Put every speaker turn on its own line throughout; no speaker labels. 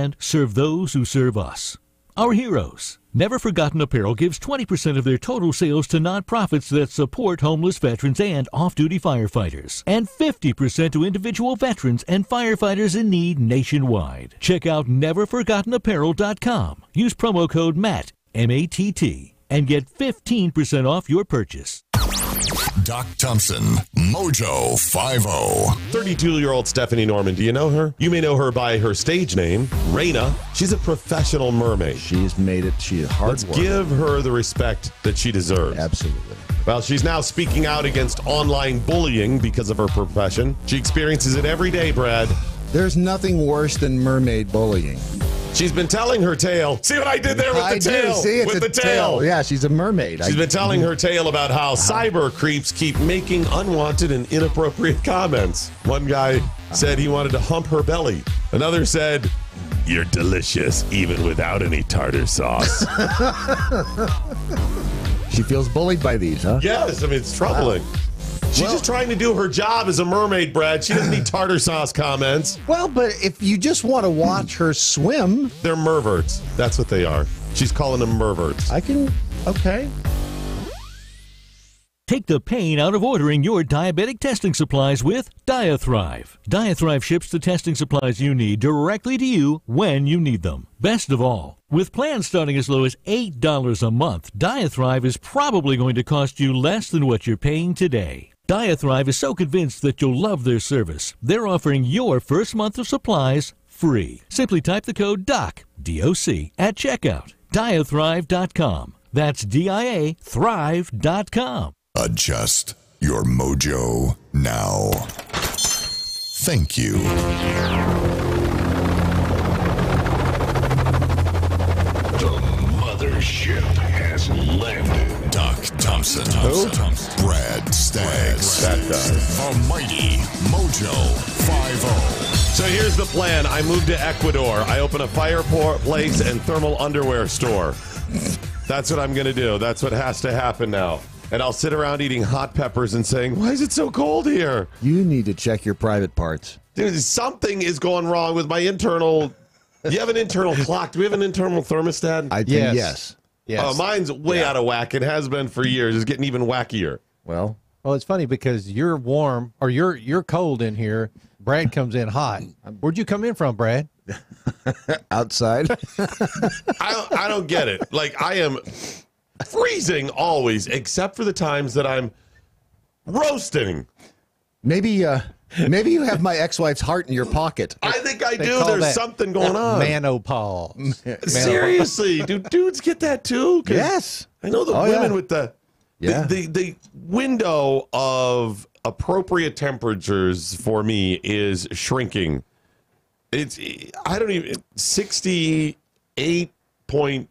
and serve those who serve us. Our heroes. Never Forgotten Apparel gives 20% of their total sales to nonprofits that support homeless veterans and off-duty firefighters, and 50% to individual veterans and firefighters in need nationwide. Check out neverforgottenapparel.com. Use promo code MATT, M-A-T-T, and get 15% off your purchase.
Doc Thompson, MoJo 50.
32-year-old Stephanie Norman. Do you know her? You may know her by her stage name, Raina. She's a professional mermaid.
She's made it. She is hard work.
Let's give her the respect that she deserves.
Absolutely.
Well, she's now speaking out against online bullying because of her profession. She experiences it every day, Brad.
There's nothing worse than mermaid bullying.
She's been telling her tale. See what I did there with the tail?
See, it's
with the tail.
Yeah, she's a mermaid.
She's been telling her tale about how cyber creeps keep making unwanted and inappropriate comments. One guy said he wanted to hump her belly. Another said, "You're delicious, even without any tartar sauce."
She feels bullied by these, huh?
Yes, I mean, it's troubling. Wow. She's just trying to do her job as a mermaid, Brad. She doesn't need tartar sauce comments.
Well, but if you just want to watch her swim...
They're merverts. That's what they are. She's calling them merverts.
Okay.
Take the pain out of ordering your diabetic testing supplies with Diathrive. Diathrive ships the testing supplies you need directly to you when you need them. Best of all, with plans starting as low as $8 a month, Diathrive is probably going to cost you less than what you're paying today. Diathrive is so convinced that you'll love their service, they're offering your first month of supplies free. Simply type the code DOC, D-O-C, at checkout. Diathrive.com. That's D-I-A, thrive.com.
Adjust your mojo now. Thank you. The mothership has landed. Doc Thompson. Brad Staggs.
That does.
A mighty Mojo 50.
So here's the plan. I moved to Ecuador. I open a fireplace and thermal underwear store. That's what I'm going to do. That's what has to happen now. And I'll sit around eating hot peppers and saying, "Why is it so cold here?"
You need to check your private parts.
Dude, something is going wrong with my internal... Do you have an internal clock? Do we have an internal thermostat?
I think yes.
Oh, mine's way out of whack. It has been for years. It's getting even wackier.
Well,
it's funny because you're warm or you're cold in here. Brad comes in hot. Where'd you come in from, Brad?
Outside.
I don't get it. Like, I am freezing always, except for the times that I'm roasting.
Maybe you have my ex-wife's heart in your pocket.
I think I do. There's something going on.
Menopause.
Seriously, do dudes get that too?
Yes.
I know the women with the window of appropriate temperatures for me is shrinking. It's 68.2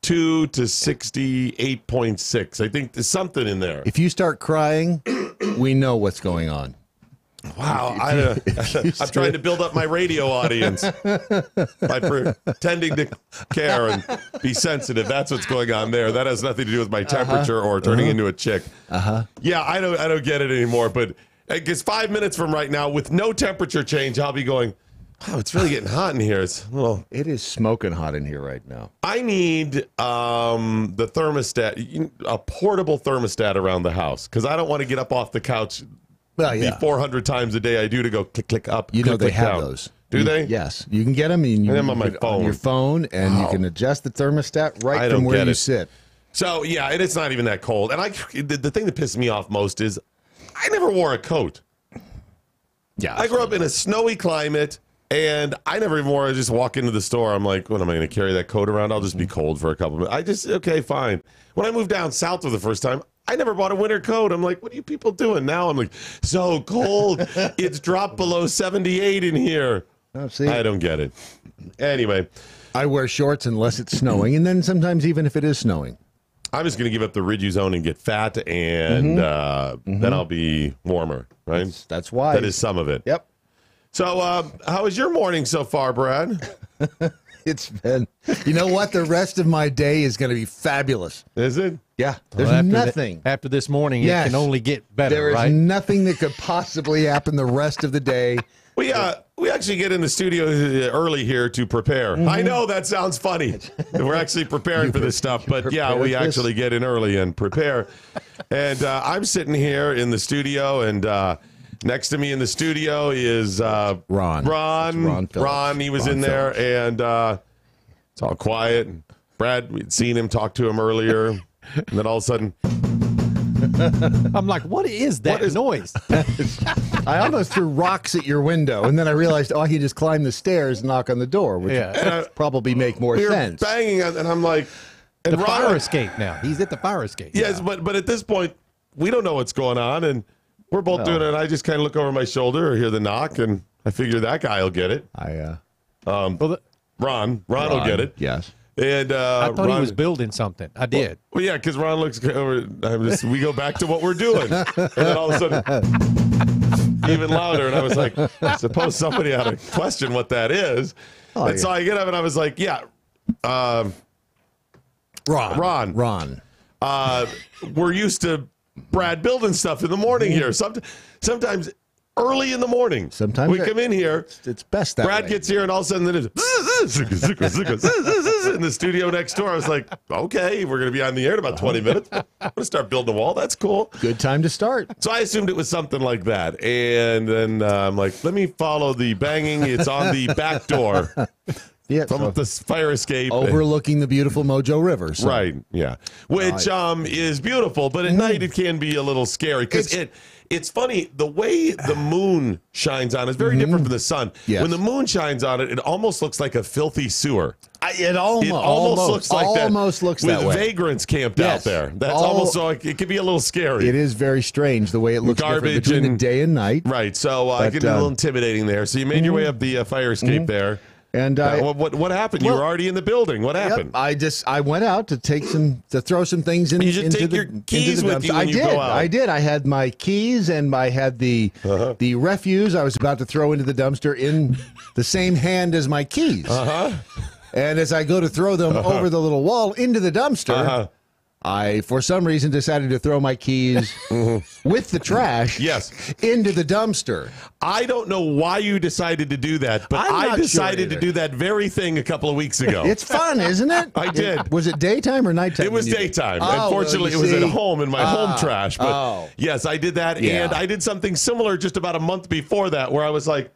to 68.6. I think there's something in there.
If you start crying, we know what's going on.
Wow, I'm trying to build up my radio audience by pretending to care and be sensitive. That's what's going on there. That has nothing to do with my temperature or turning into a chick. Yeah, I don't get it anymore. But I guess 5 minutes from right now, with no temperature change, I'll be going, "Wow, it's really getting hot in here."
It is smoking hot in here right now.
I need the thermostat, a portable thermostat around the house, because I don't want to get up off the couch. The 400 times a day I do to go click, click up.
You know they have
down.
those.
Do they?
Yes. You can get them. And
I'm on my phone.
On your phone, and you can adjust the thermostat right from where you sit.
So, yeah, and it's not even that cold. And the thing that pisses me off most is I never wore a coat.
Yeah.
I grew up in a snowy climate, and I never even wore it. I just walk into the store. I'm like, what am I going to carry that coat around? I'll just be cold for a couple of minutes. Okay, fine. When I moved down south for the first time, I never bought a winter coat. I'm like, what are you people doing? Now I'm like, so cold. It's dropped below 78 in here.
Oh, see?
I don't get it. Anyway.
I wear shorts unless it's snowing, and then sometimes even if it is snowing.
I'm just going to give up the Riduzone and get fat, and then I'll be warmer, right?
That's why.
That is some of it.
Yep.
So how was your morning so far, Brad?
It's been, you know what? The rest of my day is going to be fabulous.
Is it?
Yeah. There's nothing.
After this morning, it can only get better,
There is
right?
nothing that could possibly happen the rest of the day
We actually get in the studio early here to prepare. I know that sounds funny. We're actually preparing for this stuff, but yeah, we actually get in early and prepare. And I'm sitting here in the studio, and next to me in the studio is
Ron.
Ron, he was in there, and it's all quiet. And Brad, we'd seen him, talk to him earlier, and then all of a sudden,
I'm like, what is that noise?
I almost threw rocks at your window, and then I realized, I can just climb the stairs and knock on the door, which would probably make more
we were
sense.
banging, and I'm like, and
The fire escape now. He's at the fire escape.
Yes, but at this point, we don't know what's going on, and we're both doing it. And I just kind of look over my shoulder or hear the knock, and I figure that guy will get it. Ron will get it.
Yes.
And
I thought he was building something. I did.
Well, yeah, because Ron looks over. We go back to what we're doing, and then all of a sudden, even louder. And I was like, I suppose somebody ought to question what that is. So I get up and I was like, yeah, Ron. We're used to Brad building stuff in the morning here. Sometimes early in the morning.
Sometimes
we come in here.
It's best that
Brad
way.
gets here, and all of a sudden, there's in the studio next door. I was like, okay, we're going to be on the air in about 20 minutes. I'm going to start building a wall. That's cool.
Good time to start.
So I assumed it was something like that. And then I'm like, let me follow the banging. It's on the back door.
Yeah,
from the fire escape.
Overlooking the beautiful MoJo River. So.
Right, yeah. Which is beautiful, but at night it can be a little scary because it's funny, the way the moon shines on is very different from the sun.
Yes.
When the moon shines on it, it almost looks like a filthy sewer.
It almost
looks like that.
Almost looks that way.
With vagrants camped out there. That's almost so it can be a little scary.
It is very strange the way it looks
Garbage
between the day and night.
Right, so it can be a little intimidating there. So you made your way up the fire escape there.
And
what happened? You were already in the building. What happened?
I went out to throw some things in.
You should take your keys with you when you go out.
I did. I had my keys and I had the refuse I was about to throw into the dumpster in the same hand as my keys. And as I go to throw them over the little wall into the dumpster, I, for some reason, decided to throw my keys with the trash into the dumpster.
I don't know why you decided to do that, but I decided to do that very thing a couple of weeks ago.
It's fun, isn't it?
I did.
Was it daytime or nighttime?
It was daytime. Unfortunately, it was at home in my home trash. But yes, I did that.
Yeah.
And I did something similar just about a month before that where I was like,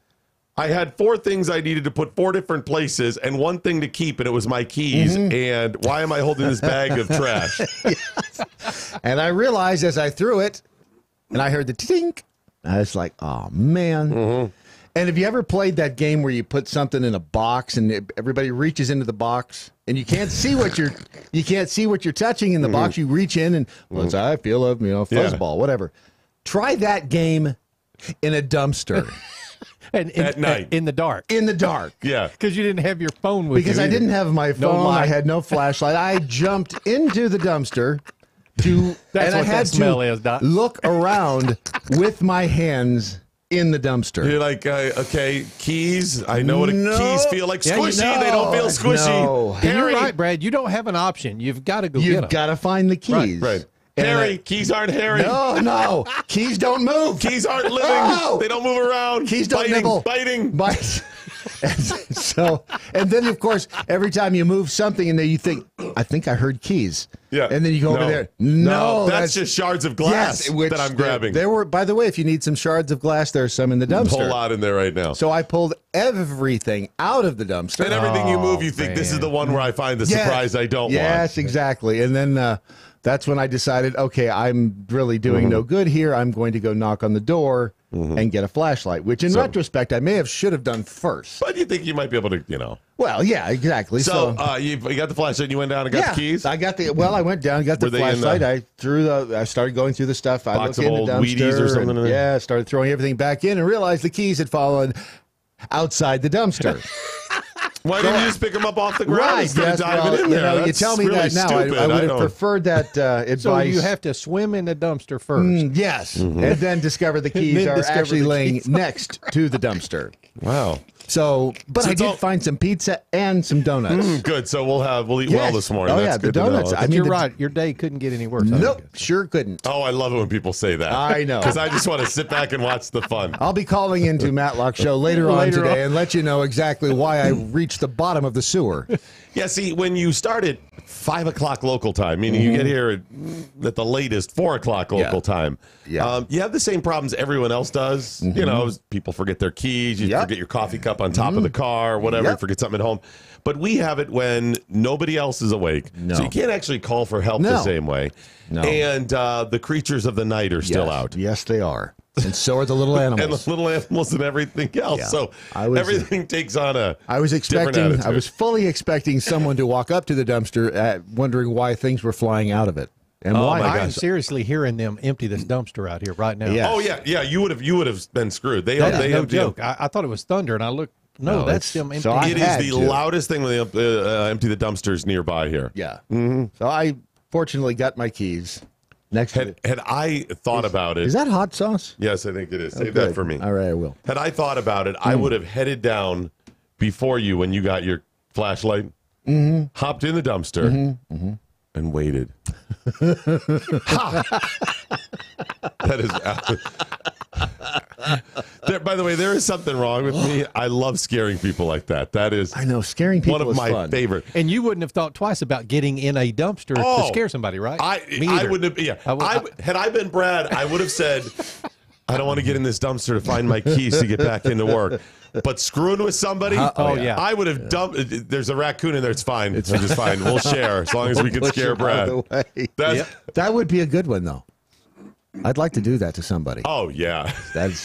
I had 4 things I needed to put 4 different places and 1 thing to keep, and it was my keys. And why am I holding this bag of trash?
And I realized as I threw it, and I heard the tink, I was like, oh, man. And have you ever played that game where you put something in a box and everybody reaches into the box and you can't see what you're touching in the box? You reach in and I feel a fuzzball, whatever. Try that game in a dumpster.
At night.
In the dark.
In the dark.
Yeah.
Because you didn't have your phone with you.
Because I didn't have my phone. I had no flashlight. I jumped into the dumpster and I had to look around with my hands in the dumpster.
You're like, okay, keys. I know what keys feel like. Squishy. They don't feel squishy.
No.
Harry, you're right, Brad. You don't have an option. You've got to go get them.
You've got to find the keys.
Right. Harry, keys aren't Harry.
No. Keys don't move.
Keys aren't living.
No.
They don't move around.
Keys don't nibble.
Biting.
And then, of course, every time you move something in there, you think, I think I heard keys.
Yeah.
And then you go over there. No.
That's just shards of glass that I'm grabbing.
There were, by the way, if you need some shards of glass, there's some in the dumpster.
A whole lot in there right now.
So I pulled everything out of the dumpster.
And everything you move, you think this is the one where I find the surprise I don't want.
Yes, exactly. And then that's when I decided, okay, I'm really doing no good here. I'm going to go knock on the door and get a flashlight, which in retrospect, I should have done first.
But you think you might be able to,
Well, yeah, exactly.
So you got the flashlight and you went down and got the keys?
I went down and got the flashlight. I started going through the stuff. I
box
looked
of
in
old
the dumpster.
Wheaties or something in there?
Yeah, started throwing everything back in and realized the keys had fallen outside the dumpster.
Why didn't you just pick them up off the ground
Right,
instead
yes,
of diving in there?
you
That's
tell me
really
that now.
stupid.
I would have
don't-
preferred that advice.
So you have to swim in the dumpster first.
Yes, and then discover the keys
then
are
discover
actually
the
laying
keys.
next to the dumpster.
Wow.
So, but
So
I
it's
did
all-
find some pizza and some donuts.
Good. So we'll eat well
Yes.
this morning.
Oh,
That's
yeah, the
good to know.
donuts. I
But
mean,
you're
the-
right. Your day couldn't get any worse.
Nope, sure couldn't.
Oh, I love it when people say that.
I know.
Because I just want to sit back and watch the fun.
I'll be calling into Matlock Show later on
Later
today
on.
and let you know exactly why I reached the bottom of the sewer.
Yeah, see, when you start at 5 o'clock local time, meaning you get here at the latest 4 o'clock local time,
Yeah.
you have the same problems everyone else does. You know, people forget their keys, you
Yep.
forget your coffee cup on top of the car, whatever, you
Yep.
forget something at home. But we have it when nobody else is awake.
No.
So you can't actually call for help the
No.
same way.
No.
And the creatures of the night are still
Yes.
out.
Yes, they are. And so are the little
And
animals.
the little animals and everything else.
Yeah.
So
I was-
everything takes on a
I was
different
expecting, I
attitude.
was fully expecting someone to walk up to the dumpster, wondering why things were flying out of it. And
Oh,
why?
my
I'm
gosh.
seriously hearing them empty this dumpster out here right now.
Yeah.
Oh yeah, you would have been screwed. They
That's
they
no
have
joke. I thought it was thunder, and I looked. No,
No,
that's
it's-
them empty.
so I
It
had
is the
to.
loudest thing when they empty the dumpsters nearby here.
Yeah. So I fortunately got my keys next to it.
Had I thought about it,
Is that hot sauce?
yes, I think it is. Save
Good.
that for me.
All right, I will.
Had I thought about it, I would have headed down before you when you got your flashlight, hopped in the dumpster, and waited. Ha! That is. By the way, there is something wrong with me. I love scaring people like that. That is
I know, scaring people
one of
is
my
fun.
favorite.
And you wouldn't have thought twice about getting in a dumpster
Oh,
to scare somebody, right? Me
I
either.
wouldn't have. Yeah,
I would-
had I been Brad, I would have said, "I don't want to get in this dumpster to find my keys to get back into work." But screwing with somebody,
Oh, yeah.
I would have dumped. There's a raccoon in there. It's fine. It's just fine. We'll share as long as we can
Push
scare
it out of
Brad.
the way.
That's,
That would be a good one, though. I'd like to do that to somebody.
Oh yeah,
That's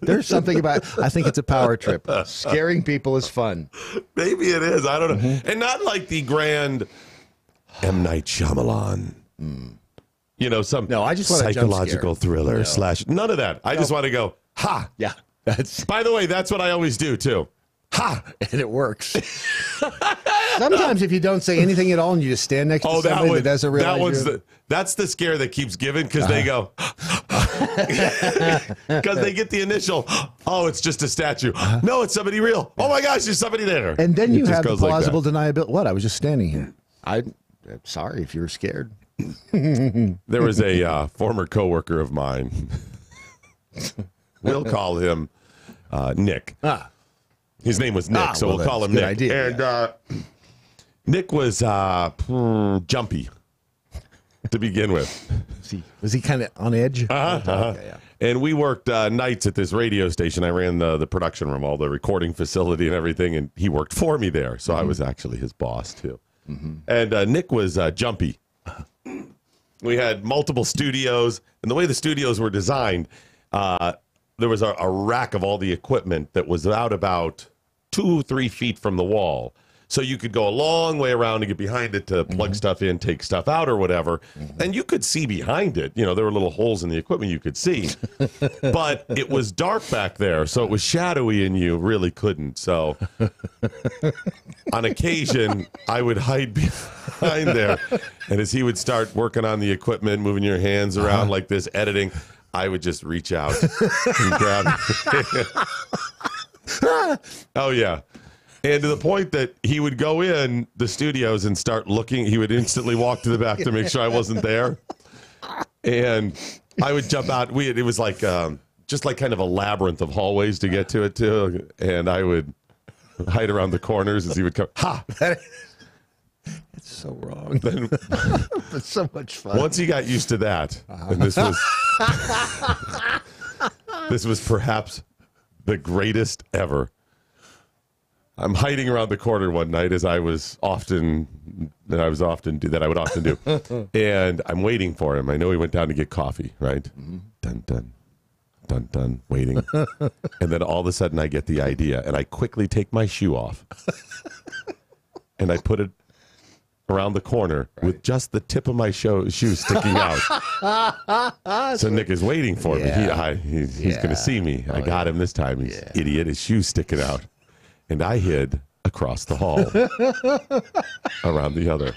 there's something about. I think it's a power trip. Scaring people is fun.
maybe it is. I don't know, and not like the grand M. Night Shyamalan. You know, some
No, I just want a jump
psychological
scare.
thriller slash. None of that. I just want to go. Ha!
Yeah, that's
By the way, that's what I always do too. Ha!
and it works. Sometimes if you don't say anything at all and you just stand next to
Oh,
somebody that doesn't realize
that one's
you're-
that's the scare that keeps giving because they go because they get the initial. Oh, it's just a statue. No, it's somebody real. Oh my gosh, there's somebody there.
and then
It
you
just
have the
goes like that.
plausible deniability. What? I was just standing here. I'm sorry if you were scared.
There was a former coworker of mine. We'll call him Nick. His name was Nick, so
well,
we'll call
that's
him
a
Nick.
good idea,
And Nick was jumpy to begin with.
Was he kind of on edge?
And we worked nights at this radio station. I ran the production room, all the recording facility and everything, and he worked for me there. So I was actually his boss, too. And Nick was jumpy. We had multiple studios, and the way the studios were designed, there was a rack of all the equipment that was out about 2-3 feet from the wall. So you could go a long way around to get behind it to plug stuff in, take stuff out or whatever. And you could see behind it. You know, there were little holes in the equipment you could see. But it was dark back there, so it was shadowy and you really couldn't. So on occasion, I would hide behind there. And as he would start working on the equipment, moving your hands around like this, editing, I would just reach out and grab Oh, yeah. And to the point that he would go in the studios and start looking. He would instantly walk to the back to make sure I wasn't there. And I would jump out. It was like just like kind of a labyrinth of hallways to get to it, too. And I would hide around the corners as he would come. Ha!
It's so wrong.
Then
It's so much fun.
once he got used to that, and this was perhaps the greatest ever. I'm hiding around the corner one night, as I would often do, and I'm waiting for him. I know he went down to get coffee, right? Dun dun dun dun, waiting, and then all of a sudden I get the idea, and I quickly take my shoe off, and I put it around the corner with just the tip of my shoe sticking out. So Nick is waiting for me. He's going to see me. I got him this time. He's idiot. His shoe's sticking out. And I hid across the hall, around the other.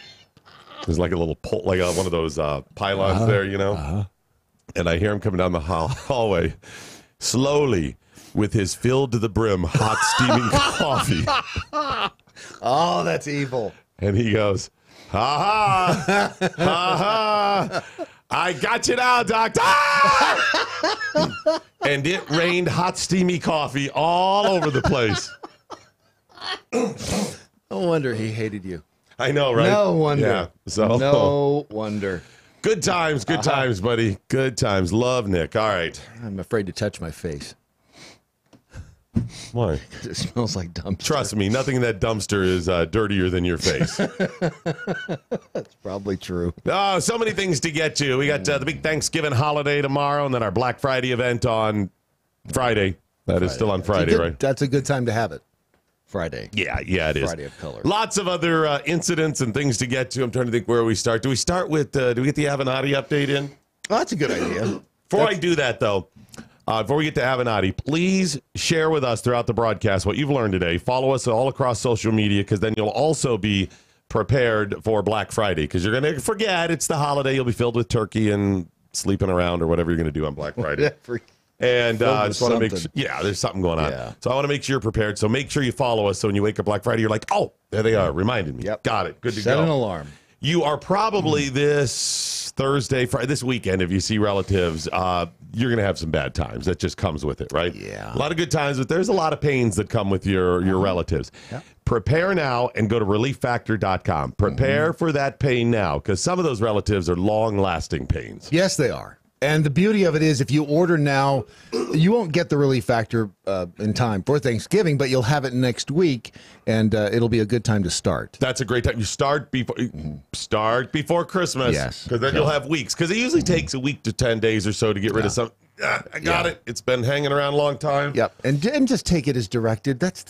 There's like a little pole, like one of those pylons there, you know? And I hear him coming down the hallway slowly with his filled to the brim hot steaming coffee.
Oh, that's evil.
And he goes, ha ha, ha ha. I got you now, Doctor. And it rained hot, steamy coffee all over the place.
No wonder he hated you.
I know, right?
No wonder.
Yeah. So
no wonder.
Good times, buddy. Good times. Love Nick. All right.
I'm afraid to touch my face.
Why?
It smells like dumpster.
Trust me, nothing in that dumpster is dirtier than your face.
That's probably true.
Oh, so many things to get to. We got the big Thanksgiving holiday tomorrow, and then our Black Friday event on Friday. That is still on Friday, right?
That's a good time to have it. Friday.
Yeah, it is.
Friday of color.
Lots of other incidents and things to get to. I'm trying to think where we start. Do we start with, do we get the Avenatti update in?
Oh, that's a good idea.
Before I do that, though, before we get to Avenatti, please share with us throughout the broadcast what you've learned today. Follow us all across social media, because then you'll also be prepared for Black Friday, because you're going to forget it's the holiday. You'll be filled with turkey and sleeping around or whatever you're going to do on Black Friday. And I just want to make sure, there's something going on. Yeah. So I want to make sure you're prepared. So make sure you follow us. So when you wake up Black Friday, you're like, oh, there they are, reminded me.
Yep.
Got it. Good to
Set
go.
an alarm.
You are probably this Thursday, Friday, this weekend, if you see relatives, you're going to have some bad times. That just comes with it, right?
Yeah.
A lot of good times, but there's a lot of pains that come with your relatives.
Yep.
Prepare now and go to relieffactor.com. Prepare for that pain now, because some of those relatives are long-lasting pains.
Yes, they are. And the beauty of it is, if you order now, you won't get the Relief Factor in time for Thanksgiving, but you'll have it next week, and it'll be a good time to start.
That's a great time. You start before Christmas.
Yes.
Because then you'll have weeks. Because it usually takes a week to 10 days or so to get rid of some. I got it. It's been hanging around a long time.
Yep. And just take it as directed. That's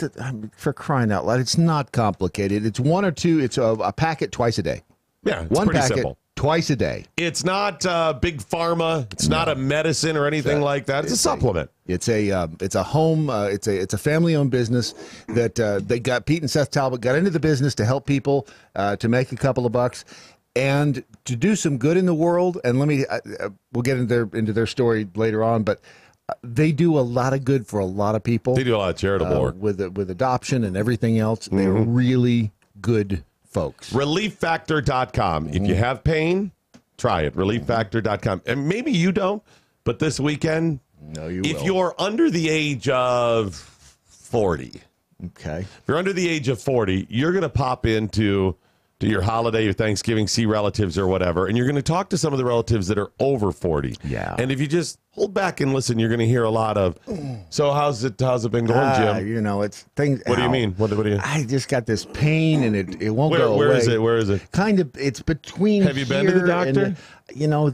for crying out loud. It's not complicated. It's one or two. It's a packet twice a day.
Yeah, it's
one
pretty
packet.
simple.
Twice a day.
It's not big pharma. It's not a medicine or anything like that. It's a supplement.
It's a home. It's a family-owned business that they got. Pete and Seth Talbot got into the business to help people to make a couple of bucks and to do some good in the world. And let me we'll get into their story later on, but they do a lot of good for a lot of people.
They do a lot of charitable work
with adoption and everything else. They're really good folks.
Relieffactor.com. If you have pain, try it. Relieffactor.com. And maybe you don't, but this weekend, if you're under the age of 40,
okay.
If you're under the age of 40, you're going to pop into your holiday, your Thanksgiving, see relatives or whatever, and you're going to talk to some of the relatives that are over 40.
Yeah.
And if you just hold back and listen, you're going to hear a lot of, so how's it been going, Jim?
You know, it's things.
What do you mean? What do you?
I just got this pain, and it won't go away.
Where is it?
Kind of, it's between.
Have you been to the doctor?
You know,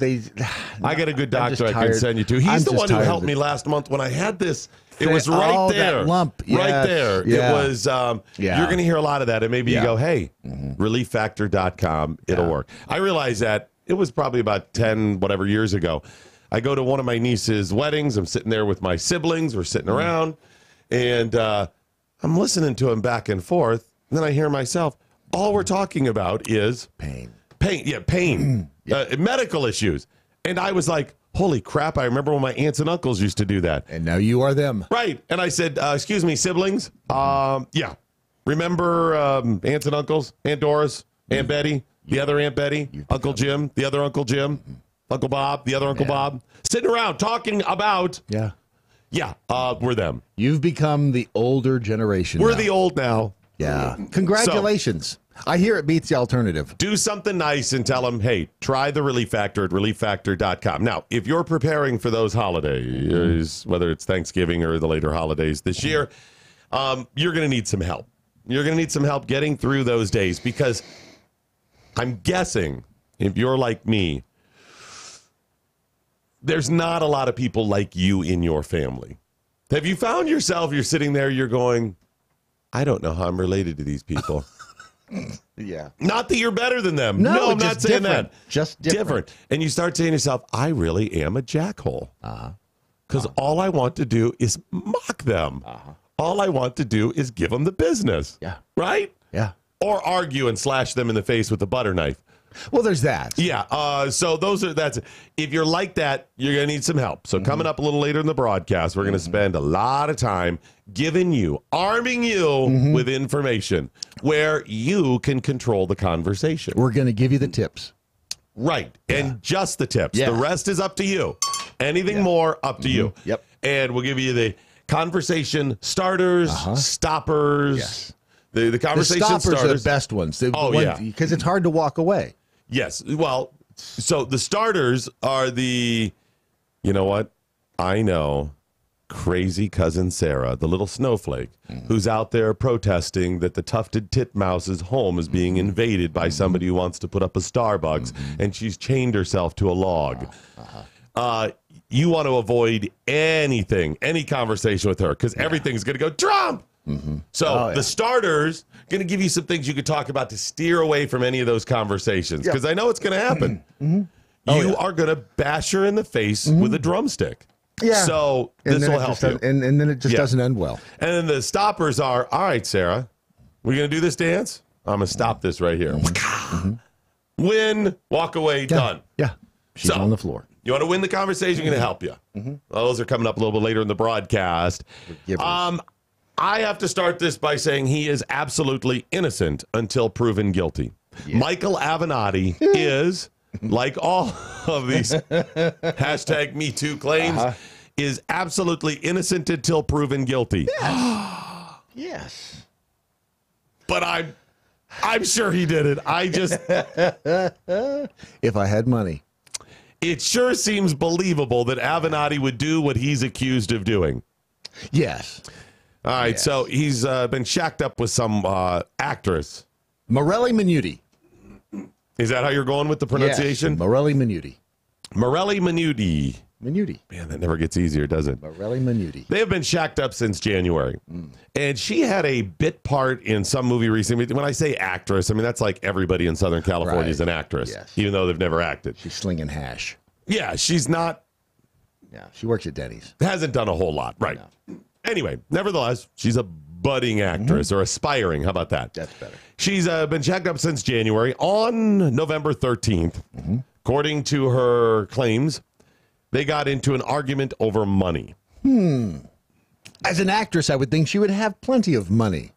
I got a good doctor I can send you to. He's the one who helped me last month when I had this. It was right there.
That lump.
Right there.
Yeah.
It was, you're going to hear a lot of that. And maybe you go, hey, relieffactor.com. It'll work. I realized that it was probably about 10 whatever years ago. I go to one of my niece's weddings. I'm sitting there with my siblings. We're sitting around. And I'm listening to him back and forth. And then I hear myself, all we're talking about is
pain.
Pain. Yeah, pain. Medical issues. And I was like, holy crap, I remember when my aunts and uncles used to do that.
And now you are them.
Right. And I said, excuse me, siblings? Yeah. Remember aunts and uncles? Aunt Doris, Aunt Betty, the other Aunt Betty, Uncle Jim, the other Uncle Jim, Uncle Bob, the other Uncle Bob, sitting around talking about... Yeah, we're them.
You've become the older generation.
We're the old now.
Yeah. Congratulations. I hear it beats the alternative.
Do something nice and tell them, hey, try the Relief Factor at relieffactor.com. Now, if you're preparing for those holidays, whether it's Thanksgiving or the later holidays this year, you're going to need some help. You're going to need some help getting through those days, because I'm guessing if you're like me, there's not a lot of people like you in your family. Have you found yourself, you're sitting there, you're going, I don't know how I'm related to these people.
Yeah.
Not that you're better than them.
No,
I'm not saying that.
Just different.
And you start saying to yourself, I really am a jackhole. Because all I want to do is mock them. all I want to do is give them the business.
Yeah.
Right?
Yeah.
Or argue and slash them in the face with a butter knife.
Well, there's that.
Yeah. So that's if you're like that, you're going to need some help. So coming up a little later in the broadcast, we're going to spend a lot of time arming you with information where you can control the conversation.
We're going to give you the tips.
Right. And just the tips.
Yeah.
The rest is up to you. Anything more, up to you.
Yep.
And we'll give you the conversation starters, stoppers.
Yes.
The conversation
stoppers are
starters
the best ones.
yeah.
Because it's hard to walk away.
Yes. Well, so the starters are you know what? I know crazy cousin Sarah, the little snowflake, who's out there protesting that the tufted titmouse's home is being invaded by somebody who wants to put up a Starbucks, and she's chained herself to a log. You want to avoid any conversation with her because everything's going to go Trump. So the starters going to give you some things you could talk about to steer away from any of those conversations because I know it's going to happen. You are going to bash her in the face with a drumstick.
Yeah.
So this will help you.
And then it just doesn't end well.
And then the stoppers are, all right, Sarah, we're going to do this dance? I'm going to stop this right here. Win, walk away, done.
Yeah. She's on the floor.
You want to win the conversation, going to help you. Those are coming up a little bit later in the broadcast. I have to start this by saying he is absolutely innocent until proven guilty. Yeah. Michael Avenatti is, like all of these hashtag Me Too claims, is absolutely innocent until proven guilty.
Yes.
But I'm sure he did it.
If I had money.
It sure seems believable that Avenatti would do what he's accused of doing.
Yes.
All right, so he's been shacked up with some actress.
Morelli Minuti.
Is that how you're going with the pronunciation?
Yes, Morelli Minuti.
Morelli Minuti.
Minuti.
Man, that never gets easier, does it?
Morelli Minuti.
They have been shacked up since January. And she had a bit part in some movie recently. When I say actress, I mean, that's like everybody in Southern California is an actress, even though they've never acted.
She's slinging hash.
Yeah, she's not.
Yeah, she works at Denny's.
Hasn't done a whole lot, right? No. Anyway, nevertheless, she's a budding actress or aspiring. How about that?
That's better.
She's been shacked up since January. On November 13th, according to her claims, they got into an argument over money.
As an actress, I would think she would have plenty of money.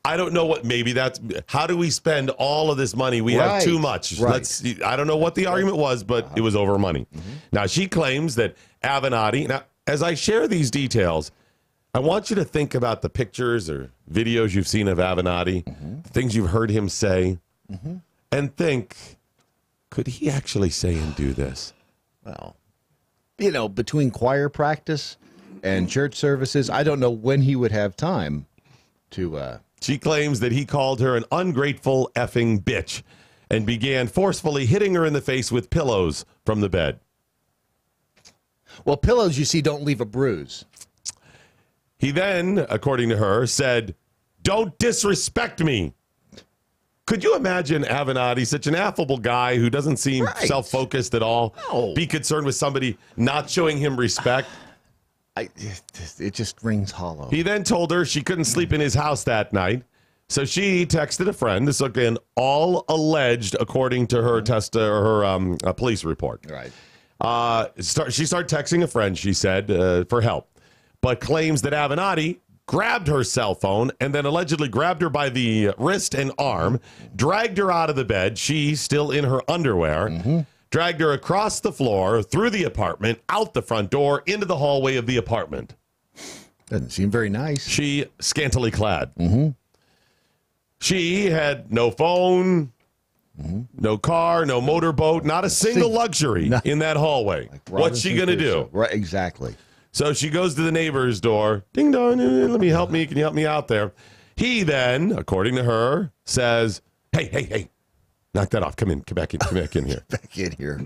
I don't know what, maybe that's, how do we spend all of this money? We have too much. I don't know what the argument was, but it was over money. Now, she claims that Avenatti, now, as I share these details, I want you to think about the pictures or videos you've seen of Avenatti, things you've heard him say, and think, could he actually say and do this?
Well, you know, between choir practice and church services, I don't know when he would have time to...
She claims that he called her an ungrateful effing bitch and began forcefully hitting her in the face with pillows from the bed.
Well, pillows, you see, don't leave a bruise.
He then, according to her, said, "Don't disrespect me." Could you imagine Avenatti, such an affable guy who doesn't seem self-focused at all, be concerned with somebody not showing him respect?
It just rings hollow.
He then told her she couldn't sleep in his house that night, so she texted a friend. This, again, all alleged according to her police report.
Right.
She started texting a friend, she said, for help, but claims that Avenatti grabbed her cell phone and then allegedly grabbed her by the wrist and arm, dragged her out of the bed, she still in her underwear, dragged her across the floor, through the apartment, out the front door, into the hallway of the apartment.
Doesn't seem very nice.
She scantily clad. She had no phone, no car, no motorboat, not a single luxury in that hallway. What's she going to do?
Right, exactly.
So she goes to the neighbor's door. Ding dong, let me help me. Can you help me out there? He then, according to her, says, hey, knock that off. Come back in here.
Back in here.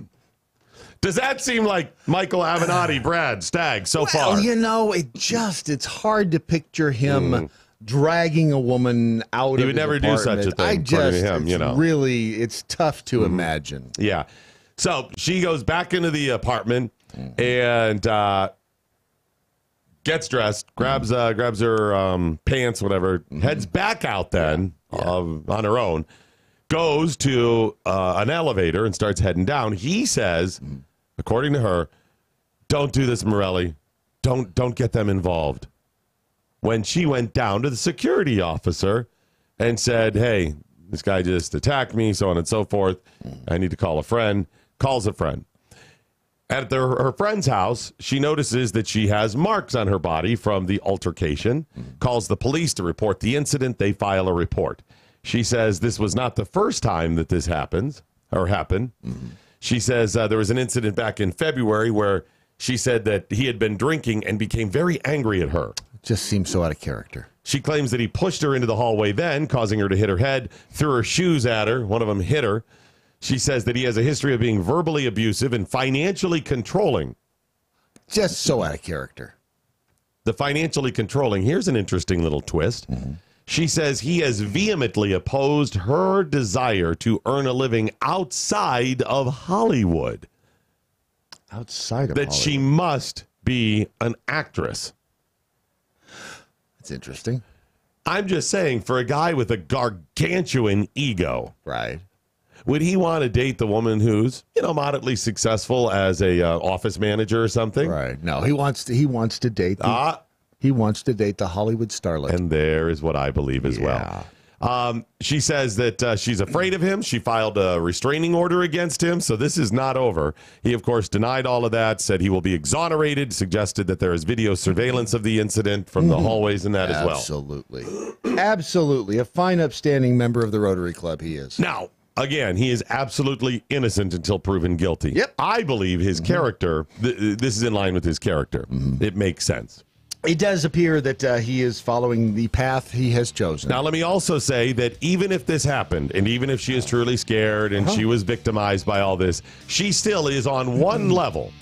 Does that seem like Michael Avenatti, Brad Stagg, so far?
Well, you know, it's hard to picture him dragging a woman out of his
He would never do such a thing, according to him, you know.
Really, it's tough to imagine.
Yeah. So she goes back into the apartment and gets dressed, grabs her pants, whatever, heads back out then on her own, goes to an elevator and starts heading down. He says, according to her, don't do this, Morelli. Don't get them involved. When she went down to the security officer and said, hey, this guy just attacked me, so on and so forth. I need to call a friend. Calls a friend. At her friend's house, she notices that she has marks on her body from the altercation, calls the police to report the incident. They file a report. She says this was not the first time that this happened. She says there was an incident back in February where she said that he had been drinking and became very angry at her.
Just seems so out of character.
She claims that he pushed her into the hallway then, causing her to hit her head, threw her shoes at her. One of them hit her. She says that he has a history of being verbally abusive and financially controlling.
Just so out of character.
The financially controlling, here's an interesting little twist. She says he has vehemently opposed her desire to earn a living outside of Hollywood.
Outside of
that
Hollywood.
She must be an actress.
That's interesting.
I'm just saying, for a guy with a gargantuan ego,
right?
Would he want to date the woman who's, moderately successful as a office manager or something?
Right. No, he wants to date. He wants to date the Hollywood starlet.
And there is what I believe as well. She says that she's afraid of him. She filed a restraining order against him, so this is not over. He, of course, denied all of that, said he will be exonerated, suggested that there is video surveillance of the incident from the hallways and that as well.
Absolutely. Absolutely. A fine, upstanding member of the Rotary Club he is.
Now, again, he is absolutely innocent until proven guilty.
Yep.
I believe his character, this is in line with his character. It makes sense.
It does appear that he is following the path he has chosen.
Now, let me also say that even if this happened, and even if she is truly scared and she was victimized by all this, she still is on one level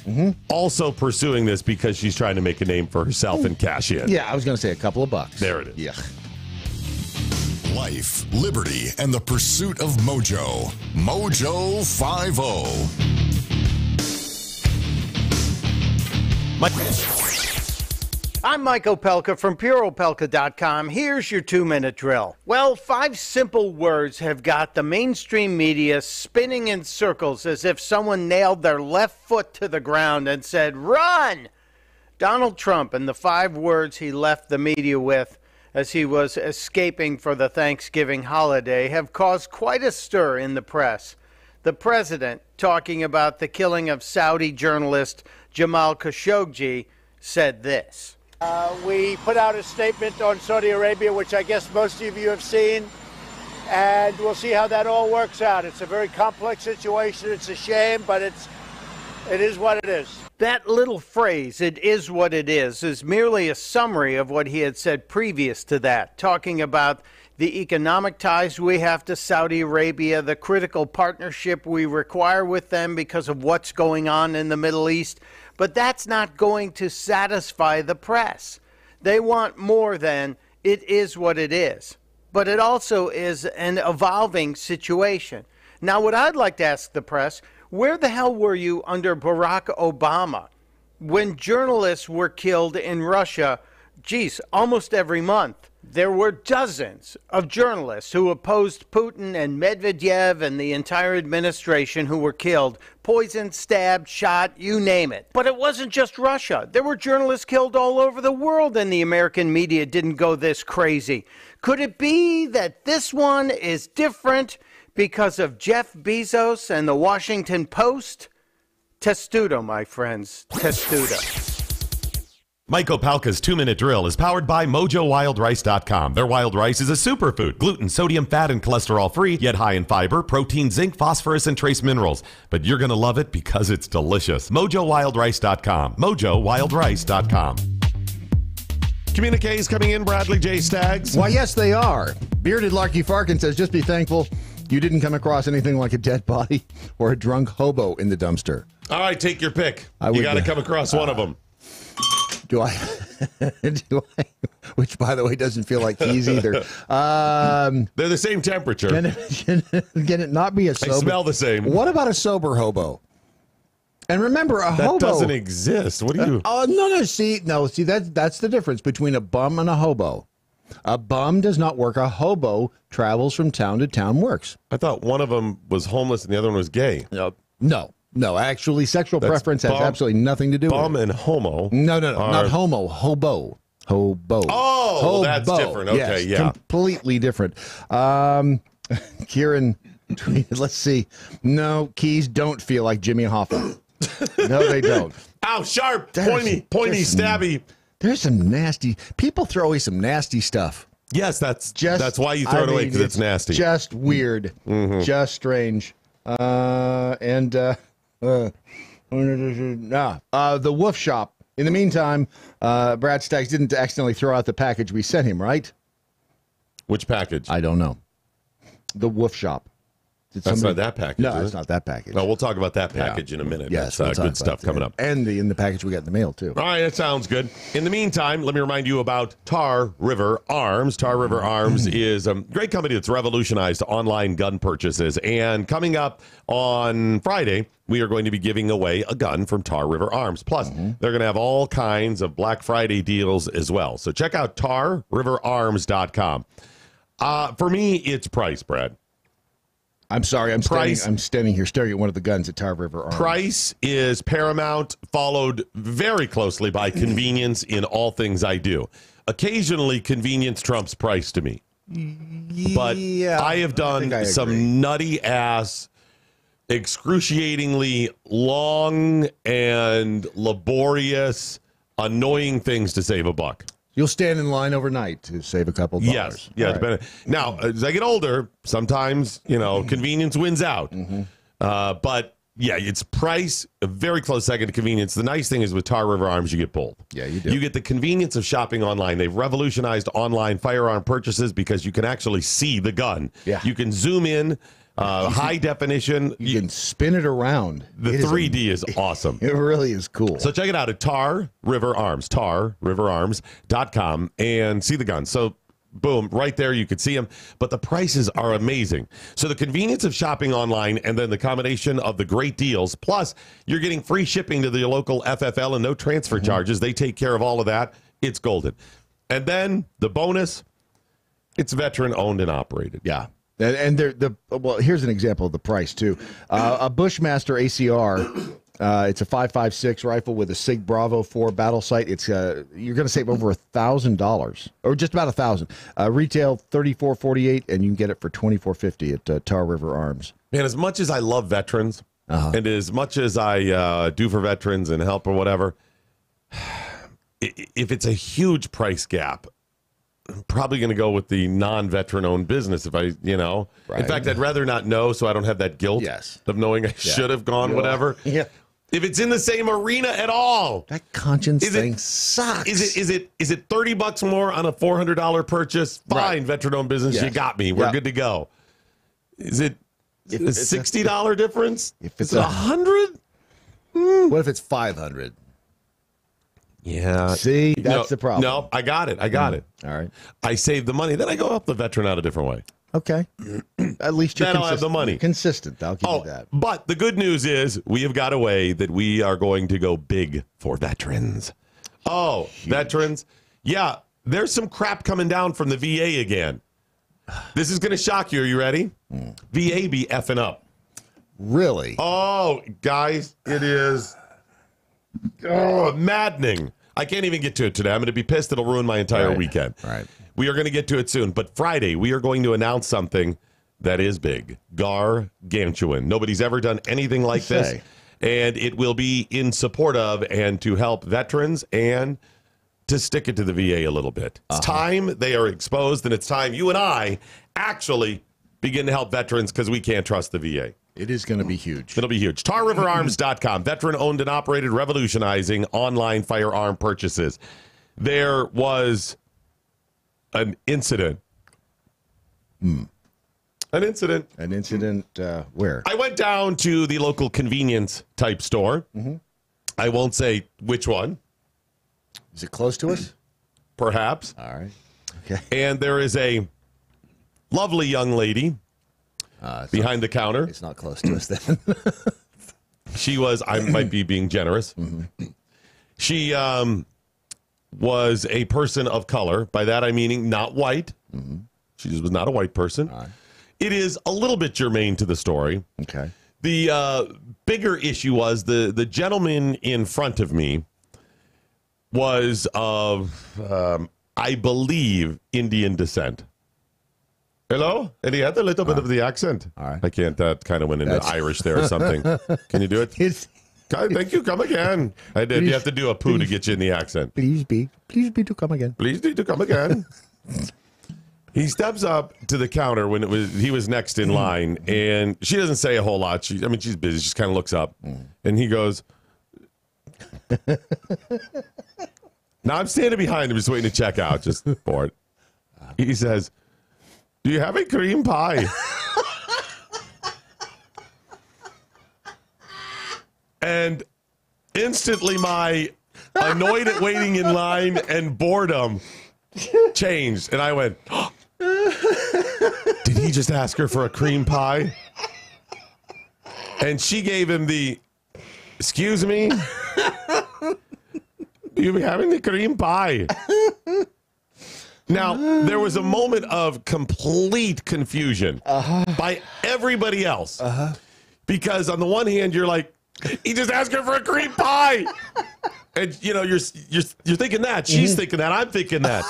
also pursuing this because she's trying to make a name for herself and cash in.
Yeah, I was going to say a couple of bucks.
There it is.
Yeah.
Life, liberty, and the pursuit of mojo. MoJo 50.
I'm Mike Opelka from PureOpelka.com. Here's your 2-minute drill. Well, 5 simple words have got the mainstream media spinning in circles as if someone nailed their left foot to the ground and said, run! Donald Trump and the 5 words he left the media with as he was escaping for the Thanksgiving holiday have caused quite a stir in the press. The president, talking about the killing of Saudi journalist Jamal Khashoggi, said this.
We put out a statement on Saudi Arabia, which I guess most of you have seen, and we'll see how that all works out. It's a very complex situation. It's a shame, but it is what it is.
That little phrase, "it is what it is merely a summary of what he had said previous to that, talking about the economic ties we have to Saudi Arabia, the critical partnership we require with them because of what's going on in the Middle East. But that's not going to satisfy the press. They want more than it is what it is. But it also is an evolving situation. Now, what I'd like to ask the press, where the hell were you under Barack Obama when journalists were killed in Russia, almost every month? There were dozens of journalists who opposed Putin and Medvedev and the entire administration who were killed, poisoned, stabbed, shot, you name it. But it wasn't just Russia. There were journalists killed all over the world, and the American media didn't go this crazy. Could it be that this one is different because of Jeff Bezos and the Washington Post? Testudo, my friends, testudo.
Mike Opelka's 2-minute drill is powered by MoJoWildRice.com. Their wild rice is a superfood, gluten, sodium, fat, and cholesterol-free, yet high in fiber, protein, zinc, phosphorus, and trace minerals. But you're going to love it because it's delicious. MoJoWildRice.com. MoJoWildRice.com. Communiques coming in, Bradley J. Staggs.
Why, yes, they are. Bearded Larky Farkin says, just be thankful you didn't come across anything like a dead body or a drunk hobo in the dumpster.
All right, take your pick. You got to come across one of them.
Do I? Which, by the way, doesn't feel like keys either.
They're the same temperature.
Can it not be a sober?
They smell the same.
What about a sober hobo? And remember, a hobo
doesn't exist. What do you?
Oh no! See, that's the difference between a bum and a hobo. A bum does not work. A hobo travels from town to town, works.
I thought one of them was homeless and the other one was gay.
No. Actually, sexual preference has absolutely nothing to do with it.
Bum and homo.
No, not homo. Hobo.
Oh,
hobo.
That's different. Okay,
yes,
yeah.
Completely different. Kieran, let's see. No, keys don't feel like Jimmy Hoffa. No, they don't.
Ow, sharp, pointy, stabby.
There's some nasty. People throw away some nasty stuff.
Yes, that's why you throw it away, because it's nasty.
Just weird. Just strange. The Wolf Shop. In the meantime, Brad Staggs didn't accidentally throw out the package we sent him, right?
Which package?
I don't know. The Wolf Shop.
That's not that package.
No, it's not that package.
No, we'll talk about that package in a minute.
Yes,
that's good stuff coming up.
And in the package we got in the mail, too.
All right, that sounds good. In the meantime, let me remind you about Tar River Arms. Tar River Arms is a great company that's revolutionized online gun purchases. And coming up on Friday, we are going to be giving away a gun from Tar River Arms. Plus, they're going to have all kinds of Black Friday deals as well. So check out tarriverarms.com. For me, it's price, Brad.
I'm sorry. I'm standing here staring at one of the guns at Tar River Arms. Price
is paramount, followed very closely by convenience in all things I do. Occasionally, convenience trumps price to me. But I have done some nutty-ass, excruciatingly long and laborious, annoying things to save a buck.
You'll stand in line overnight to save a couple dollars.
Yes. Yeah. Right. Now, as I get older, sometimes, convenience wins out. But, yeah, it's price, a very close second to convenience. The nice thing is with Tar River Arms, you get both.
Yeah, you do.
You get the convenience of shopping online. They've revolutionized online firearm purchases because you can actually see the gun.
Yeah.
You can zoom in. High definition.
You can spin it around.
The 3D is awesome.
It really is cool.
So check it out at Tar River Arms, tarriverarms.com, and see the gun. So, boom, right there you could see them. But the prices are amazing. So the convenience of shopping online and then the combination of the great deals, plus you're getting free shipping to the local FFL and no transfer charges. They take care of all of that. It's golden. And then the bonus, it's veteran owned and operated.
Yeah. And here's an example of the price too. A Bushmaster ACR, it's a 5.56 rifle with a Sig Bravo 4 battle sight. It's you're going to save over $1,000, or just about $1,000. Retail $34.48, and you can get it for $24.50 at Tar River Arms.
Man, as much as I love veterans, and as much as I do for veterans and help or whatever, if it's a huge price gap, I'm probably going to go with the non-veteran owned business if I, Right. In fact, I'd rather not know so I don't have that guilt of knowing I should have gone, whatever.
Yeah.
If it's in the same arena at all.
That conscience thing sucks.
Is it $30 more on a $400 purchase? Fine,
Right.
veteran owned business, you got me. We're good to go. Is it a $60 difference?
If it's
$100?
What if it's $500?
Yeah.
See, that's the problem.
No, I got it.
All right.
I save the money. Then I go help the veteran out a different way.
Okay. At least you're
then I'll have the money.
Consistent. I'll give you that.
But the good news is we have got a way that we are going to go big for veterans. Oh, huge. Veterans. Yeah, there's some crap coming down from the VA again. This is going to shock you. Are you ready? VA be effing up.
Really?
Oh, guys, it is maddening. I can't even get to it today. I'm going to be pissed. It'll ruin my entire weekend.
Right.
We are going to get to it soon. But Friday, we are going to announce something that is big. Gargantuan. Nobody's ever done anything like this. And it will be in support of and to help veterans and to stick it to the VA a little bit. It's time they are exposed, and it's time you and I actually begin to help veterans because we can't trust the VA.
It is going to be huge.
It'll be huge. TarRiverArms.com. Veteran-owned and operated, revolutionizing online firearm purchases. There was an incident. An incident.
An incident where?
I went down to the local convenience-type store. I won't say which one.
Is it close to us?
Perhaps.
All right. Okay.
And there is a lovely young lady behind the counter.
It's not close to us then.
She was, I might be being generous. She was a person of color. By that I meaning not white. She just was not a white person.
All right.
It is a little bit germane to the story.
Okay.
The bigger issue was the gentleman in front of me was of, I believe, Indian descent. Hello? And he had a little bit of the accent.
All right.
I can't, that kind of went into Irish there or something. Can you do it? Thank you. Come again. I did. You have to do a poo to get you in the accent.
Please be to come again.
Please do to come again. He steps up to the counter when he was next in line, and she doesn't say a whole lot. She's busy. She just kind of looks up, and he goes. Now I'm standing behind him, just waiting to check out, just bored. He says, "Do you have a cream pie?" And instantly, my annoyed at waiting in line and boredom changed, and I went, oh, did he just ask her for a cream pie? And she gave him the, excuse me? Do you be having the cream pie? Now, there was a moment of complete confusion by everybody else. Because on the one hand, you're like, he just asked her for a cream pie. And, you know, you're thinking that. She's thinking that. I'm thinking that.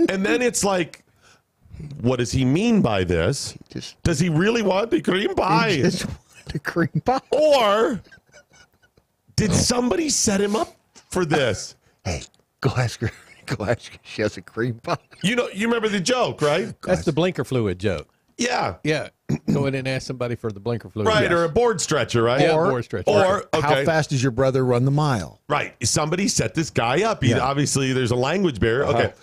And then it's like, what does he mean by this? Does he really want the cream pie?
He just wanted the cream pie.
Or did somebody set him up for this?
Hey, go ask her. Go ask her. She has a cream pie.
You know, you remember the joke, right?
That's the blinker fluid joke.
Yeah.
Yeah. Go in and ask somebody for the blinker fluid.
Right,
Yes.
or a board stretcher, right?
Yeah, board stretcher.
Or, okay.
How fast does your brother run the mile?
Right. Somebody set this guy up. Obviously, there's a language barrier. Okay.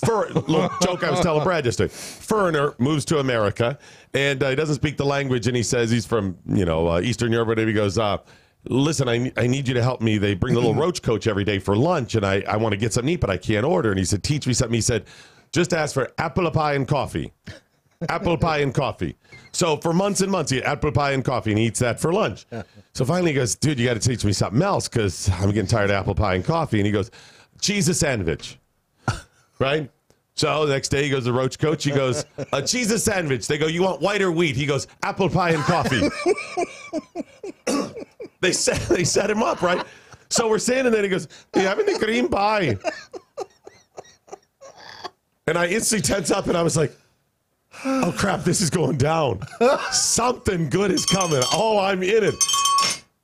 Look, joke I was telling Brad yesterday. Foreigner moves to America, and he doesn't speak the language, and he says he's from, Eastern Europe, whatever. He goes, listen, I need you to help me. They bring the little roach coach every day for lunch, and I want to get something to eat, but I can't order. And he said, teach me something. He said, just ask for apple pie and coffee. Apple pie and coffee. So for months and months, he had apple pie and coffee, and he eats that for lunch. So finally he goes, dude, you got to teach me something else because I'm getting tired of apple pie and coffee. And he goes, cheese a sandwich. Right? So the next day he goes to the roach coach. He goes, a cheese a sandwich. They go, you want white or wheat? He goes, apple pie and coffee. They set him up, right? So we're standing there, and he goes, are you having the cream pie? And I instantly tense up, and I was like, oh, crap, this is going down. Something good is coming. Oh, I'm in it.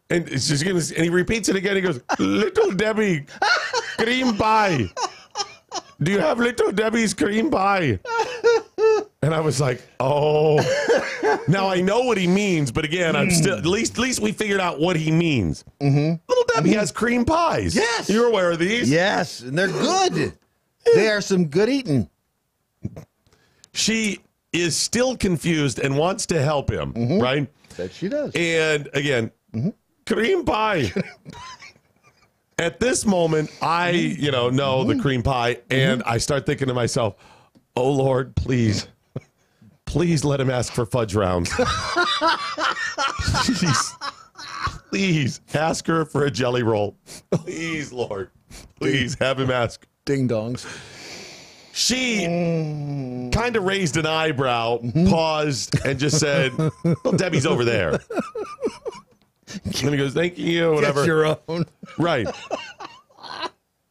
And it's just and he repeats it again. He goes, Little Debbie, cream pie. Do you have Little Debbie's cream pie? And I was like, oh. Now I know what he means, but again, I'm still, at least we figured out what he means. Little Debbie has cream pies.
Yes.
You're aware of these?
Yes, and they're good. They are some good eating.
She is still confused and wants to help him, right?
That she does.
And again, cream pie. At this moment, I, know the cream pie, and I start thinking to myself, oh, Lord, please let him ask for fudge rounds. Please ask her for a jelly roll. Please, Lord, please have him ask.
Ding dongs.
She kind of raised an eyebrow, paused, and just said, well, Debbie's over there. And he goes, thank you, whatever.
Get your own.
Right.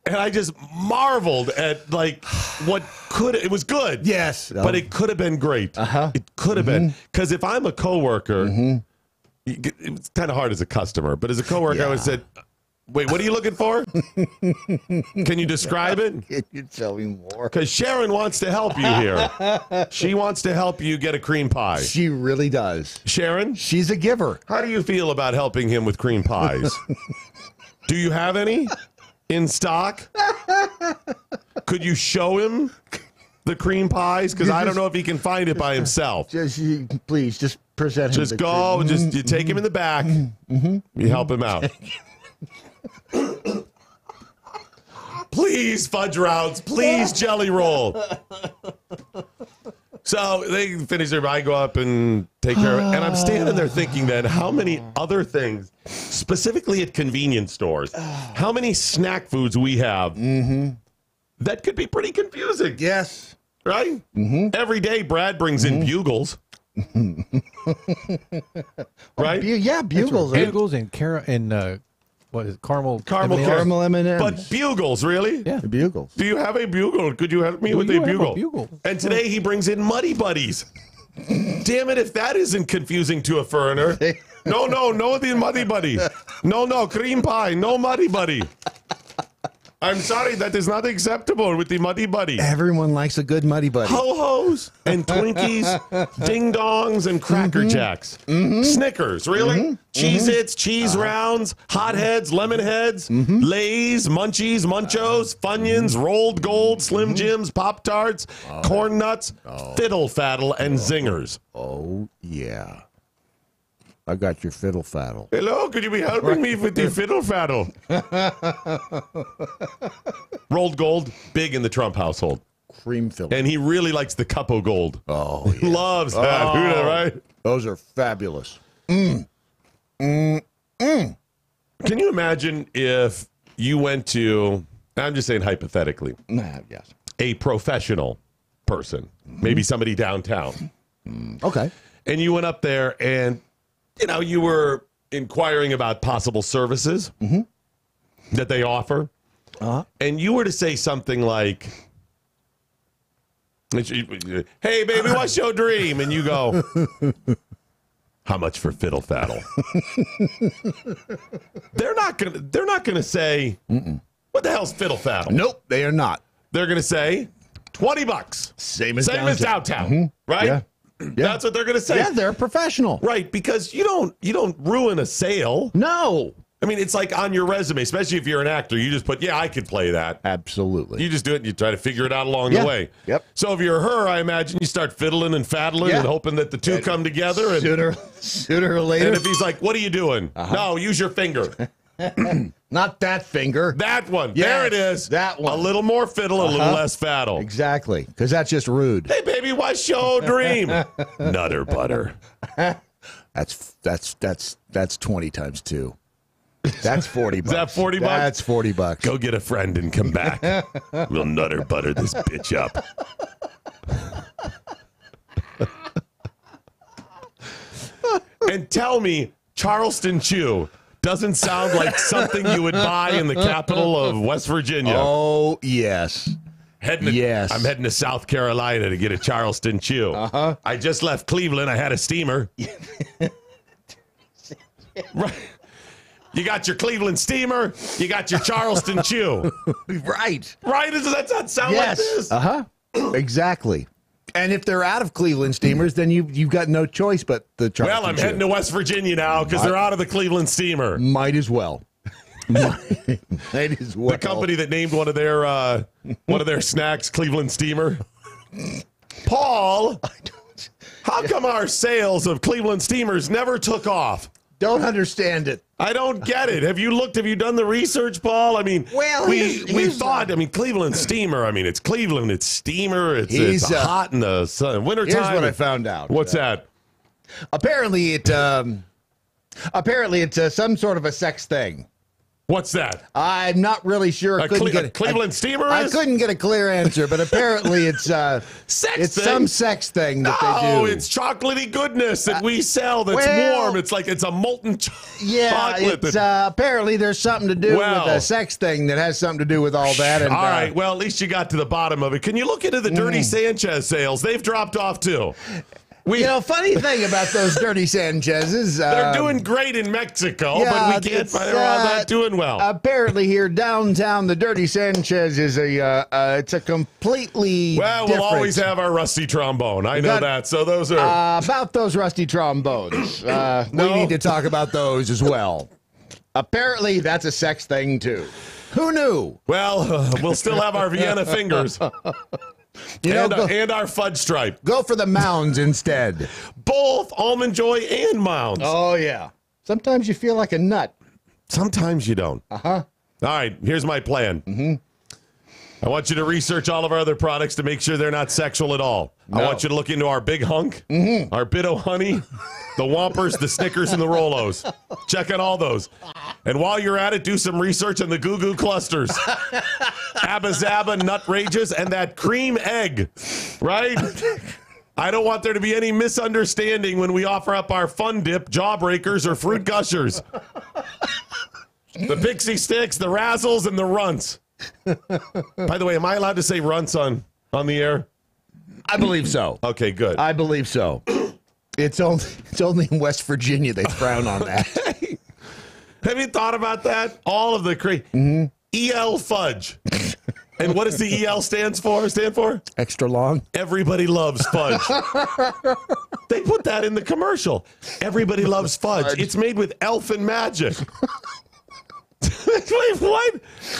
And I just marveled at, it was good.
Yes.
But it could have been great. It could have been. Because if I'm a coworker, it's kind of hard as a customer, but as a coworker, I would have said, wait, what are you looking for? Can you describe it?
Can you tell me more?
Because Sharon wants to help you here. She wants to help you get a cream pie.
She really does.
Sharon?
She's a giver.
How do you feel about helping him with cream pies? Do you have any in stock? Could you show him the cream pies? Because I don't know if he can find it by himself.
Please, just present him.
Just go, you take him in the back. You help him out. Please, fudge rounds. Please, jelly roll. So they finish their, I go up and take care of it. And I'm standing there thinking then, how many other things, specifically at convenience stores, how many snack foods we have that could be pretty confusing.
Yes.
Right? Every day, Brad brings in bugles. Right?
Yeah, bugles.
Bugles and what is it, caramel
Caramel M&Ms.
But bugles, really?
Yeah.
The bugles.
Do you have a bugle? Could you help me with a bugle? And today he brings in Muddy Buddies. Damn it, if that isn't confusing to a foreigner. No, the Muddy Buddy. No, cream pie. No Muddy Buddy. I'm sorry, that is not acceptable with the Muddy Buddy.
Everyone likes a good Muddy Buddy.
Ho-hos and Twinkies, Ding-dongs, and Cracker Jacks. Snickers, really? Cheez-Its, Cheese Rounds, Hot Heads, Lemon Heads, Lay's, Munchies, Munchos, Funyuns, Rolled Gold, Slim Jims, Pop-Tarts, Corn Nuts, Fiddle Faddle, and Zingers.
Oh, yeah. I got your fiddle faddle.
Hello, could you be helping me with the fiddle faddle? Rolled Gold, big in the Trump household.
Cream filled.
And he really likes the Cup of Gold.
Oh,
He loves that. Right?
Those are fabulous.
Can you imagine if you went to, I'm just saying hypothetically,
Yes.
a professional person, maybe somebody downtown,
Okay.
and you went up there and, you were inquiring about possible services that they offer, and you were to say something like, hey, baby, what's your dream? And you go, how much for fiddle faddle? They're not gonna say, what the hell's fiddle faddle?
Nope, they are not.
They're gonna say $20.
Same as
downtown, right?
Yeah.
That's what they're gonna say.
Yeah, they're professional.
Right, because you don't ruin a sale.
No.
I mean, it's like on your resume, especially if you're an actor, you just put, yeah, I could play that.
Absolutely.
You just do it and you try to figure it out along the way.
Yep.
So if you're her, I imagine you start fiddling and faddling and hoping that the two come together. And
Sooner or later.
And if he's like, what are you doing? No, use your finger.
Not that finger.
That one.
Yes,
there it is.
that one.
A little more fiddle, a little less faddle.
Exactly. Because that's just rude.
Hey, baby, what's your dream? Nutter butter.
That's 20 times 2. That's 40 bucks.
Is that 40 bucks?
That's 40 bucks.
Go get a friend and come back. We'll nutter butter this bitch up. And tell me, Charleston Chew doesn't sound like something you would buy in the capital of West Virginia.
Oh, yes. Yes.
I'm heading to South Carolina to get a Charleston Chew. I just left Cleveland. I had a steamer. Right. You got your Cleveland steamer. You got your Charleston Chew.
Right.
Right? Does that not sound like this?
Exactly. And if they're out of Cleveland steamers, then you've got no choice but the Charleston
Well, I'm
Chew.
heading to West Virginia now because they're out of the Cleveland steamer.
Might as well. Might as well.
The company that named one of their snacks Cleveland Steamer. Paul, how come our sales of Cleveland Steamers never took off?
Don't understand it.
I don't get it. Have you looked? Have you done the research, Paul? I mean,
Well,
we
here's
thought. I mean, Cleveland Steamer. I mean, it's Cleveland. It's steamer. It's hot in the wintertime.
Here's what I found out.
What's that?
Apparently, it's some sort of a sex thing.
What's that?
I'm not really sure.
A Cleveland Steamer
I
is?
couldn't get a clear answer, but apparently it's
Sex
it's
thing?
some sex thing that they
No,
do.
it's chocolatey goodness that we sell that's
well,
warm. It's like it's a molten
Yeah,
chocolate.
it's apparently there's something to do
Well.
with a sex thing that has something to do with all that. And,
all right, well, at least you got to the bottom of it. Can you look into the Dirty Sanchez sales? They've dropped off too.
Funny thing about those Dirty Sanchez's.
They're doing great in Mexico, but we can't find out that doing well.
Apparently here downtown, the Dirty Sanchez is it's a completely
Well, we'll always have our rusty trombone. I know that. So those are
about those rusty trombones. We need to talk about those as well. Apparently, that's a sex thing too. Who knew?
Well, we'll still have our Vienna fingers. And our fudge stripe.
Go for the mounds instead.
Both Almond Joy and Mounds.
Oh, yeah. Sometimes you feel like a nut.
Sometimes you don't.
Uh-huh.
All right, here's my plan. I want you to research all of our other products to make sure they're not sexual at all.
No.
I want you to look into our Big Hunk, our Bit-O Honey, the Whompers, the Snickers, and the Rolos. Check out all those. And while you're at it, do some research on the Goo Goo Clusters, Abba Zaba, Nutrageous, and that cream egg, right? I don't want there to be any misunderstanding when we offer up our Fun Dip, Jawbreakers, or Fruit Gushers. The Pixie Sticks, the Razzles, and the Runts. By the way, am I allowed to say Runts on the air?
I believe so.
Okay, good.
I believe so. It's only in West Virginia they frown on that.
Have you thought about that? All of the EL fudge. And what does the EL stand for?
Extra long.
Everybody loves fudge. They put that in the commercial. Everybody loves fudge. It's made with elfin magic. Wait, what?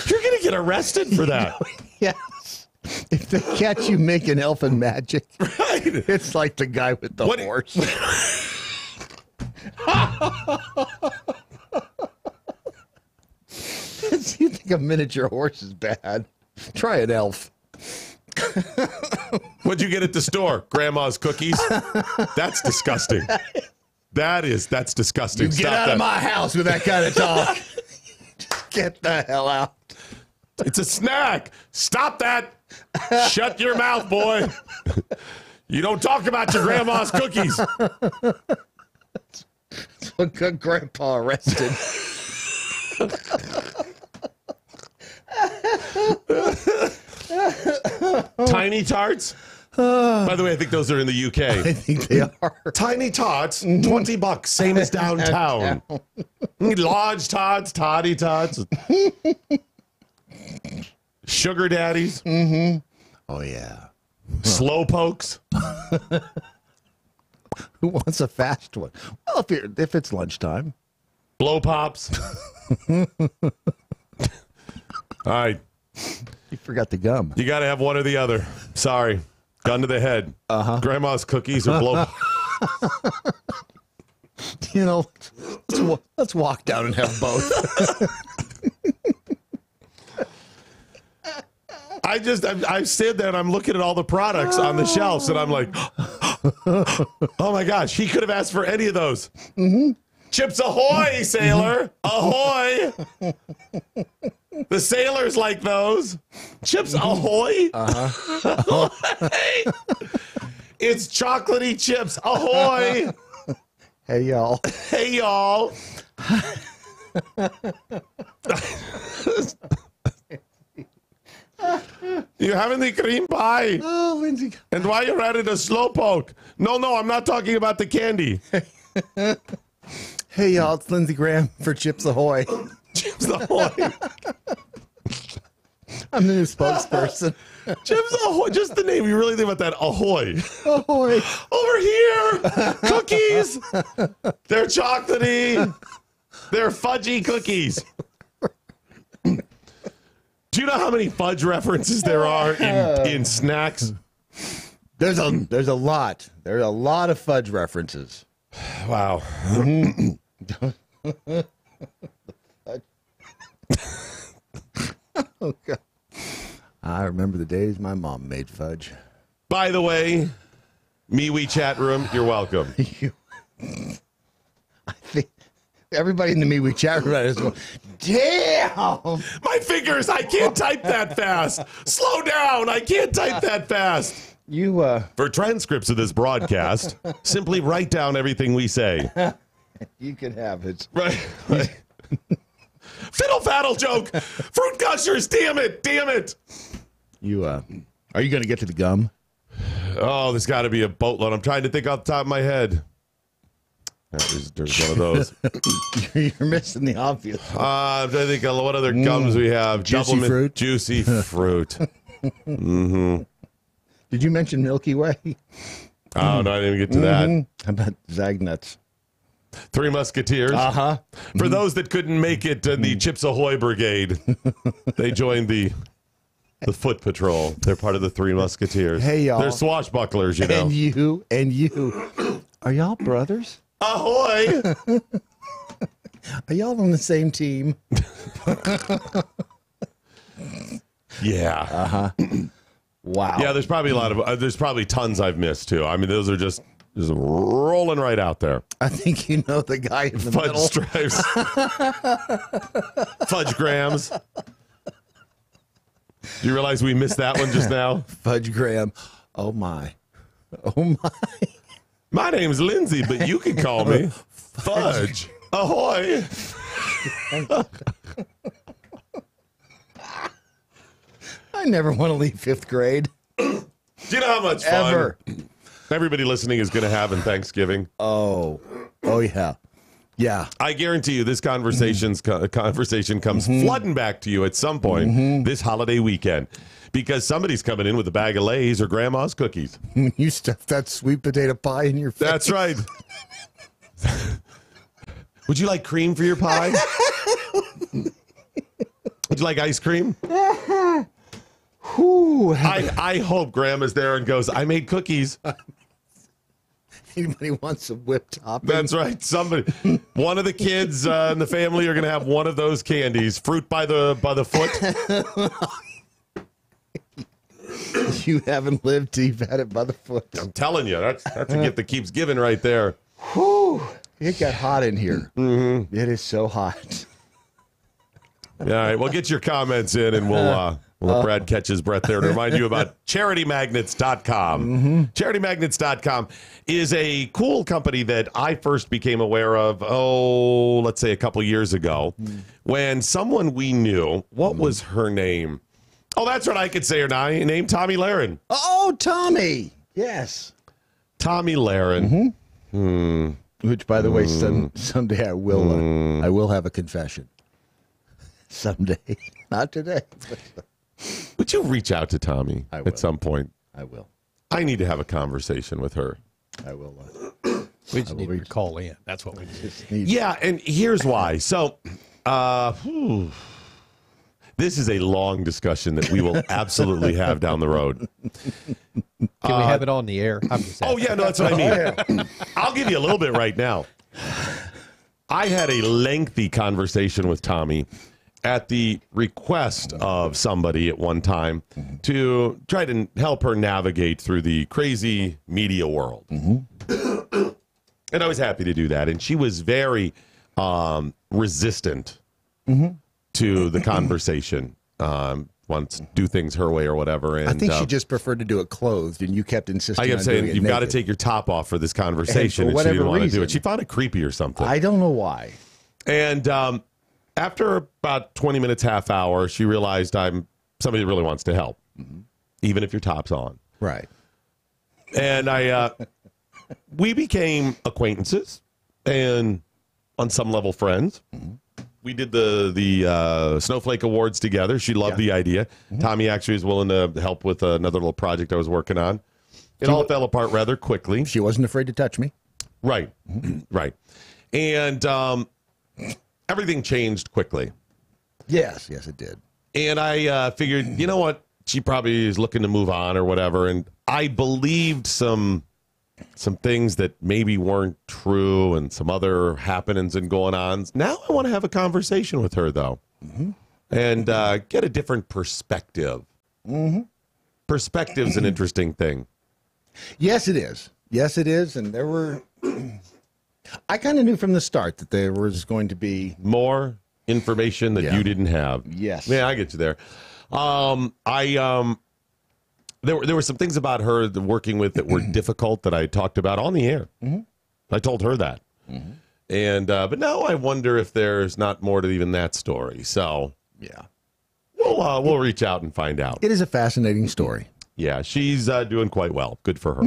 You're going to get arrested for that.
Yes. If they catch you making elfin magic,
Right.
it's like the guy with the horse. You think a miniature horse is bad? Try an elf.
What'd you get at the store? Grandma's cookies? That's disgusting. That's disgusting.
You get out of my house with that kind of talk. Get the hell out.
It's a snack. Stop that. Shut your mouth, boy. You don't talk about your grandma's cookies.
That's what got Grandpa arrested.
Tiny Tarts? By the way, I think those are in the UK.
I think they are.
Tiny Tots, $20, same as downtown. Large Tots, Toddy Tots. Sugar Daddies.
Oh, yeah.
Slow Pokes.
Who wants a fast one? Well, if it's lunchtime.
Blow Pops. All right.
You forgot the gum.
You got to have one or the other. Sorry. Gun to the head. Grandma's cookies or blow.
You know, let's walk down and have both.
I stand there and I'm looking at all the products on the shelves and I'm like, oh my gosh, he could have asked for any of those. Chips Ahoy, sailor. Ahoy. The sailors like those. Chips Ahoy. Ahoy. It's chocolatey chips. Ahoy.
Hey, y'all.
Hey, y'all. You having the cream pie?
Oh, Lindsay.
And why you're at it a slowpoke? No, I'm not talking about the candy.
Hey, y'all. It's Lindsey Graham for Chips Ahoy.
Chips Ahoy.
I'm the new spokesperson.
Chips Ahoy. Just the name. You really think about that? Ahoy.
Ahoy.
Over here. Cookies. They're chocolatey. They're fudgy cookies. Do you know how many fudge references there are in snacks?
There's a lot. There's a lot of fudge references.
Wow.
Oh, God. I remember the days my mom made fudge.
By the way, MeWe chat room, you're welcome.
I think everybody in the MeWe chat room is going, damn!
My fingers, I can't type that fast. Slow down, I can't type that fast. For transcripts of this broadcast, simply write down everything we say.
You can have it.
Right. Fiddle faddle joke. Fruit gushers, damn it.
Are you going to get to the gum?
Oh, there's got to be a boatload. I'm trying to think off the top of my head. There's one of those.
You're missing the obvious.
I think what other gums we have.
Juicy fruit.
Juicy fruit.
Did you mention Milky Way?
Oh, no, I didn't even get to that.
How about Zagnuts?
Three Musketeers. For those that couldn't make it in the Chips Ahoy Brigade, they joined the Foot Patrol. They're part of the Three Musketeers.
Hey, y'all.
They're swashbucklers, you know.
And you. Are y'all brothers?
Ahoy!
Are y'all on the same team?
Yeah.
Wow.
Yeah, there's probably a lot of, there's probably tons I've missed too. I mean, those are just rolling right out there.
I think you know the guy in the
Fudge
middle.
stripes. Fudge grams. Do you realize we missed that one just now?
Fudge Graham. Oh, my. Oh, my.
My name's Lindsay, but you can call me Fudge. Ahoy.
I never want to leave 5th grade.
Do you know how much fun
Ever.
everybody listening is going to have in Thanksgiving?
Oh, yeah. Yeah.
I guarantee you this conversation comes flooding back to you at some point this holiday weekend because somebody's coming in with a bag of Lay's or grandma's cookies.
When you stuff that sweet potato pie in your face.
That's right. Would you like cream for your pie? Would you like ice cream? I hope grandma's there and goes, I made cookies.
Anybody wants a whipped topping?
That's right. One of the kids in the family are going to have one of those candies. Fruit by the foot.
You haven't lived till you've had it by the foot.
I'm telling you, that's a gift that keeps giving right there.
Whew. It got hot in here. It is so hot.
All right, well, get your comments in, and we'll let Brad catch his breath there to remind you about CharityMagnets.com. CharityMagnets.com is a cool company that I first became aware of, let's say a couple years ago, when someone we knew, what was her name? Oh, that's right, I could say her name, Tommy Laren.
Oh, Tommy. Yes.
Tommy Laren.
Which, by the way, someday I will have a confession. Someday. Not today.
Would you reach out to Tommy at some point?
I will.
I need to have a conversation with her.
I will.
We just need to call in. That's what we need.
Yeah, and here's why. So, this is a long discussion that we will absolutely have down the road.
Can we have it on the air? I'm just
Oh, yeah, no, that's what I mean. I'll give you a little bit right now. I had a lengthy conversation with Tommy at the request of somebody at one time to try to help her navigate through the crazy media world. And I was happy to do that. And she was very resistant to the conversation, wants to do things her way or whatever. And
I think she just preferred to do it clothed, and you kept insisting
I kept
on
saying,
doing it
you've got to
naked.
take your top off for this conversation.
And for
And she didn't
whatever
want to do
reason.
it. She found it creepy or something.
I don't know why.
And after about 20 minutes, half hour, she realized I'm somebody that really wants to help, even if your top's on.
Right.
And we became acquaintances and on some level friends. We did the Snowflake Awards together. She loved the idea. Tommy actually was willing to help with another little project I was working on. It all fell apart rather quickly.
She wasn't afraid to touch me.
Right. Right. And everything changed quickly.
Yes, it did.
And I figured, you know what? She probably is looking to move on or whatever. And I believed some things that maybe weren't true and some other happenings and going ons. Now I want to have a conversation with her, though, and get a different perspective. Perspective's an interesting thing.
Yes, it is. Yes, it is. And there were... I kind of knew from the start that there was going to be...
More information that you didn't have.
Yes.
Yeah, I get you there. There were some things about her that working with that were difficult that I talked about on the air. I told her that. And but now I wonder if there's not more to even that story. So
Yeah.
we'll reach out and find out.
It is a fascinating story.
Yeah, she's doing quite well. Good for her.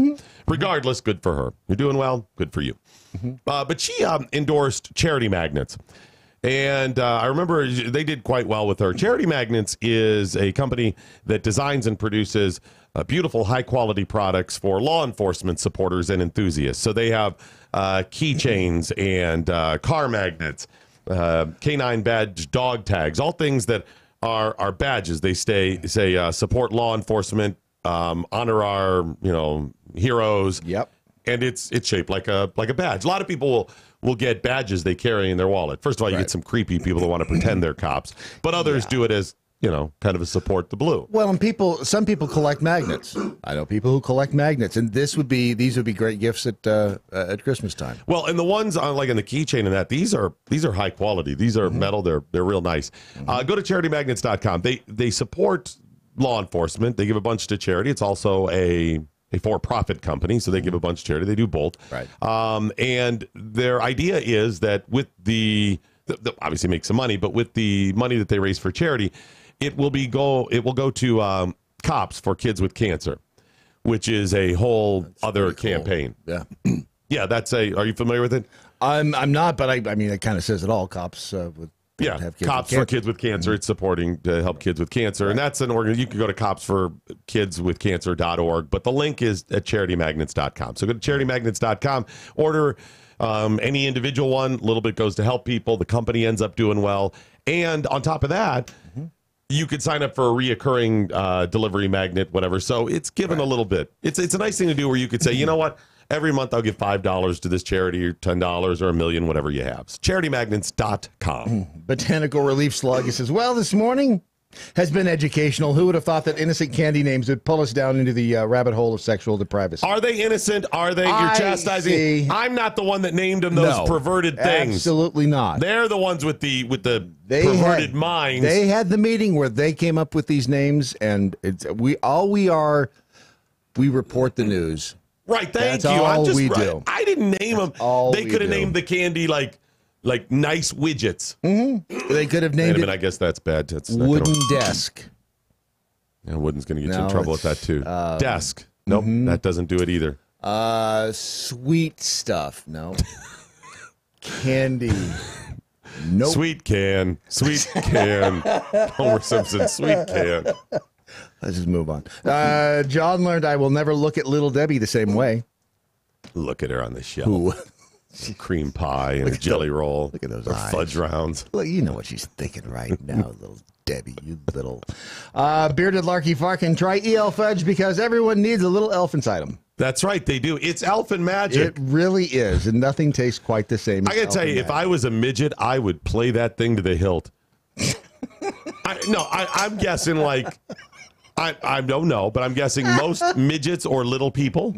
Regardless, good for her. You're doing well. Good for you. But she endorsed Charity Magnets. And I remember they did quite well with her. Charity Magnets is a company that designs and produces beautiful, high-quality products for law enforcement supporters and enthusiasts. So they have keychains and car magnets, canine badge, dog tags, all things that are badges. They say support law enforcement, honor our heroes.
Yep.
And it's shaped like a badge. A lot of people will get badges they carry in their wallet. First of all, you get some creepy people that want to pretend they're cops, but others do it as kind of a support the blue.
Well, and some people collect magnets. I know people who collect magnets, and these would be great gifts at Christmas time.
Well, and the ones on like in the keychain and that, these are high quality. These are metal. They're real nice. Go to charitymagnets.com. They support law enforcement. They give a bunch to charity. It's also a for-profit company, so they give a bunch to charity. They do both. Right. And their idea is that with the obviously make some money, but with the money that they raise for charity, it will go to Cops for Kids with Cancer, which is a whole other campaign.
Yeah.
Yeah, are you familiar with it?
I'm not, but I mean, it kind of says it all. Cops have kids
Cops for Kids with Cancer. It's supporting to help kids with cancer. And that's an organ. You can go to copsforkidswithcancer.org, but the link is at charitymagnets.com. So go to charitymagnets.com, order any individual one. A little bit goes to help people. The company ends up doing well. And on top of that, you could sign up for a reoccurring delivery magnet, whatever. So it's given a little bit. It's a nice thing to do where you could say, you know what? Every month I'll give $5 to this charity, or $10 or $1 million, whatever you have. CharityMagnets.com.
Botanical Relief Slug, he says, well, this morning has been educational. Who would have thought that innocent candy names would pull us down into the rabbit hole of sexual depravity?
Are they innocent? Are they? You're chastising.
See.
I'm not the one that named them those perverted things.
Absolutely not.
They're the ones with the perverted minds.
They had the meeting where they came up with these names, and we report the news.
Right, thank
That's
you.
all we do.
I didn't name them. They could have named the candy like nice widgets.
Mm-hmm. They could have named it.
I guess that's bad. That's
wooden desk.
Yeah, wooden's going to get you in trouble with that too. Desk. Nope, that doesn't do it either.
Sweet stuff. No. Candy. Nope.
Sweet can. Homer Simpson. Sweet can.
Let's just move on. John learned I will never look at Little Debbie the same way.
Look at her on the shelf. Some cream pie and a jelly roll.
Look at those
eyes. Fudge rounds.
Look, you know what she's thinking right now, Little Debbie, you little. Bearded Larky Farkin, try EL Fudge because everyone needs a little elf inside them.
That's right, they do. It's elfin magic.
It really is, and nothing tastes quite the same.
I gotta tell you, if I was a midget, I would play that thing to the hilt. I'm guessing like... I don't know, but I'm guessing most midgets or little people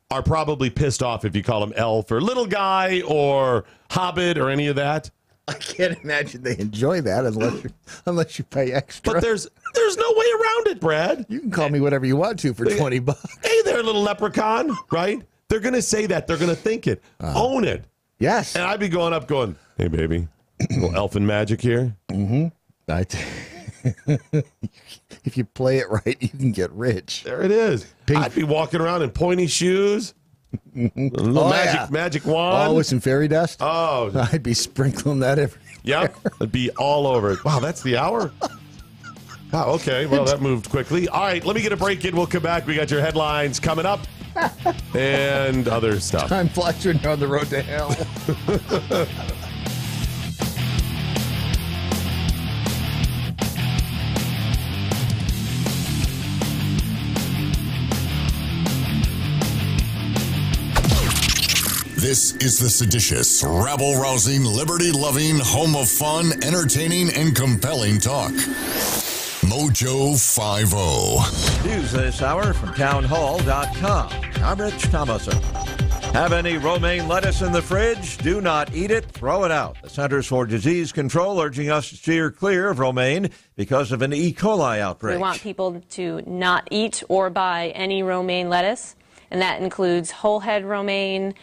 are probably pissed off if you call them elf or little guy or hobbit or any of that.
I can't imagine they enjoy that unless you pay extra.
But there's no way around it, Brad.
You can call me whatever you want to for $20.
Hey there, little leprechaun, right? They're going to say that. They're going to think it. Own it.
Yes.
And I'd be going up going, hey, baby, little elfin magic here.
Mm-hmm. If you play it right, you can get rich.
There it is. I'd be walking around in pointy shoes, a little magic wand.
Oh, with some fairy dust?
Oh.
I'd be sprinkling that everywhere.
Yep, it'd be all over it. Wow, that's the hour? Wow, okay. Well, that moved quickly. All right, let me get a break in. We'll come back. We got your headlines coming up and other stuff.
Time flies when you're on the road to hell.
This is the seditious, rabble-rousing, liberty-loving, home of fun, entertaining, and compelling talk. MoJo 50.
News this hour from townhall.com. I'm Rich Thomason. Have any romaine lettuce in the fridge? Do not eat it. Throw it out. The Centers for Disease Control urging us to steer clear of romaine because of an E. coli outbreak.
We want people to not eat or buy any romaine lettuce, and that includes whole head romaine,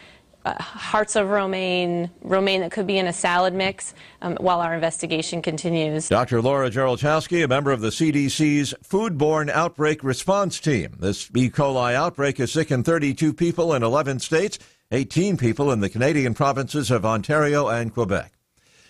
hearts of romaine that could be in a salad mix, while our investigation continues.
Dr. Laura Gerolchowski, a member of the CDC's Foodborne Outbreak Response Team. This E. coli outbreak has sickened 32 people in 11 states, 18 people in the Canadian provinces of Ontario and Quebec.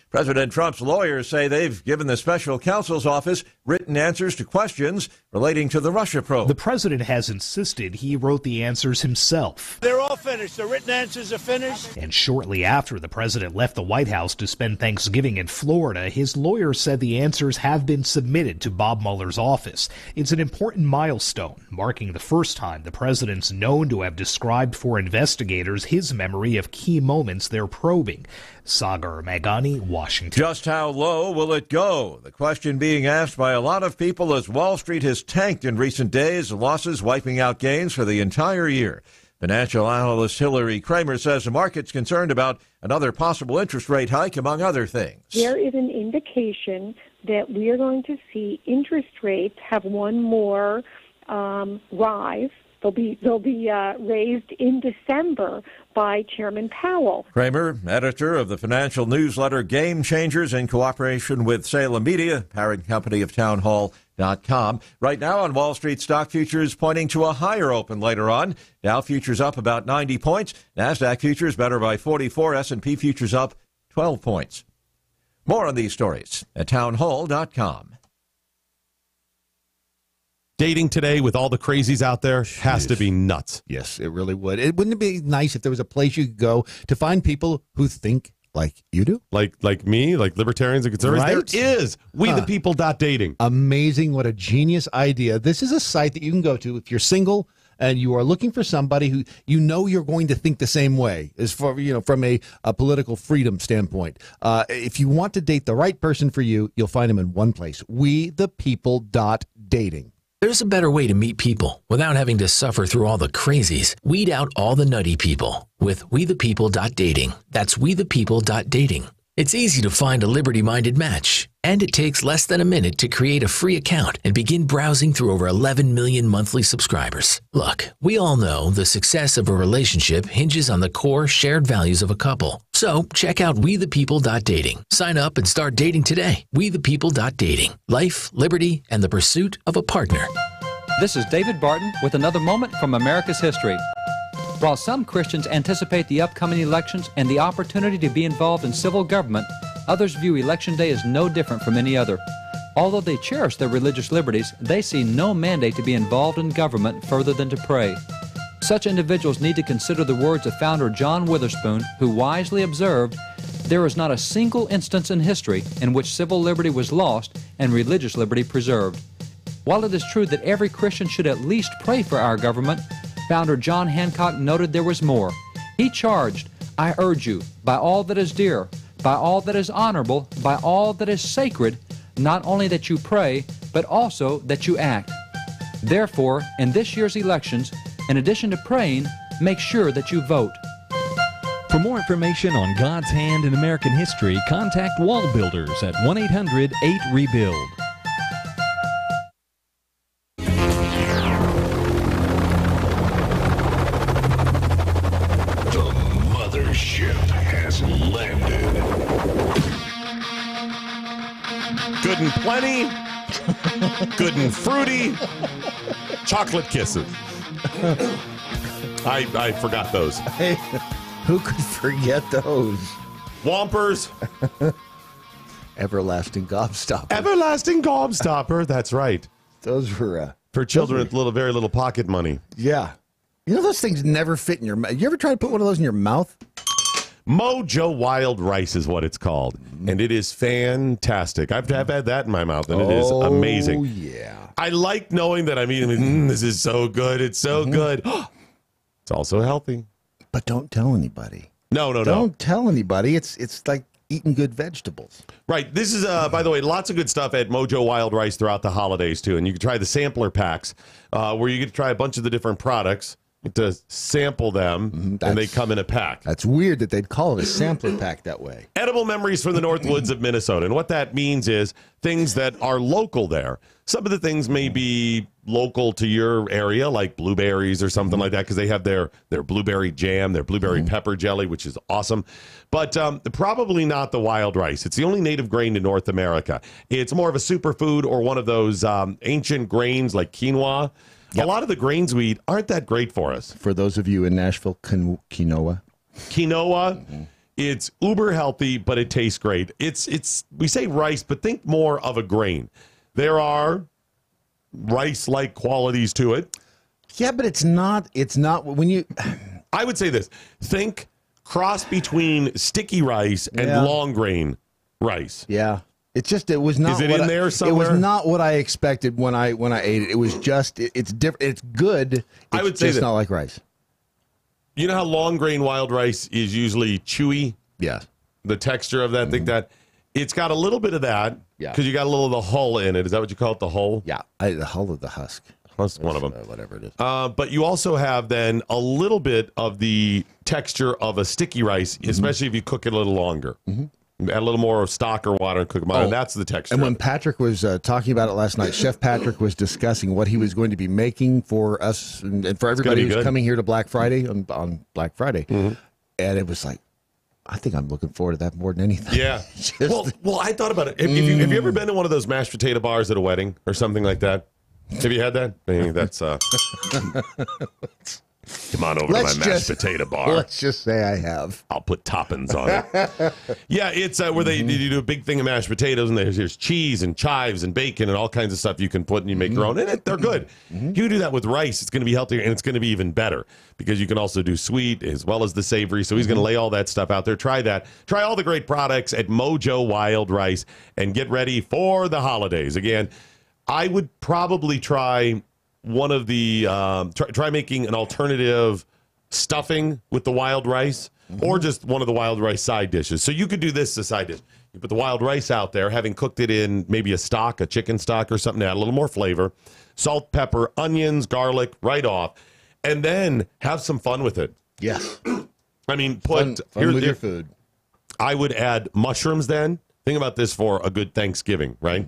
President Trump's lawyers say they've given the special counsel's office written answers to questions relating to the Russia probe.
The president has insisted he wrote the answers himself.
They're all finished. The written answers are finished.
And shortly after the president left the White House to spend Thanksgiving in Florida, his lawyers said the answers have been submitted to Bob Mueller's office. It's an important milestone, marking the first time the president's known to have described for investigators his memory of key moments they're probing. Sagar Magani, Washington.
Just how low will it go? The question being asked by by a lot of people as Wall Street has tanked in recent days, losses wiping out gains for the entire year. Financial analyst Hillary Kramer says the market's concerned about another possible interest rate hike, among other things.
There is an indication that we are going to see interest rates have one more rise. They'll be raised in December by Chairman Powell.
Kramer, editor of the financial newsletter Game Changers in cooperation with Salem Media, parent company of townhall.com. Right now on Wall Street, stock futures pointing to a higher open later on. Dow futures up about 90 points. NASDAQ futures better by 44. S&P futures up 12 points. More on these stories at townhall.com.
Dating today with all the crazies out there has to be nuts.
Yes, it really would. Wouldn't it be nice if there was a place you could go to find people who think like you do?
Like me, like libertarians and conservatives?
Right?
There is. WeThePeople.dating.
Amazing. What a genius idea. This is a site that you can go to if you're single and you are looking for somebody who you know you're going to think the same way, as far, from a political freedom standpoint. If you want to date the right person for you, you'll find them in one place. WeThePeople.dating.
There's a better way to meet people without having to suffer through all the crazies. Weed out all the nutty people with WeThePeople.dating. That's WeThePeople.dating. It's easy to find a liberty-minded match, and it takes less than a minute to create a free account and begin browsing through over 11 million monthly subscribers. Look, we all know the success of a relationship hinges on the core shared values of a couple. So check out WeThePeople.dating. Sign up and start dating today. WeThePeople.dating. Life, liberty, and the pursuit of a partner.
This is David Barton with another moment from America's history. While some Christians anticipate the upcoming elections and the opportunity to be involved in civil government, others view Election Day as no different from any other. Although they cherish their religious liberties, they see no mandate to be involved in government further than to pray. Such individuals need to consider the words of founder John Witherspoon, who wisely observed, "There is not a single instance in history in which civil liberty was lost and religious liberty preserved." While it is true that every Christian should at least pray for our government, founder John Hancock noted there was more. He charged, "I urge you, by all that is dear, by all that is honorable, by all that is sacred, not only that you pray, but also that you act." Therefore, in this year's elections, in addition to praying, make sure that you vote.
For more information on God's hand in American history, contact Wall Builders at 1-800-8-REBUILD.
Good and plenty, good and fruity, chocolate kisses. I forgot those.
Hey, who could forget those?
Whompers.
Everlasting Gobstopper.
Everlasting Gobstopper, that's right.
Those were...
for children with very little pocket money.
Yeah. You know those things never fit in your mouth. You ever try to put one of those in your mouth?
MoJo Wild Rice is what it's called, and it is fantastic. I've had that in my mouth, and it is amazing.
Oh, yeah.
I like knowing that I'm eating, this is so good. It's so good. It's also healthy.
But don't tell anybody.
No.
Don't tell anybody. It's like eating good vegetables.
Right. This is, by the way, lots of good stuff at MoJo Wild Rice throughout the holidays, too. And you can try the sampler packs, where you get to try a bunch of the different products. To sample them, and they come in a pack.
That's weird that they'd call it a sampler pack that way.
Edible memories from the North Woods of Minnesota. And what that means is things that are local there. Some of the things may be local to your area, like blueberries or something like that, because they have their blueberry jam, their blueberry pepper jelly, which is awesome. But probably not the wild rice. It's the only native grain in North America. It's more of a superfood or one of those ancient grains like quinoa. Yep. A lot of the grains we eat aren't that great for us.
For those of you in Nashville, quinoa.
Quinoa, it's uber healthy, but it tastes great. It's we say rice, but think more of a grain. There are rice-like qualities to it.
Yeah, but it's not when you...
I would say this. Think cross between sticky rice and long grain rice.
Yeah. It was not.
Is it in there somewhere?
It was not what I expected when I ate it. It was just it's different. It's good.
I would say
it's not like rice.
You know how long grain wild rice is usually chewy?
Yeah.
The texture of that, think that It's got a little bit of that because you got a little of the hull in it. Is that what you call it, the hull?
Yeah, the hull of the husk.
That's one of them.
Whatever it is.
But you also have then a little bit of the texture of a sticky rice, especially if you cook it a little longer. Add a little more stock or water and cook them on, and that's the texture.
And when Patrick was talking about it last night, Chef Patrick was discussing what he was going to be making for us and for everybody who's coming here to Black Friday on Black Friday. And it was like, I think I'm looking forward to that more than anything.
Yeah. well, I thought about it. Have you ever been to one of those mashed potato bars at a wedding or something like that? Have you had that? Maybe that's come on over to my mashed potato bar.
Let's just say I have.
I'll put toppings on it. Yeah, it's where you do a big thing of mashed potatoes, and there's cheese and chives and bacon and all kinds of stuff you can put, and you make your own. And they're good. You do that with rice. It's going to be healthier, and it's going to be even better because you can also do sweet as well as the savory. So he's going to lay all that stuff out there. Try that. Try all the great products at MoJo Wild Rice and get ready for the holidays. Again, I would probably try one of the try making an alternative stuffing with the wild rice, or just one of the wild rice side dishes. So you could do this as a side dish. You put the wild rice out there, having cooked it in maybe a stock, a chicken stock or something, to add a little more flavor, salt, pepper, onions, garlic, right off, and then have some fun with it.
Yes.
I mean,
fun with your food.
I would add mushrooms then. Think about this for a good Thanksgiving, right?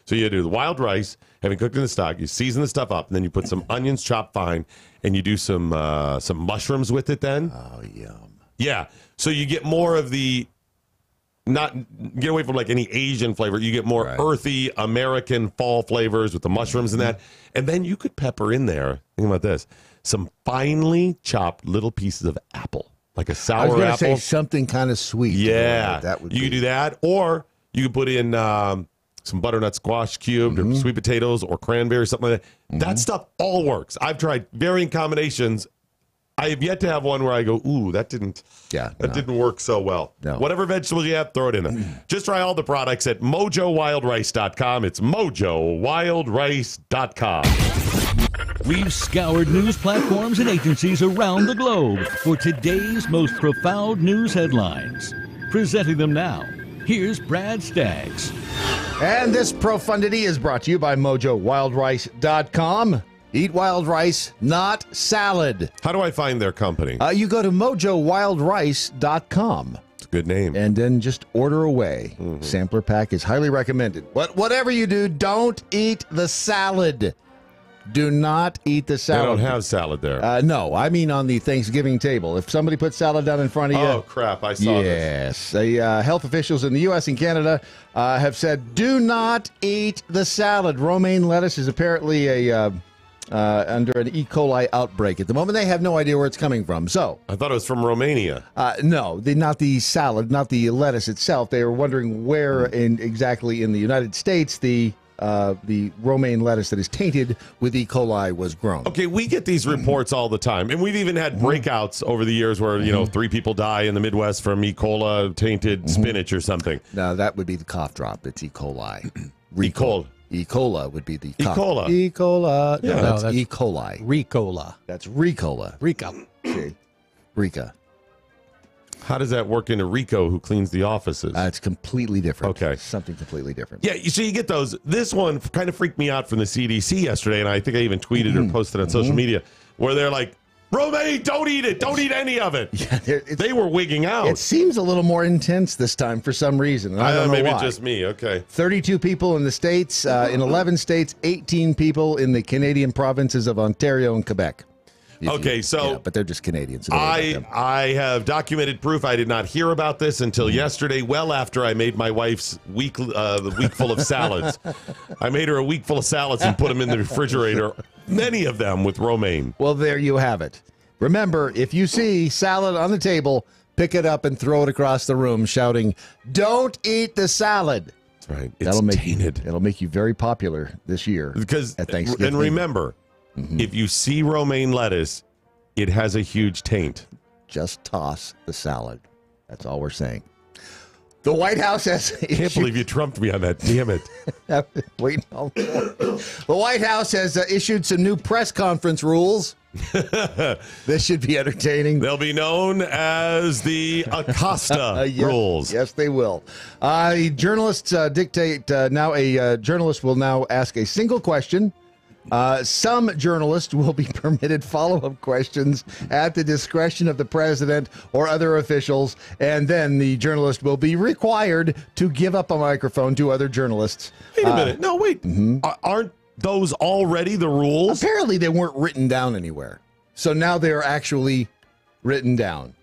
So you do the wild rice, having cooked in the stock, you season the stuff up, and then you put some onions chopped fine, and you do some mushrooms with it then.
Oh, yum.
Yeah. So you get more of the, get away from like any Asian flavor. You get more earthy American fall flavors with the mushrooms and that. And then you could pepper in there, think about this, some finely chopped little pieces of apple, like a sour apple.
I was going to say something kind of sweet.
Yeah.
That would
you could do that, or you could put in some butternut squash cubed or sweet potatoes or cranberry, something like that. That stuff all works. I've tried varying combinations. I have yet to have one where I go, ooh, that didn't work so well.
No.
Whatever vegetables you have, throw it in there. Just try all the products at MoJoWildRice.com. It's MoJoWildRice.com.
We've scoured news platforms and agencies around the globe for today's most profound news headlines. Presenting them now, here's Brad Staggs.
And this profundity is brought to you by MoJoWildRice.com. Eat wild rice, not salad.
How do I find their company?
You go to MoJoWildRice.com.
It's a good name.
And then just order away. Sampler pack is highly recommended. But whatever you do, don't eat the salad. Do not eat the salad.
They don't have salad there.
No, I mean on the Thanksgiving table. If somebody puts salad down in front of you.
Oh, crap. I saw
this. Yes. Health officials in the U.S. and Canada have said, do not eat the salad. Romaine lettuce is apparently under an E. coli outbreak. At the moment, they have no idea where it's coming from. So
I thought it was from Romania.
No, not the salad, not the lettuce itself. They were wondering where exactly in the United States the romaine lettuce that is tainted with E. coli was grown.
Okay, we get these reports all the time, and we've even had breakouts over the years where 3 people die in the Midwest from E. coli tainted spinach or something.
No, that would be the cough drop. It's E. coli.
E. coli.
E. coli would be the cough.
E. coli.
E. coli.
Yeah,
no, that's E. coli.
Ricola.
That's Ricola.
Rica.
See? Rica.
How does that work into Rico, who cleans the offices?
It's completely different.
Okay.
Something completely different.
Yeah, so you get those. This one kind of freaked me out from the CDC yesterday, and I think I even tweeted or posted on social media, where they're like, romaine, don't eat it. Don't eat any of it.
Yeah,
they were wigging out.
It seems a little more intense this time for some reason. And I don't know
maybe
why.
Just me. Okay.
32 people in the States, in 11 states, 18 people in the Canadian provinces of Ontario and Quebec. But they're just Canadians. So
I have documented proof. I did not hear about this until yesterday, well after I made my wife's week full of salads. I made her a week full of salads and put them in the refrigerator, many of them with romaine.
Well, there you have it. Remember, if you see salad on the table, pick it up and throw it across the room, shouting, "Don't eat the salad."
That's right. It's tainted.
It'll make you very popular this year at Thanksgiving.
And remember, if you see romaine lettuce, it has a huge taint.
Just toss the salad. That's all we're saying. The White House has
I can't believe you trumped me on that. Damn it.
Wait, the White House has issued some new press conference rules. This should be entertaining.
They'll be known as the Acosta rules.
Yes, they will. Journalists dictate now. A journalist will now ask a single question. Some journalists will be permitted follow-up questions at the discretion of the president or other officials, and then the journalist will be required to give up a microphone to other journalists.
Wait a minute. No, wait. Aren't those already the rules?
Apparently, they weren't written down anywhere. So now they're actually written down.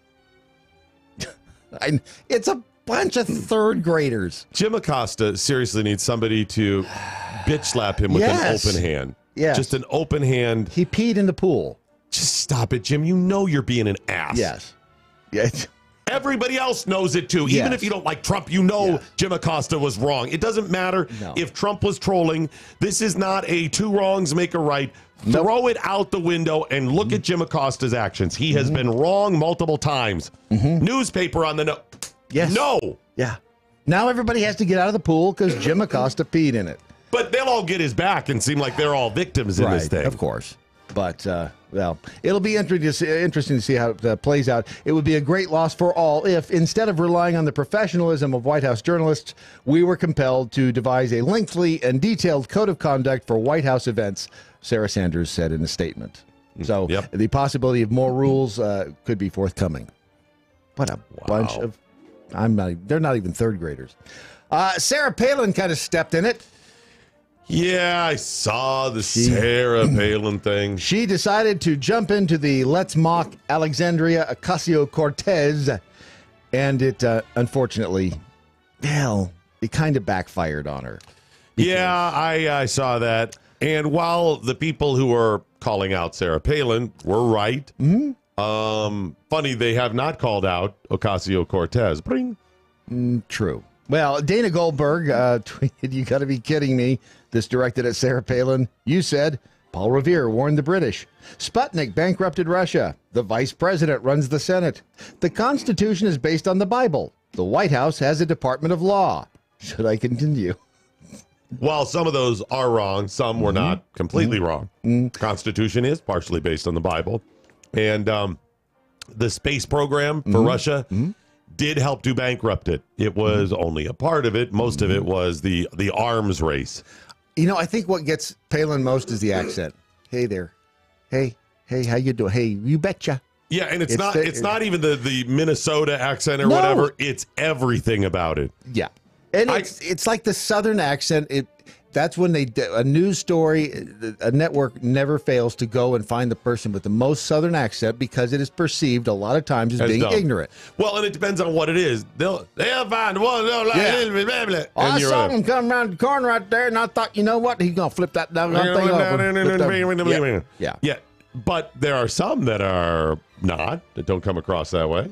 It's a bunch of third graders.
Jim Acosta seriously needs somebody to bitch slap him with an open hand.
Yes.
Just an open hand.
He peed in the pool.
Just stop it, Jim. You know you're being an ass.
Yes. Yes.
Everybody else knows it, too. Even if you don't like Trump, you know Jim Acosta was wrong. It doesn't matter if Trump was trolling. This is not a two wrongs make a right. Throw it out the window and look at Jim Acosta's actions. He has been wrong multiple times. Newspaper on the no.
Yes.
No.
Yeah. Now everybody has to get out of the pool because Jim Acosta peed in it.
But they'll all get his back and seem like they're all victims in this thing.
Of course. But, well, it'll be interesting to see how it plays out. It would be a great loss for all if, instead of relying on the professionalism of White House journalists, we were compelled to devise a lengthy and detailed code of conduct for White House events, Sarah Sanders said in a statement. So the possibility of more rules could be forthcoming. What a bunch of... they're not even third graders. Sarah Palin kind of stepped in it.
Yeah, I saw the Sarah Palin thing.
She decided to jump into the Let's Mock Alexandria Ocasio-Cortez, and it, unfortunately, it kind of backfired on her.
Yeah, I saw that. And while the people who were calling out Sarah Palin were right, funny they have not called out Ocasio-Cortez.
True. Well, Dana Goldberg tweeted, "You got to be kidding me. This directed at Sarah Palin. You said Paul Revere warned the British. Sputnik bankrupted Russia. The vice president runs the Senate. The Constitution is based on the Bible. The White House has a Department of Law. Should I continue?"
While some of those are wrong, some were not completely wrong. Constitution is partially based on the Bible. And the space program for Russia did help to bankrupt it. It was only a part of it. Most of it was the arms race.
You know, I think what gets Palin most is the accent. Hey there. Hey, how you doing? Hey, you betcha.
Yeah, and it's not even the Minnesota accent or whatever. It's everything about it.
Yeah. And it's like the Southern accent. That's when a news story, a network never fails to go and find the person with the most Southern accent because it is perceived a lot of times as being ignorant.
Well, and it depends on what it is. They'll find one.
I saw him come around the corner right there, and I thought, you know what? He's going to flip that down thing over.
Yeah. But there are some that are not, that don't come across that way.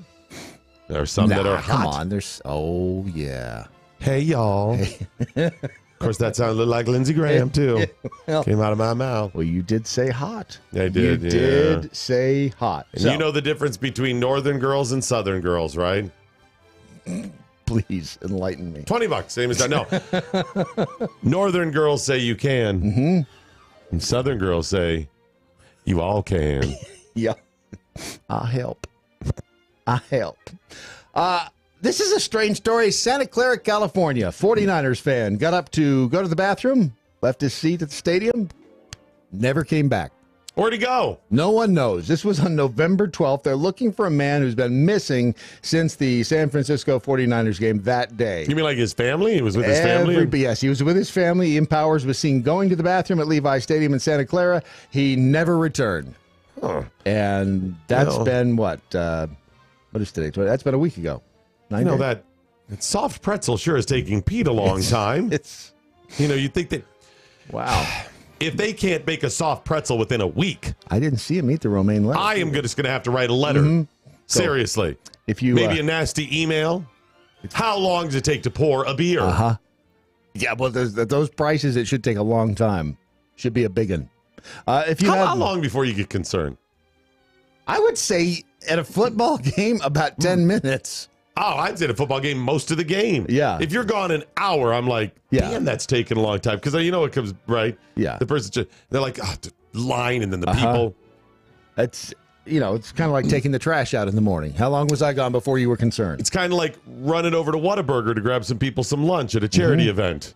There are some that are hot.
Come on. Yeah.
Hey, y'all. Of course, that sounded like Lindsey Graham, too. Came out of my mouth.
Well, you did say hot.
I did,
You did say hot.
And you know the difference between Northern girls and Southern girls, right?
Please enlighten me.
$20, same as that. No. Northern girls say you can. And Southern girls say you all can.
Yeah. I'll help. This is a strange story. Santa Clara, California, 49ers fan got up to go to the bathroom, left his seat at the stadium, never came back.
Where'd he go?
No one knows. This was on November 12th. They're looking for a man who's been missing since the San Francisco 49ers game that day.
You mean like his family? He was with his family?
Yes, he was with his family. Ian Powers was seen going to the bathroom at Levi Stadium in Santa Clara. He never returned. And that's been what is today? That's been a week ago.
You know, that soft pretzel sure is taking Pete a long time. You'd think that,
wow,
if they can't make a soft pretzel within a week.
I didn't see him eat the romaine lettuce.
I am just going to have to write a letter. Seriously.
If you
maybe a nasty email. How long does it take to pour a beer?
Yeah, well, those prices, it should take a long time. Should be a big one.
How long before you get concerned?
I would say at a football game, about 10 minutes.
Oh, I'd say the football game most of the game.
Yeah.
If you're gone an hour, I'm like, damn, that's taking a long time. Because you know it comes, right?
Yeah.
The person, they're like, the line and then the people.
It's it's kind of like taking the trash out in the morning. How long was I gone before you were concerned?
It's kind of like running over to Whataburger to grab some people some lunch at a charity event.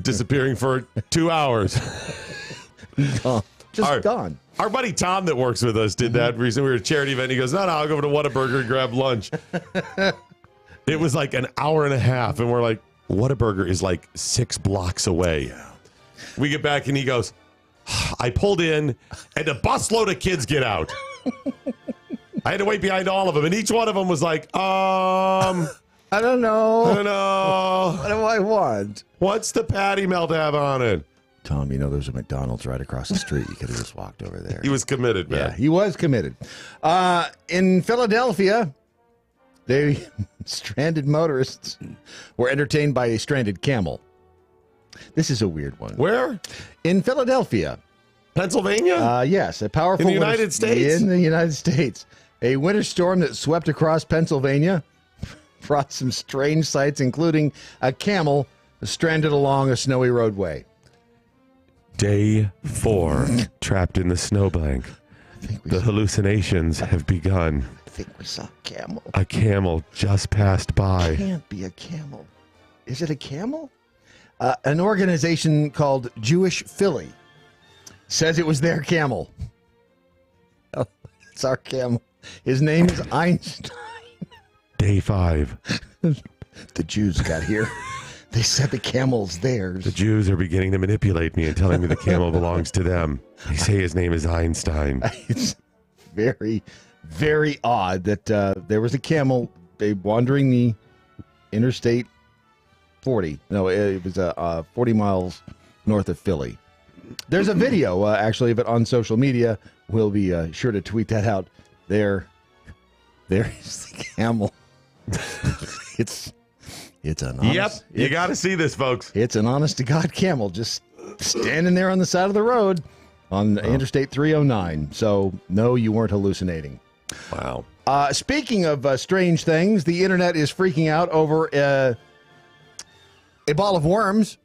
Disappearing for 2 hours.
Gone.
Our buddy Tom that works with us did that recently. We were at a charity event. He goes, no, I'll go over to Whataburger and grab lunch. It was like an hour and a half. And we're like, Whataburger is like 6 blocks away. Yeah. We get back and he goes, I pulled in and a busload of kids get out. I had to wait behind all of them. And each one of them was like,
I don't know.
What
do I want?
What's the patty melt have on it?
Tom, there's a McDonald's right across the street. You could have just walked over there.
He was committed, man.
Yeah, he was committed. In Philadelphia, stranded motorists were entertained by a stranded camel. This is a weird one.
Where?
In Philadelphia.
Pennsylvania?
Yes, a powerful...
In the United States?
In the United States. A winter storm that swept across Pennsylvania brought some strange sights, including a camel stranded along a snowy roadway.
Day 4, trapped in the snowbank. The hallucinations have begun.
I think we saw a camel.
A camel just passed by.
It can't be a camel. Is it a camel? An organization called Jewish Philly says it was their camel. Oh, it's our camel. His name is Einstein.
Day 5.
The Jews got here. They said the camel's theirs.
The Jews are beginning to manipulate me and telling me the camel belongs to them. They say his name is Einstein.
It's very, very odd that there was a camel wandering the Interstate 40. No, it was 40 miles north of Philly. There's a video, actually, of it on social media. We'll be sure to tweet that out. There is the camel. It's an honest...
Yep, you got to see this, folks.
It's an honest-to-God camel just standing there on the side of the road on Interstate 309. So, no, you weren't hallucinating.
Wow.
Speaking of strange things, the internet is freaking out over a ball of worms.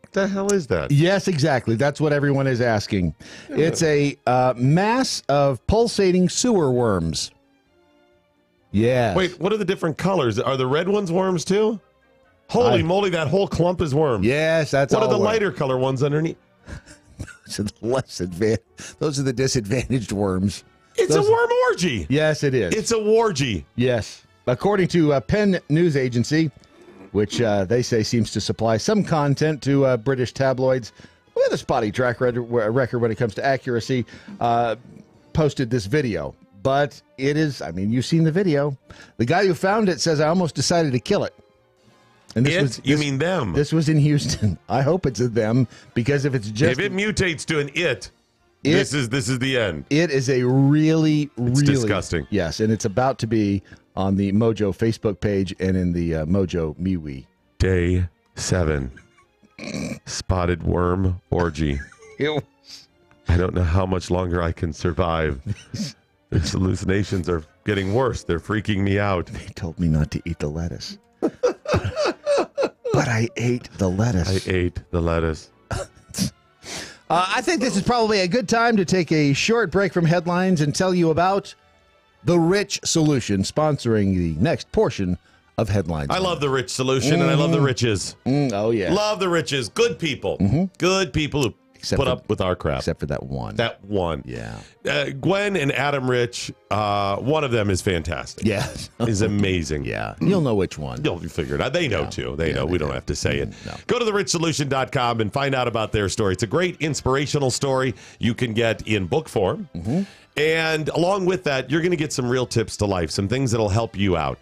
What the hell is that?
Yes, exactly. That's what everyone is asking. It's a mass of pulsating sewer worms. Yeah.
Wait, what are the different colors? Are the red ones worms too? Holy moly, that whole clump is worms.
Yes, that's
what
all
are the
worms.
lighter color ones underneath?
Those are the disadvantaged worms.
It's a worm orgy.
Yes, it is.
It's a wargy.
Yes. According to Penn News Agency, which they say seems to supply some content to British tabloids with a spotty track record when it comes to accuracy, posted this video. But it is, you've seen the video. The guy who found it says, I almost decided to kill it. And
you mean them?
This was in Houston. I hope it's a them, because if it's just...
If it mutates to an this is the end.
It is a really
disgusting.
Yes, and it's about to be on the MoJo Facebook page and in the MoJo MeWe.
Day 7. Spotted worm orgy. I don't know how much longer I can survive. These hallucinations are getting worse. They're freaking me out.
They told me not to eat the lettuce. But I ate the lettuce.
I ate the lettuce.
I think this is probably a good time to take a short break from headlines and tell you about The Rich Solution, sponsoring the next portion of Headlines.
I love The Rich Solution, and I love the riches.
Oh, yeah.
Love the riches. Good people. Good people who put up with our crap.
Except for that one.
That one.
Yeah.
Gwen and Adam Rich, one of them is fantastic.
Yeah.
Is amazing.
Yeah. You'll know which one.
You'll figure it out. They know, too. They know. We don't have to say it.
No.
Go to therichsolution.com and find out about their story. It's a great inspirational story you can get in book form. And along with that, you're going to get some real tips to life, some things that'll help you out.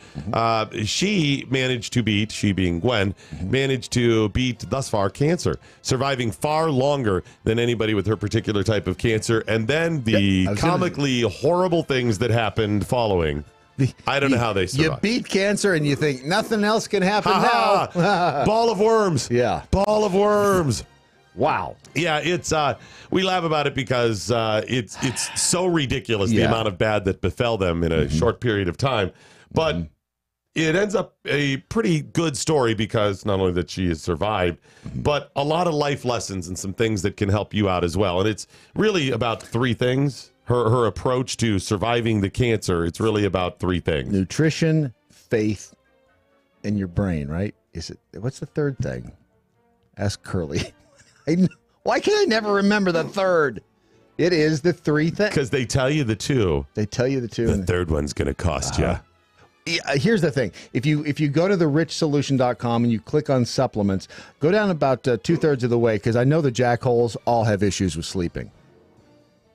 She being Gwen, managed to beat, thus far, cancer, surviving far longer than anybody with her particular type of cancer. And then the comically horrible things that happened following. I don't know how they survived.
You beat cancer and you think nothing else can happen now.
Ball of worms.
Yeah.
Ball of worms.
Wow.
Yeah, it's we laugh about it because it's so ridiculous the amount of bad that befell them in a short period of time. But it ends up a pretty good story because not only that she has survived, but a lot of life lessons and some things that can help you out as well. And it's really about 3 things. her approach to surviving the cancer, it's really about three things:
nutrition, faith, and your brain. Right? What's the third thing? Ask Curly. Why can I never remember the third? It is the three things.
Because they tell you the two.
They tell you the two.
The third one's going to cost you.
Here's the thing. If you go to therichsolution.com and you click on supplements, go down about 2/3 of the way, because I know the jackholes all have issues with sleeping.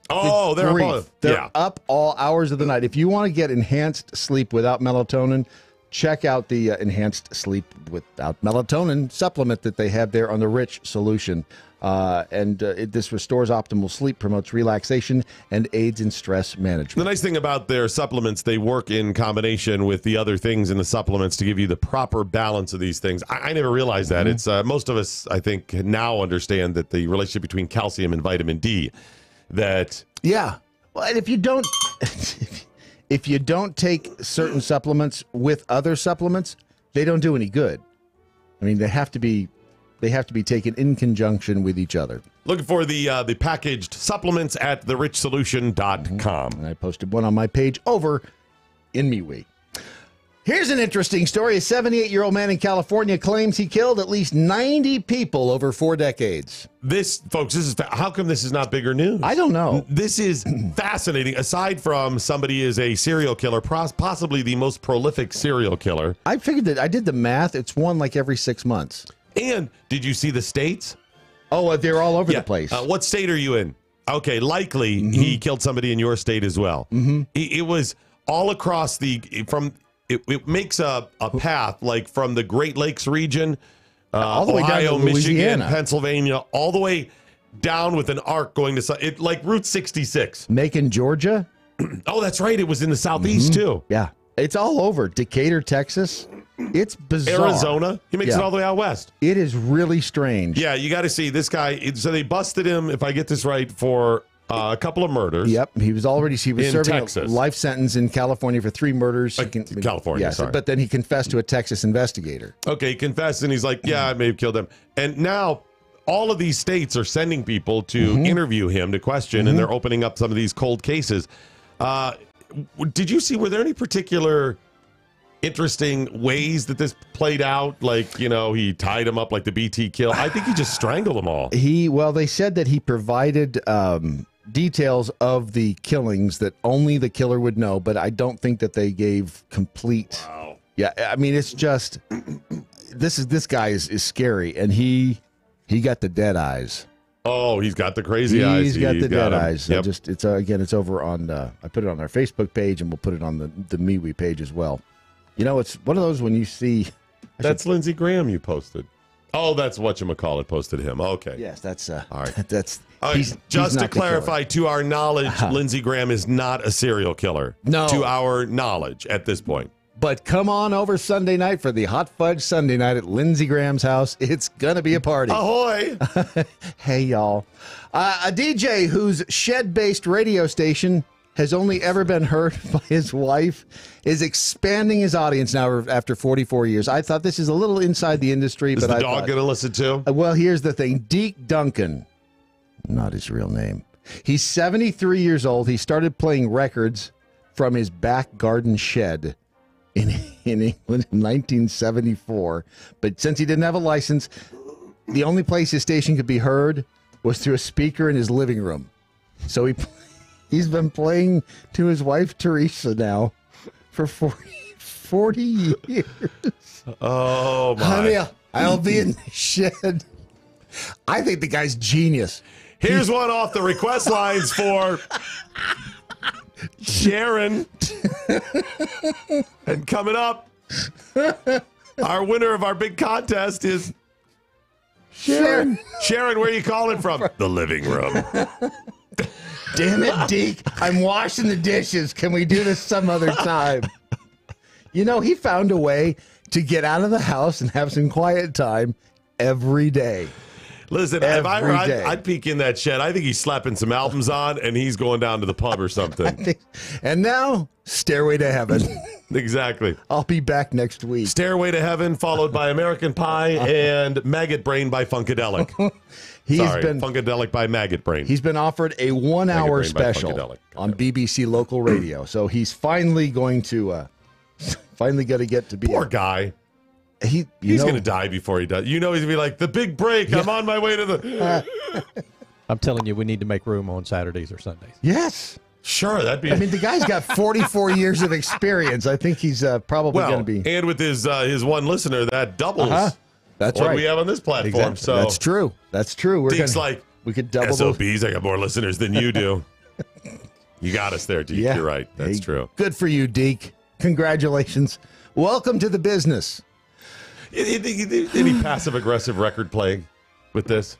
Oh,
they're up all hours of the night. If you want to get enhanced sleep without melatonin, check out the enhanced sleep without melatonin supplement that they have there on the Rich Solution. This restores optimal sleep, promotes relaxation, and aids in stress management.
The nice thing about their supplements, they work in combination with the other things in the supplements to give you the proper balance of these things. I never realized that. It's most of us, I think, now understand that the relationship between calcium and vitamin D.
Well, and if you don't if you don't take certain supplements with other supplements, they don't do any good. I mean, they have to be taken in conjunction with each other.
Looking for the packaged supplements at therichsolution.com.
And I posted one on my page over in MeWe. Here's an interesting story. A 78-year-old man in California claims he killed at least 90 people over 4 decades.
Folks, how come this is not bigger news?
I don't know.
This is fascinating. Aside from somebody is a serial killer, possibly the most prolific serial killer.
I figured that I did the math. It's one like every 6 months.
And did you see the states?
Oh, they're all over the place.
What state are you in? Okay, likely he killed somebody in your state as well. It was all across it makes a path like from the Great Lakes region,
all the way
Ohio,
down to
Michigan,
Louisiana.
Pennsylvania, all the way down with an arc going to like Route 66.
Macon, Georgia.
Oh, that's right. It was in the southeast too.
Yeah, it's all over. Decatur, Texas. It's bizarre.
Arizona. He makes it all the way out west.
It is really strange.
Yeah, you got to see this guy. So they busted him, if I get this right, for a couple of murders.
Yep, he was serving
Texas.
a life sentence in California for 3 murders.
California, sorry.
But then he confessed to a Texas investigator.
Okay, he confessed, and he's like, yeah, I may have killed him. And now all of these states are sending people to interview him, to question, and they're opening up some of these cold cases. Did you see, were there any particular interesting ways that this played out? Like, he tied him up like the BT kill. I think he just strangled them all.
They said that he provided details of the killings that only the killer would know, but I don't think that they gave complete.
Wow.
Yeah, I mean, it's just this guy is scary, and he got the dead eyes.
Oh, he's got the crazy eyes.
He's got the dead
him.
eyes.
Yep.
It's over on. I put it on our Facebook page, and we'll put it on the MeWe page as well. It's one of those when you see.
That's Lindsey Graham you posted. Oh, that's whatchamacallit posted him. Okay.
Yes, that's
all right.
That's
just to clarify, to our knowledge, Lindsey Graham is not a serial killer.
No,
to our knowledge at this point.
But come on over Sunday night for the Hot Fudge Sunday night at Lindsey Graham's house. It's gonna be a party.
Ahoy!
Hey, y'all. A DJ whose shed-based radio station has only ever been heard by his wife is expanding his audience now after 44 years. I thought this is a little inside the industry,
Is the dog going to listen to?
Well, here's the thing. Deke Duncan, not his real name. He's 73 years old. He started playing records from his back garden shed in England in 1974. But since he didn't have a license, the only place his station could be heard was through a speaker in his living room. So he's been playing to his wife, Teresa, now for 40 years.
Oh, my.
Honey, I'll be in the shed. I think the guy's genius.
Here's one off the request lines for Sharon. And coming up, our winner of our big contest is
Sharon.
Sharon, where are you calling from? The living room.
Damn it, Deke. I'm washing the dishes. Can we do this some other time? He found a way to get out of the house and have some quiet time every day.
Listen, if I were, I'd peek in that shed. I think he's slapping some albums on and he's going down to the pub or something.
And now, Stairway to Heaven.
Exactly.
I'll be back next week.
Stairway to Heaven, followed by American Pie and Maggot Brain by Funkadelic. Funkadelic by Maggot Brain.
He's been offered a 1-hour special on BBC local radio. So he's finally going to get to be
poor guy.
He's
going to die before he does. He's going to be like, the big break. I'm on my way to the...
I'm telling you, we need to make room on Saturdays or Sundays.
Yes.
Sure, that'd be...
I mean, the guy's got 44 years of experience. I think he's probably going to be...
And with his one listener, that doubles
That's
what
right.
we have on this platform.
Exactly.
So
That's true. That's true.
Deke's like,
we could double
SOBs, I got more listeners than you do. You got us there, Deke.
Yeah.
You're right. That's true.
Good for you, Deke. Congratulations. Welcome to the business.
Any passive-aggressive record playing with this?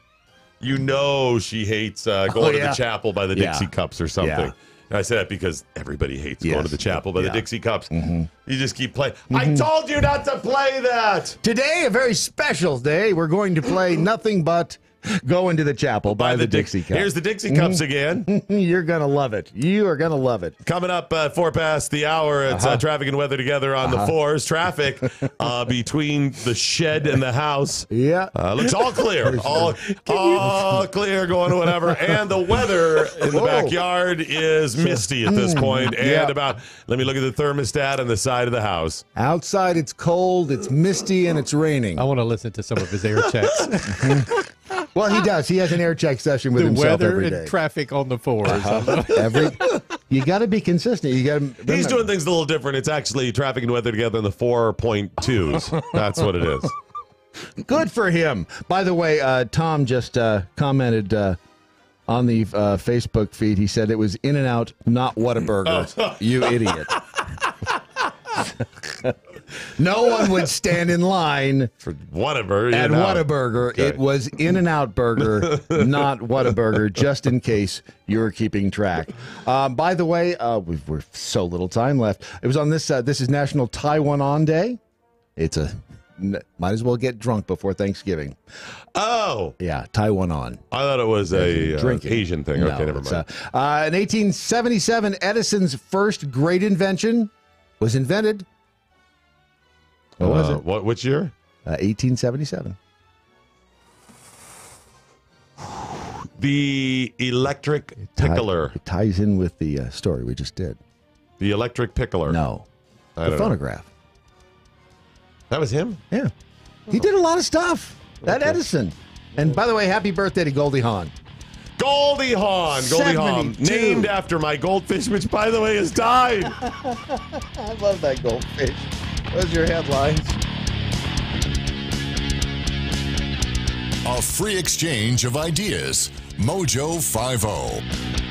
She hates going to the chapel by the Dixie Cups or something. Yeah. And I say that because everybody hates going to the chapel by the Dixie Cups. Mm-hmm. You just keep playing. I told you not to play that.
Today, a very special day. We're going to play nothing but Going to the Chapel by the Dixie Cups.
Here's the Dixie Cups again.
You're going to love it. You are going to love it.
Coming up 4 past the hour, it's traffic and weather together on the 4s. Traffic between the shed and the house.
Yeah.
Looks all clear. all clear going to whatever. And the weather in the backyard is misty at this point. And let me look at the thermostat on the side of the house.
Outside, it's cold, it's misty, and it's raining.
I want to listen to some of his air checks.
Well, he does. He has an air check session with himself every day.
Weather and traffic on the 4s.
You got to be consistent. You got to.
He's doing things a little different. It's actually traffic and weather together in the 4.2s. That's what it is.
Good for him. By the way, Tom just commented on the Facebook feed. He said it was In-N-Out, not Whataburger. You idiot. No one would stand in line
for Whataburger.
At Whataburger. Okay. It was In-N-Out Burger, not Whataburger, just in case you were keeping track. By the way, we're so little time left. It was on this. This is National Taiwan Day. Might as well get drunk before Thanksgiving.
Oh.
Yeah, Taiwan on.
I thought it was a Asian thing. Okay, never mind.
In 1877, Edison's first great invention was invented. What was it?
Which year?
1877.
The electric pickler.
It ties in with the story we just did.
The electric pickler.
No. The phonograph.
That was him?
Yeah. He did a lot of stuff. That Edison. And by the way, happy birthday to Goldie Hawn.
Goldie Hawn. Goldie Hawn. Named after my goldfish, which, by the way, has died.
I love that goldfish. Those are your headlines.
A free exchange of ideas. MoJo 50.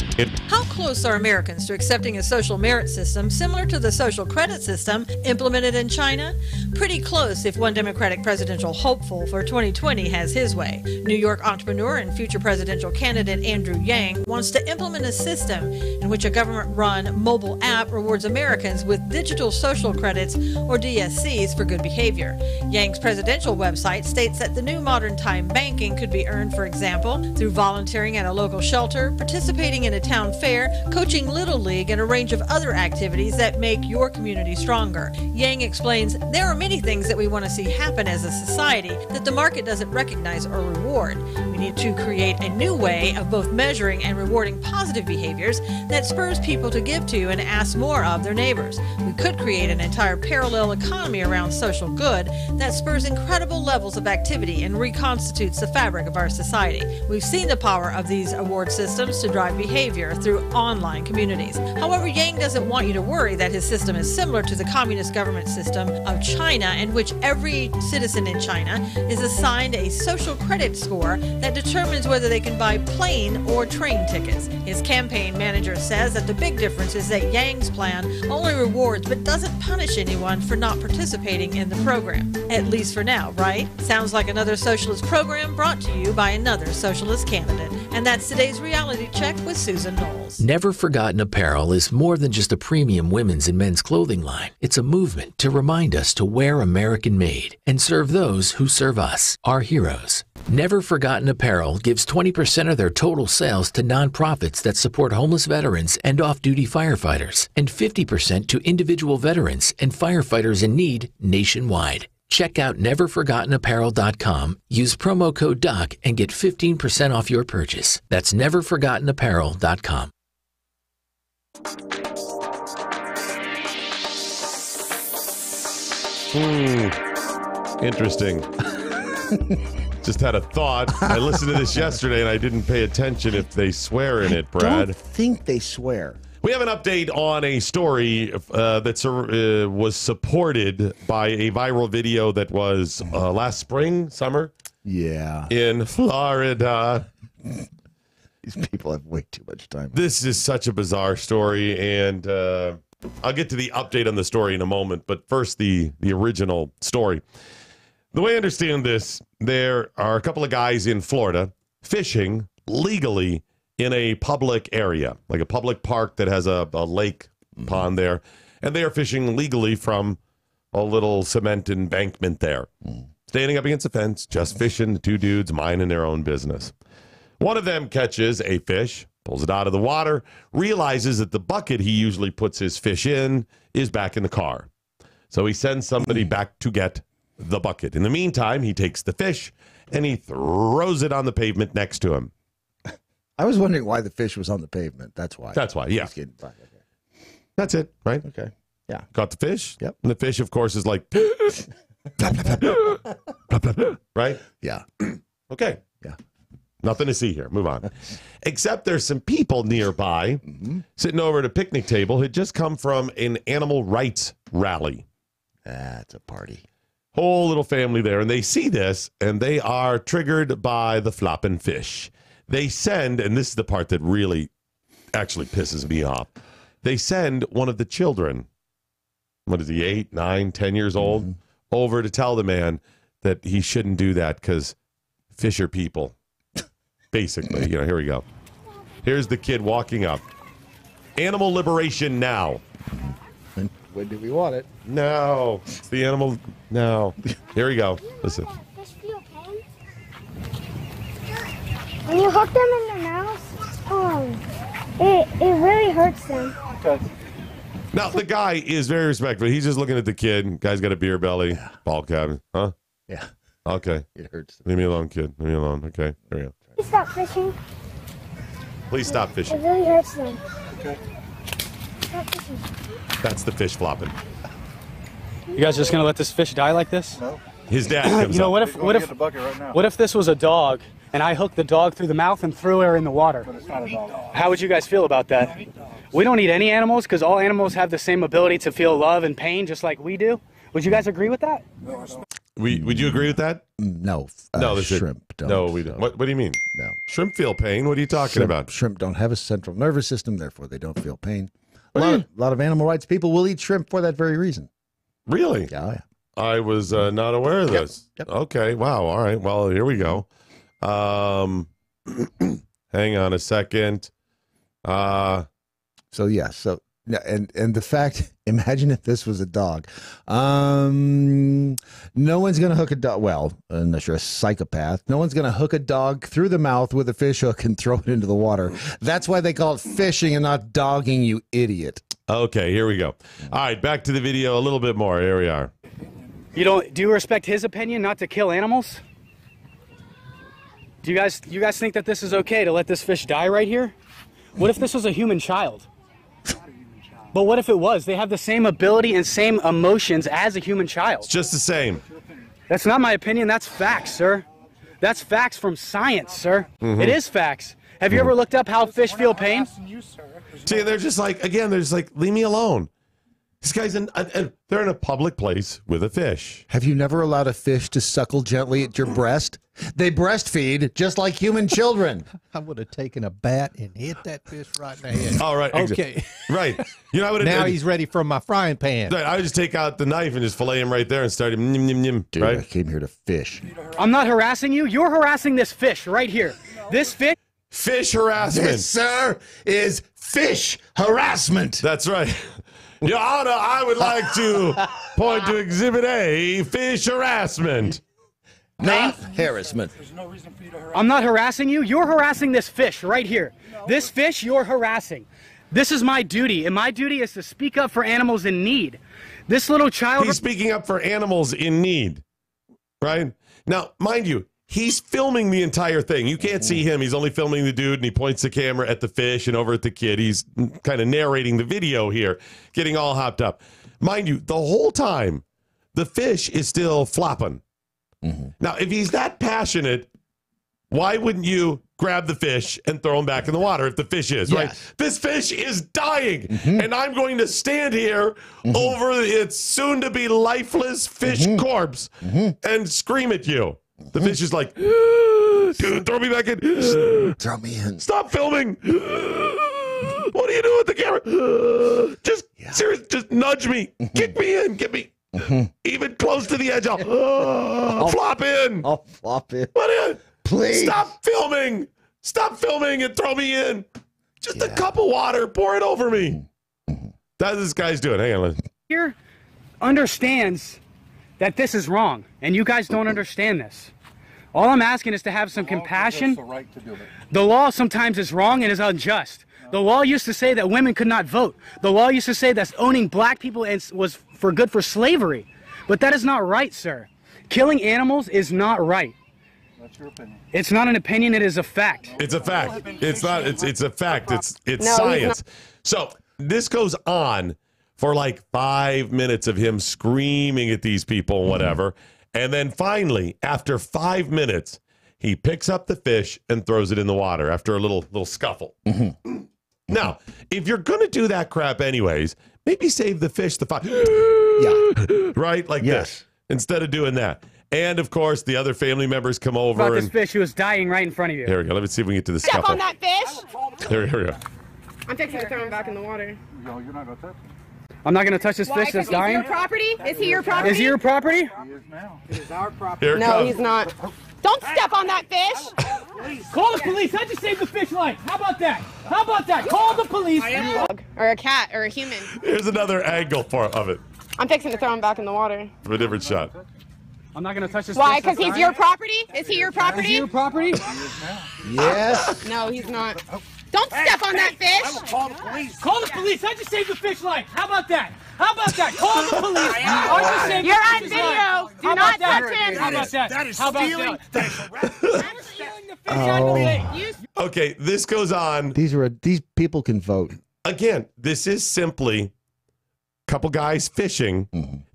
How close are Americans to accepting a social merit system similar to the social credit system implemented in China? Pretty close if one Democratic presidential hopeful for 2020 has his way. New York entrepreneur and future presidential candidate Andrew Yang wants to implement a system in which a government-run mobile app rewards Americans with digital social credits, or DSCs, for good behavior. Yang's presidential website states that the new modern time banking could be earned, for example, through volunteering at a local shelter, participating in a town fair, coaching Little League, and a range of other activities that make your community stronger. Yang explains, there are many things that we want to see happen as a society that the market doesn't recognize or reward. We need to create a new way of both measuring and rewarding positive behaviors that spurs people to give to and ask more of their neighbors. We could create an entire parallel economy around social good that spurs incredible levels of activity and reconstitutes the fabric of our society. We've seen the power of these award systems to drive behavior through online communities. However, Yang doesn't want you to worry that his system is similar to the communist government system of China, in which every citizen in China is assigned a social credit score that determines whether they can buy plane or train tickets. His campaign manager says that the big difference is that Yang's plan only rewards but doesn't punish anyone for not participating in the program. At least for now, right? Sounds like another socialist program brought to you by another socialist candidate. And that's today's reality check with Susan Knowles.
Never Forgotten Apparel is more than just a premium women's and men's clothing line. It's a movement to remind us to wear American made and serve those who serve us, our heroes. Never Forgotten Apparel gives 20% of their total sales to nonprofits that support homeless veterans and off-duty firefighters, and 50% to individual veterans and firefighters in need nationwide. Check out neverforgottenapparel.com, use promo code DOC, and get 15% off your purchase. That's neverforgottenapparel.com.
Interesting. Just had a thought. I listened to this yesterday and I didn't pay attention if they swear in it, Brad.
I don't think they swear.
We have an update on a story that was supported by a viral video that was last summer.
Yeah.
In Florida.
These people have way too much time.
This is such a bizarre story, and I'll get to the update on the story in a moment, but first the original story. The way I understand this, there are a couple of guys in Florida fishing legally in a public area, like a public park that has a lake pond there, and they are fishing legally from a little cement embankment there. Standing up against a fence, just fishing, the two dudes minding their own business. One of them catches a fish, pulls it out of the water, realizes that the bucket he usually puts his fish in is back in the car. So he sends somebody back to get the bucket. In the meantime, he takes the fish and he throws it on the pavement next to him.
I was wondering why the fish was on the pavement. That's why.
That's why, yeah. That's it, right?
Okay. Yeah.
Got the fish?
Yep.
And the fish, of course, is like, right?
Yeah.
Okay.
Yeah.
Nothing to see here. Move on. Except there's some people nearby sitting over at a picnic table who had just come from an animal rights rally.
That's a party.
Whole little family there. And they see this, and they are triggered by the flopping fish. They send, and this is the part that really actually pisses me off. They send one of the children, what is he, 8, 9, 10 years old, over to tell the man that he shouldn't do that because fish are people. Basically, here we go. Here's the kid walking up. Animal liberation now.
When do we want it?
No. It's the animal. No. Here we go. Listen.
Fish feel pain? When you hook them in their mouth, it really hurts them.
Okay. Now, the guy is very respectful. He's just looking at the kid. Guy's got a beer belly, ball cap. Huh?
Yeah.
Okay.
It hurts.
Leave me alone, kid. Leave me alone. Okay. There we go.
Please stop fishing.
Please stop
It
fishing.
really hurts them.
Okay.
Stop fishing.
That's the fish flopping.
You guys just gonna let this fish die like this?
No. His dad comes up.
What if this was a dog and I hooked the dog through the mouth and threw her in the water?
But it's not a dog.
How would you guys feel about that? We don't need any animals because all animals have the same ability to feel love and pain just like we do. Would you guys agree with that?
Would you agree with that?
No.
No, this
shrimp don't.
No, we don't. What do you mean?
No.
Shrimp feel pain? What are you talking about?
Shrimp don't have a central nervous system, therefore they don't feel pain. A lot of animal rights people will eat shrimp for that very reason.
Really?
Yeah.
I was not aware of this.
Yep.
Okay. Wow. All right. Well, here we go. Hang on a second.
So and the fact, imagine if this was a dog. No one's going to hook a dog. Well, unless you're a psychopath, no one's going to hook a dog through the mouth with a fish hook and throw it into the water. That's why they call it fishing and not dogging, you idiot.
Okay, here we go. All right, back to the video a little bit more. Here we are.
Do you respect his opinion not to kill animals? Do you guys think that this is okay to let this fish die right here? What if this was a human child? But what if it was? They have the same ability and same emotions as a human child.
It's just the same.
That's not my opinion. That's facts, sir. That's facts from science, sir. It is facts. Have you ever looked up how fish feel pain?
See, they're just like, leave me alone. This guy's they're in a public place with a fish.
Have you never allowed a fish to suckle gently at your breast? They breastfeed just like human children.
I would have taken a bat and hit that fish right in the head.
All right.
Okay.
Right. I would
now he's ready for my frying pan.
I would just take out the knife and just fillet him right there and start him.
Dude,
right?
I came here to fish.
I'm not harassing you. You're harassing this fish right here. This fish.
Fish harassment.
This, sir, is fish harassment.
That's right. Your Honor, I would like to point to Exhibit A, fish harassment.
Not harassment.
I'm not harassing you. You're harassing this fish right here. This fish you're harassing. This is my duty, and my duty is to speak up for animals in need. This little child...
He's speaking up for animals in need, right? Now, mind you, he's filming the entire thing. You can't see him. He's only filming the dude, and he points the camera at the fish and over at the kid. He's kind of narrating the video here, getting all hopped up. Mind you, the whole time, the fish is still flopping. Now, if he's that passionate, why wouldn't you grab the fish and throw him back in the water if the fish is, right? This fish is dying, and I'm going to stand here over its soon-to-be lifeless fish corpse and scream at you. The fish is like, dude, throw me back in.
Throw me in.
Stop filming. What are you doing with the camera? Seriously, just nudge me. Kick me in. Get me. Even close to the edge, I'll flop in.
I'll flop in.
Please. Stop filming. Stop filming and throw me in. Just a cup of water. Pour it over me. That's what this guy's doing. Hang on.
Here understands that this is wrong, and you guys don't understand this. All I'm asking is to have some compassion. The law sometimes is wrong and is unjust. The law used to say that women could not vote. The law used to say that owning black people was for good for slavery. But that is not right, sir. Killing animals is not right. That's your opinion. It's not an opinion, it is a fact.
It's a fact. It's not, it's a fact. It's science. So this goes on for like 5 minutes of him screaming at these people and whatever. And then finally, after 5 minutes, he picks up the fish and throws it in the water after a little scuffle. Now, if you're going to do that crap anyways, maybe save the fish the fight. Right? Like this. Instead of doing that. And, of course, the other family members come over.
About this fish who was dying right in front of you.
Here we go. Let me see if we can get to the
Step
scuffle.
on that fish.
Here we go.
I'm fixing to throw him back in the water.
No, you're not going to touch him. I'm not going to touch this fish that's dying.
Is he your property? Is he your property?
Is he your property?
He is now. It is our property.
Here it
No,
comes.
he's not. Don't step on that fish.
Call the police. I just saved the fish life. How about that? How about that? Call the police.
Or a cat or a human.
Here's another angle of it.
I'm fixing to throw him back in the water.
From a different shot.
I'm not going to touch this
Why?
fish.
Because he's your property? Is he your property?
Is he your property?
Yes.
No, he's not. Don't step on that fish. I will
call the police. Call the police. I just saved the fish life. How about that? How about that? Call the police. I just saved
You're
the
on
fish's
video.
life.
Do
How
not
about that?
touch him.
How about that?
That is
How about
stealing.
that?
Okay, this goes on.
These people can vote.
Again, this is simply a couple guys fishing.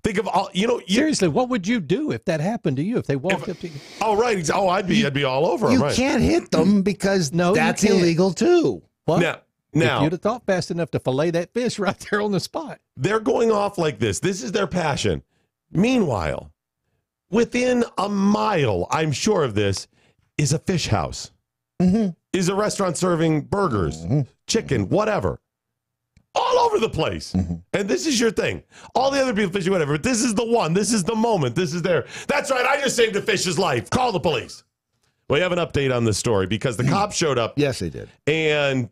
Think of all,
seriously, what would you do if that happened to you? If they walked up to you?
Oh, right. Oh, I'd be all over them.
You
Right.
can't hit them because that's illegal too.
What?
Now,
if you'd have thought fast enough to fillet that fish right there on the spot.
They're going off like this. This is their passion. Meanwhile, within a mile, I'm sure of this, is a fish house. Is a restaurant serving burgers, chicken, whatever. All over the place. And this is your thing. All the other people fishing, whatever. But this is the one. This is the moment. This is there. That's right. I just saved a fish's life. Call the police. We have an update on this story because the cops showed up.
Yes, they did.
And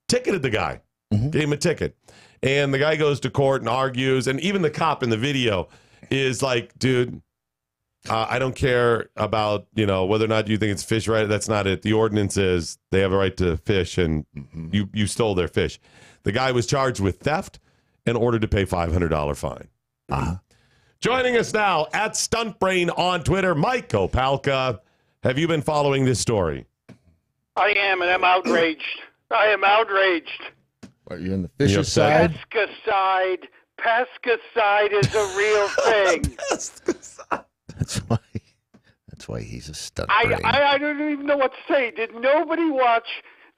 ticketed the guy. Gave him a ticket. And the guy goes to court and argues. And even the cop in the video is like, dude, I don't care about, whether or not you think it's fish right. That's not it. The ordinance is they have a right to fish, and you stole their fish. The guy was charged with theft and ordered to pay $500 fine. Joining us now at Stuntbrain on Twitter, Mike Opalka. Have you been following this story?
I am, and I'm outraged. I am outraged.
What, you're in the fisher's side?
Pesticide is a real thing.
That's why he's a stunt.
I don't even know what to say. Did nobody watch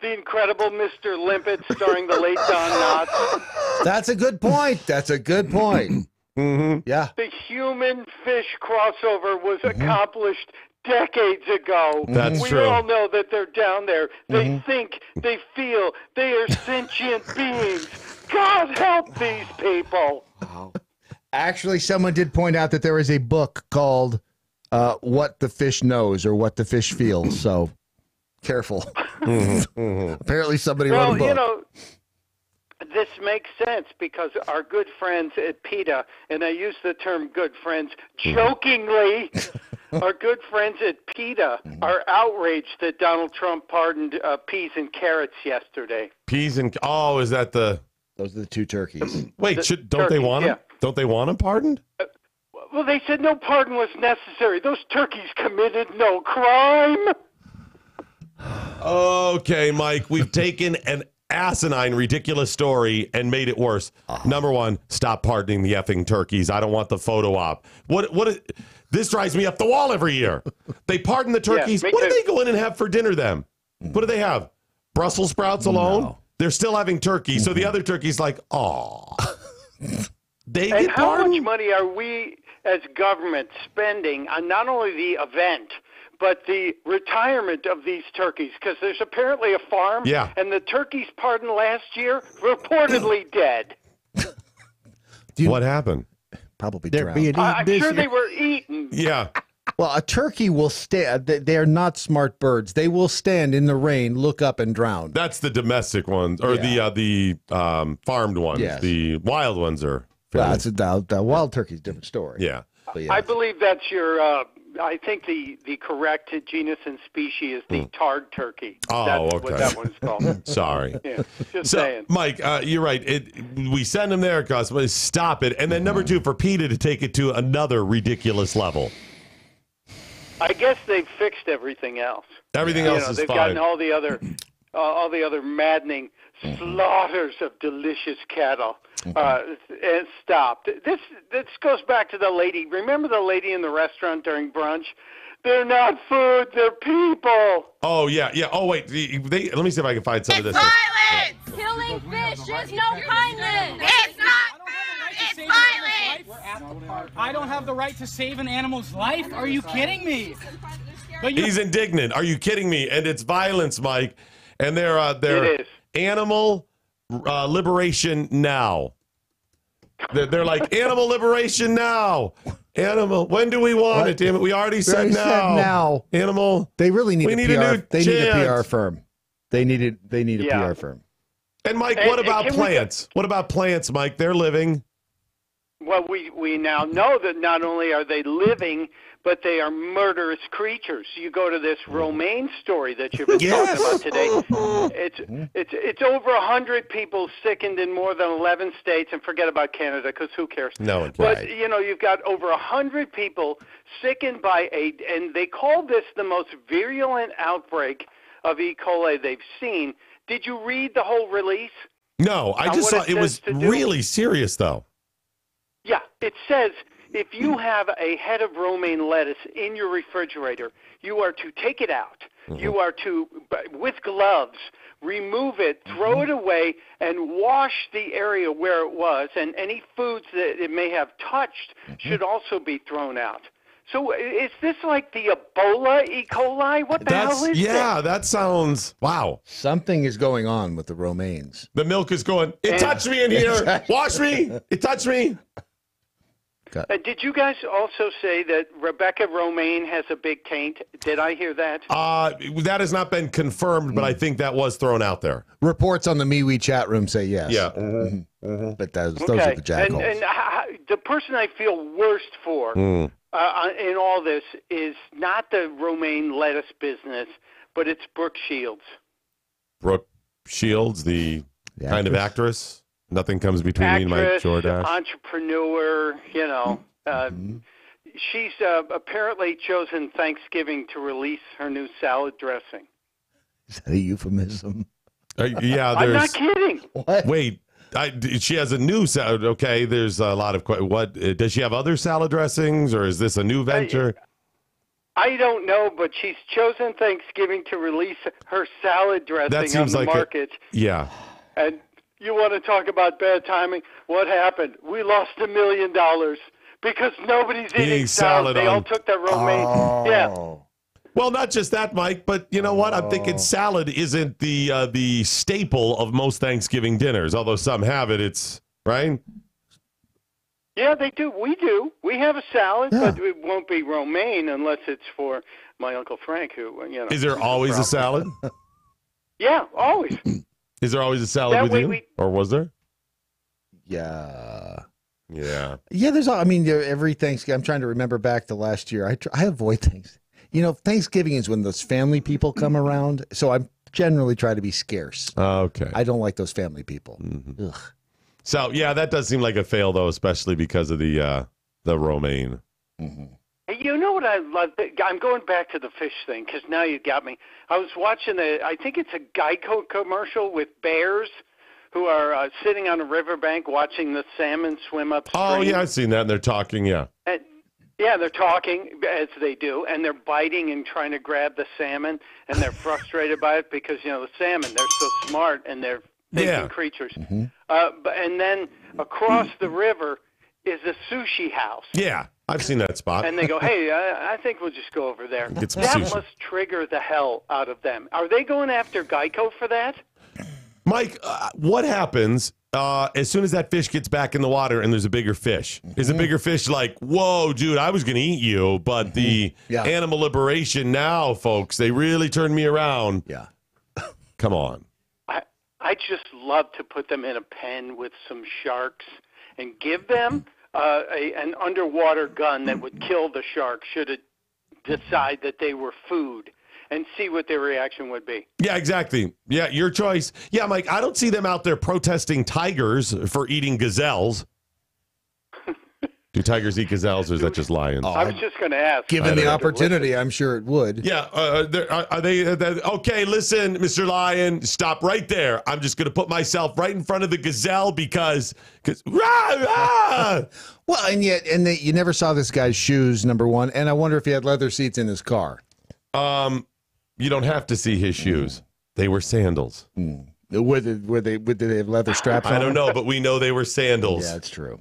The Incredible Mr. Limpet starring the late Don Knotts?
That's a good point. That's a good point. Yeah.
The human-fish crossover was accomplished decades ago.
That's
we
true.
all know that they're down there. They think, they feel, they are sentient beings. God help these people.
Actually, someone did point out that there is a book called What the Fish Knows or What the Fish Feels. So careful. Apparently somebody wrote a book.
This makes sense because our good friends at PETA, and I use the term good friends jokingly, Our good friends at PETA are outraged that Donald Trump pardoned peas and carrots yesterday.
Peas and is that the?
Those are the two turkeys.
Wait, don't they want him? Don't they want him pardoned?
Well, they said no pardon was necessary. Those turkeys committed no crime.
Okay, Mike, we've taken an asinine, ridiculous story and made it worse. Number one, stop pardoning the effing turkeys. I don't want the photo op. This drives me up the wall every year. They pardon the turkeys. What do they go in and have for dinner then? What do they have? Brussels sprouts alone? No. They're still having turkey. So the other turkey's like, oh. They
and
get
how
pardoned?
much money are we as government spending on not only the event, but the retirement of these turkeys? Because there's apparently a farm, and the turkeys pardoned last year reportedly dead.
What happened?
Probably
They're
drowned.
being eaten
I'm
this
sure
year.
they were eaten.
Yeah.
Well, a turkey will stand. They are not smart birds. They will stand in the rain, look up, and drown.
That's the domestic ones, or the farmed ones.
Yes.
The wild ones are.
Well, that's the wild turkey's a different story.
Yeah.
But yeah.
I believe that's your. I think the correct genus and species is the tarred turkey. That's
okay.
what that one's called.
Sorry.
Yeah, just saying.
Mike, you're right. We send them there, Gus, but stop it. And then number two, for PETA to take it to another ridiculous level.
I guess they've fixed everything else.
Everything else is
they've
fine.
gotten all the other maddening slaughters of delicious cattle and stopped. This goes back to the lady. Remember the lady in the restaurant during brunch? They're not food, they're people.
Oh, yeah. Oh, wait. Let me see if I can find some of this.
Violence! Killing fish is no kindness! It's not food, it's violence!
I don't have the right to save an animal's life? Are you kidding me?
He's indignant. Are you kidding me? And it's violence, Mike. And they're
It is.
animal liberation now. They're like, animal liberation now. Animal. When do we want it? Damn it. We already said now. Animal.
They really need
we
a
need
PR.
a new
They need a PR
chance.
firm. They need a PR firm.
And Mike, what about plants? What about plants, Mike? They're living.
Well, we now know that not only are they living, but they are murderous creatures. You go to this romaine story that you've been talking about today. It's over 100 people sickened in more than 11 states, and forget about Canada because who cares?
No,
But you've got over 100 people sickened by and they call this the most virulent outbreak of E. coli they've seen. Did you read the whole release?
No, I just saw it was really serious, though.
Yeah, it says if you have a head of romaine lettuce in your refrigerator, you are to take it out. You are to, with gloves, remove it, throw it away, and wash the area where it was. And any foods that it may have touched should also be thrown out. So is this like the Ebola E. coli? What the hell is this?
Yeah, that sounds, wow.
Something is going on with the romaines.
The milk is going, it touched me in here. Wash me. It touched me.
Did you guys also say that Rebecca Romaine has a big taint? Did I hear that?
That has not been confirmed, but I think that was thrown out there.
Reports on the MeWe chat room say yes.
Yeah.
But those are the jackals.
And the person I feel worst for in all this is not the romaine lettuce business, but it's Brooke Shields.
Brooke Shields, the kind of actress. Nothing comes between me and my Jordache.
Entrepreneur, she's apparently chosen Thanksgiving to release her new salad dressing.
Is that a euphemism?
Yeah,
I'm not kidding.
What?
Wait, she has a new salad. Okay, there's a lot of what does she have other salad dressings, or is this a new venture?
I don't know, but she's chosen Thanksgiving to release her salad dressing on the market.
Yeah.
And you want to talk about bad timing? What happened? We lost $1 million because nobody's eating salad. They all took their romaine. Yeah.
Well, not just that, Mike, but you know what? I'm thinking salad isn't the staple of most Thanksgiving dinners, although some have it. It's right.
Yeah, they do. We do. We have a salad, but it won't be romaine unless it's for my Uncle Frank, who
Is there always a salad?
Yeah, always.
Is there always a salad with you? Or was there?
Yeah.
Yeah.
Yeah, every Thanksgiving, I'm trying to remember back to last year. I avoid things. Thanksgiving is when those family people come around, so I generally try to be scarce.
Okay.
I don't like those family people.
Mm-hmm. Ugh. So, yeah, that does seem like a fail, though, especially because of the romaine.
Mm-hmm.
You know what I love? I'm going back to the fish thing because now you got me. I was watching I think it's a Geico commercial with bears who are sitting on a riverbank watching the salmon swim upstream.
Oh, yeah, I've seen that, and they're talking, yeah.
Yeah, they're talking, as they do, and they're biting and trying to grab the salmon, and they're frustrated by it because, the salmon, they're so smart, and they're thinking creatures.
Mm-hmm.
And then across the river is a sushi house.
Yeah, I've seen that spot.
And they go, hey, I think we'll just go over there.
Get some
That
sushi.
must trigger the hell out of them. Are they going after Geico for that?
Mike, what happens as soon as that fish gets back in the water and there's a bigger fish? Is a bigger fish like, whoa, dude, I was going to eat you, but the animal liberation now, folks, they really turned me around.
Yeah.
Come on.
I just love to put them in a pen with some sharks and give them an underwater gun that would kill the shark should it decide that they were food, and see what their reaction would be.
Yeah, exactly. Yeah, your choice. Yeah, Mike, I don't see them out there protesting tigers for eating gazelles. Do tigers eat gazelles, or is that just lions?
I was just going to ask.
Given the opportunity, I'm sure it would.
Yeah. Are they okay, listen, Mr. Lion, stop right there. I'm just going to put myself right in front of the gazelle because rah!
Well, and you never saw this guy's shoes, number one, and I wonder if he had leather seats in his car.
You don't have to see his shoes. They were sandals.
Did they have leather straps on?
I don't know, but we know they were sandals.
Yeah, that's true.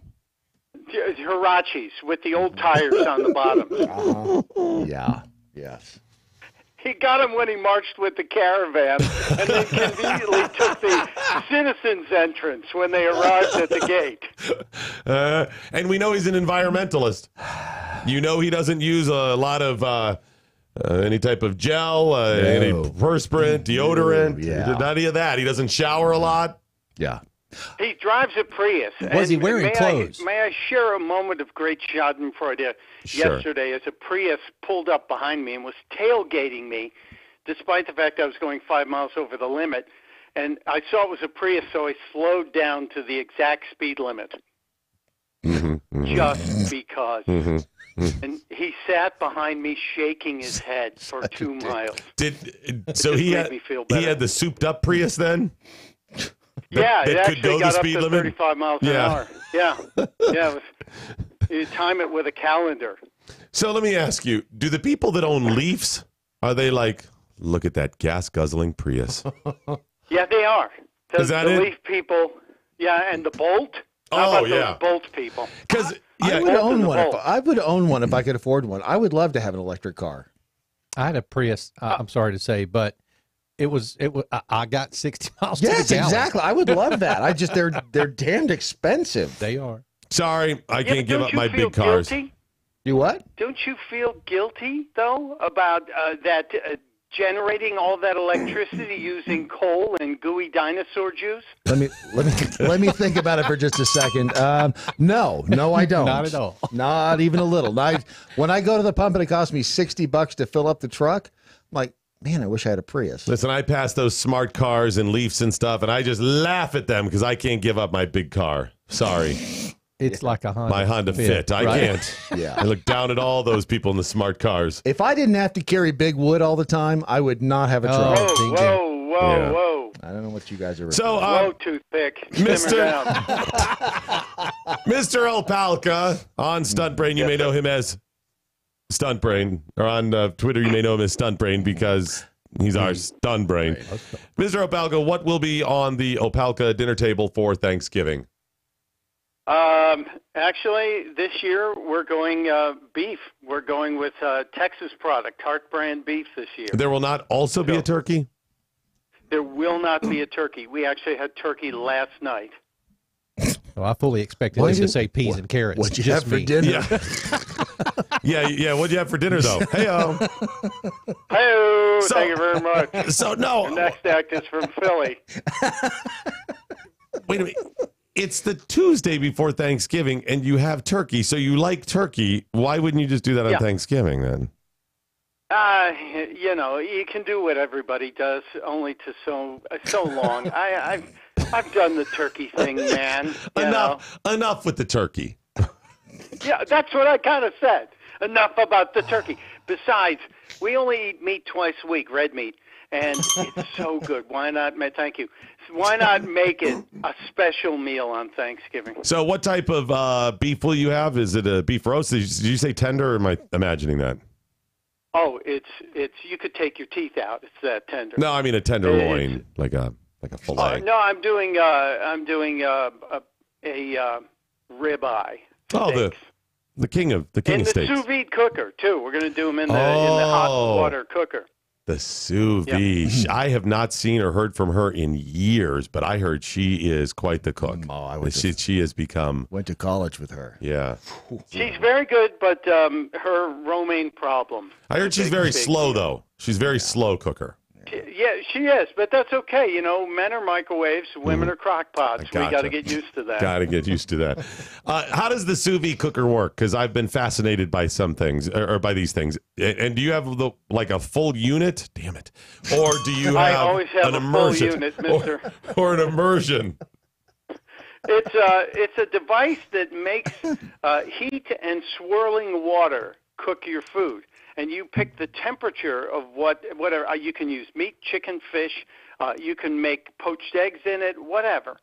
Hirachis with the old tires on the bottom.
Yeah. Yes.
He got him when he marched with the caravan, and then conveniently took the citizens' entrance when they arrived at the gate.
And we know he's an environmentalist. You know he doesn't use a lot of any type of gel, any perspirant, deodorant, not any of that. He doesn't shower a lot.
Yeah.
He drives a Prius.
Was he wearing clothes?
May I share a moment of great schadenfreude yesterday as a Prius pulled up behind me and was tailgating me, despite the fact I was going 5 miles over the limit. And I saw it was a Prius, so I slowed down to the exact speed limit. Just because. And he sat behind me shaking his head for 2 miles.
He had the souped up Prius then?
Yeah, it
could go
actually got
the
up
speed
to
limit?
35 miles an hour. Yeah. You time it with a calendar.
So let me ask you, do the people that own Leafs, are they like, look at that gas-guzzling Prius?
Yeah, they are.
Is that
the
it?
Leaf people, and the Bolt. How about those Bolt people?
Because
I would own one if I could afford one. I would love to have an electric car.
I had a Prius. I'm sorry to say, but it was. I got 60 miles.
Yes,
to the gallon.
exactly. I would love that. They're damned expensive.
They are.
Sorry, I can't give up my big
feel
cars.
Guilty?
You what?
Don't you feel guilty though about that generating all that electricity using coal and gooey dinosaur juice?
Let me think about it for just a second. No, I don't.
Not at all.
Not even a little. When I go to the pump and it costs me $60 to fill up the truck, I'm like, man, I wish I had a Prius.
Listen, I pass those smart cars and Leafs and stuff, and I just laugh at them because I can't give up my big car. Sorry.
It's like a Honda.
My Honda Fit. I can't.
Yeah.
I look down at all those people in the smart cars.
If I didn't have to carry big wood all the time, I would not have a truck.
Whoa.
I don't know what you guys are.
So,
whoa, toothpick.
Mr. Opalka on Stunt Brain, you may know him as Stunt Brain, or on Twitter, you may know him as Stunt Brain because he's our Stunt Brain. Mr. Opalka, what will be on the Opalka dinner table for Thanksgiving?
Actually, this year we're going beef. We're going with Texas product, Hart brand beef this year.
There will not also be a turkey?
There will not be a turkey. We actually had turkey last night.
Oh, I fully expected him to say peas and carrots.
What'd you have for dinner?
Yeah. What'd you have for dinner, though? Hey-o.
Hey-o. Thank you very much.
So, no.
The next act is from Philly.
Wait a minute. it's the Tuesday before Thanksgiving, and you have turkey, so you like turkey. Why wouldn't you just do that on Thanksgiving then?
You know, you can do what everybody does, only to so long. I've done the turkey thing, man.
Enough with the turkey.
Yeah, that's what I kind of said. Enough about the turkey. Besides, we only eat meat twice a week, red meat, and it's so good. Why not? Thank you. Why not make it a special meal on Thanksgiving?
So, what type of beef will you have? Is it a beef roast? Did you say tender, or am I imagining that?
Oh, it's you could take your teeth out. It's that tender.
No, I mean a tenderloin, like a fillet.
No, I'm doing a ribeye.
Oh, the king of steaks.
In the sous vide cooker too. We're going to do them in the hot water cooker.
The sous vide. I have not seen or heard from her in years, but I heard she is quite the cook. She has become.
Went to college with her.
Yeah.
She's very good, but her romaine problem.
I heard she's very slow though. She's very slow cooker.
Yeah, she is, but that's okay. You know, men are microwaves, women are crock pots. We got to get used to that.
Got to get used to that. How does the sous vide cooker work? Because I've been fascinated by some things, or by these things. And do you have like a full unit? Damn it! Or do you have,
I always have
an
a
immersion?
full unit, mister.
Or an immersion?
It's a device that makes heat and swirling water cook your food. And you pick the temperature of whatever. You can use meat, chicken, fish. You can make poached eggs in it, whatever.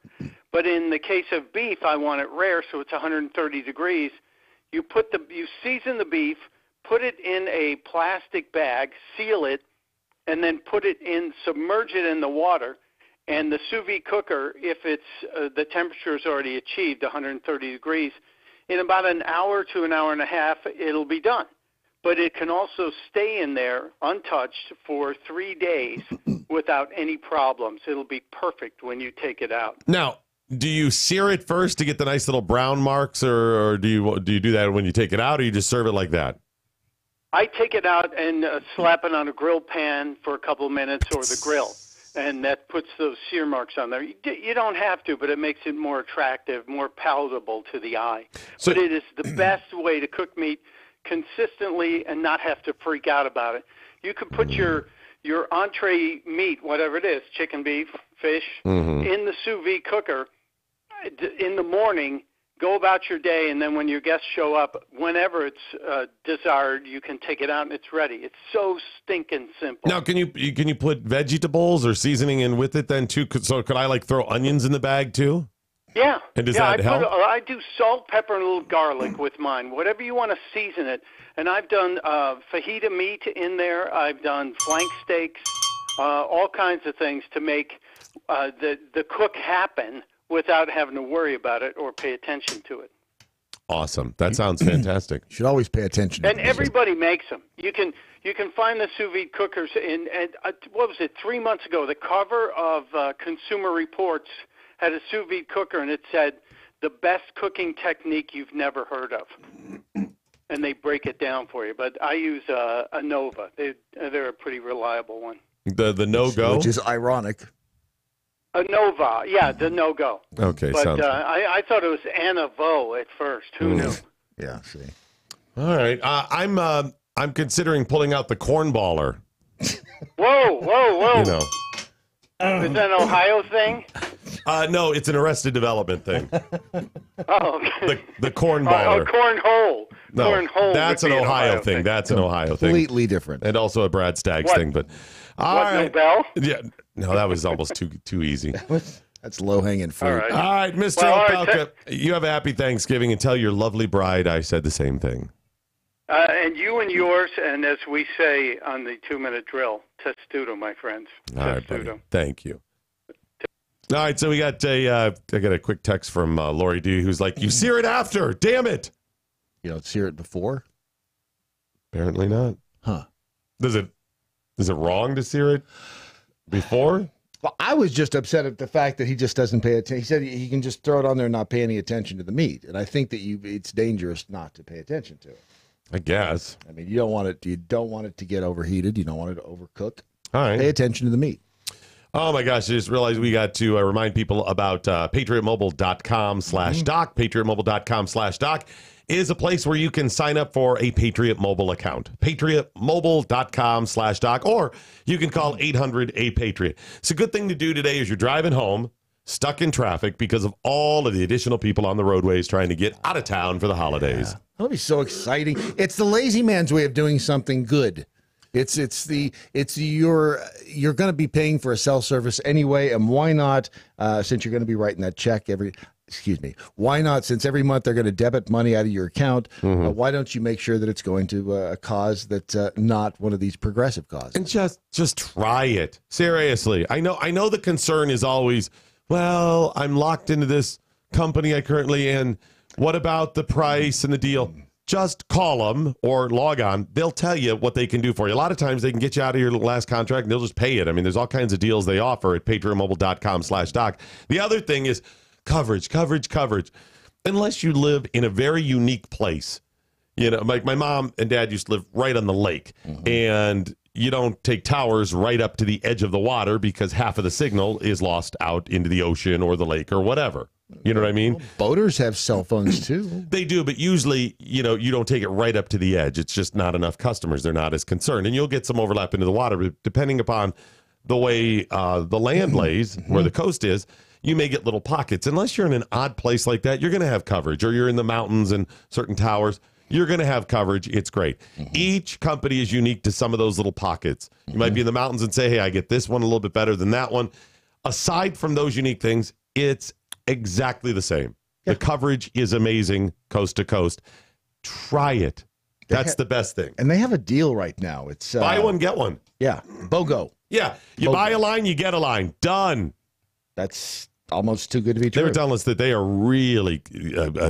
But in the case of beef, I want it rare, so it's 130 degrees. You season the beef, put it in a plastic bag, seal it, and then submerge it in the water. And the sous vide cooker, if it's the temperature is already achieved, 130 degrees, in about an hour to an hour and a half, it'll be done. But it can also stay in there untouched for 3 days without any problems. It'll be perfect when you take it out.
Now, do you sear it first to get the nice little brown marks, or do you do that when you take it out, or you just serve it like that?
I take it out and slap it on a grill pan for a couple of minutes, or the grill, and that puts those sear marks on there. You don't have to, but it makes it more attractive, more palatable to the eye. But it is the best way to cook meat consistently and not have to freak out about it. You could put your entree meat, whatever it is, chicken, beef, fish, in the sous vide cooker in the morning, go about your day, and then when your guests show up, whenever it's desired, you can take it out and it's ready. It's so stinking simple.
Now, can you put vegetables or seasoning in with it then too? So could I like throw onions in the bag too?
Yeah.
And does that help?
I do salt, pepper, and a little garlic with mine. Whatever you want to season it. And I've done fajita meat in there. I've done flank steaks, all kinds of things to make the cook happen without having to worry about it or pay attention to it.
Awesome. That sounds fantastic.
You should always pay attention.
And everybody makes them. You can find the sous vide cookers in what was it, 3 months ago? The cover of Consumer Reports had a sous vide cooker, and it said, the best cooking technique you've never heard of. And they break it down for you. But I use a Nova. They're a pretty reliable one.
The no-go?
Which is ironic.
A Nova. Yeah, the no-go.
Okay,
but
sounds
I thought it was Anavo at first. Who knew?
Yeah, see.
All right. I'm considering pulling out the cornballer.
Whoa.
You know.
Is that an Ohio thing?
No, it's an Arrested Development thing.
Oh, okay.
The cornballer.
Cornhole.
No,
cornhole
that's an Ohio thing. That's an Ohio thing.
Completely different.
And also a Brad Staggs thing. But all right.
Nobel?
Yeah. No, that was almost too easy.
That's low-hanging fruit.
All
right, Mr. Opelka, you have a happy Thanksgiving, and tell your lovely bride I said the same thing.
And you and yours, and as we say on the 2-minute drill, testudo, my friends.
All right, buddy. Thank you. All right, so we got I got a quick text from Lori D, who's like, "You sear it after, damn it!"
You don't sear it before?
Apparently not.
Huh?
Is it wrong to sear it before?
Well, I was just upset at the fact that he just doesn't pay attention. He said he can just throw it on there and not pay any attention to the meat, and I think that it's dangerous not to pay attention to it.
I guess.
I mean, you don't want it to get overheated. You don't want it to overcook.
All right.
Pay attention to the meat.
Oh, my gosh. I just realized we got to remind people about patriotmobile.com/doc. Patriotmobile.com/doc is a place where you can sign up for a Patriot Mobile account. Patriotmobile.com/doc, or you can call 800-A-PATRIOT. It's a good thing to do today as you're driving home, stuck in traffic because of all of the additional people on the roadways trying to get out of town for the holidays.
Yeah. That'll be so exciting. It's the lazy man's way of doing something good. You're going to be paying for a cell service anyway, and why not, since you're going to be writing that check why not, since every month they're going to debit money out of your account, why don't you make sure that it's going to a cause that's not one of these progressive causes?
And just try it. Seriously. I know the concern is always, well, I'm locked into this company I currently in. What about the price and the deal? Just call them or log on. They'll tell you what they can do for you. A lot of times they can get you out of your last contract and they'll just pay it. I mean, there's all kinds of deals they offer at patriotmobile.com/doc. The other thing is coverage. Unless you live in a very unique place. You know, like my mom and dad used to live right on the lake, and you don't take towers right up to the edge of the water because half of the signal is lost out into the ocean or the lake or whatever. You know what I mean?
Well, boaters have cell phones too.
They do, but usually, you don't take it right up to the edge. It's just not enough customers. They're not as concerned. And you'll get some overlap into the water, but depending upon the way the land lays, where the coast is, you may get little pockets. Unless you're in an odd place like that, you're going to have coverage. Or you're in the mountains and certain towers, you're going to have coverage. It's great. Each company is unique to some of those little pockets. You might be in the mountains and say, hey, I get this one a little bit better than that one. Aside from those unique things, it's exactly the same. The coverage is amazing, coast to coast. Try it. That's the best thing.
And they have a deal right now. It's
buy one, get one.
Yeah. BOGO.
Yeah. You buy a line, you get a line. Done.
That's almost too good to be true.
They were telling us that they are really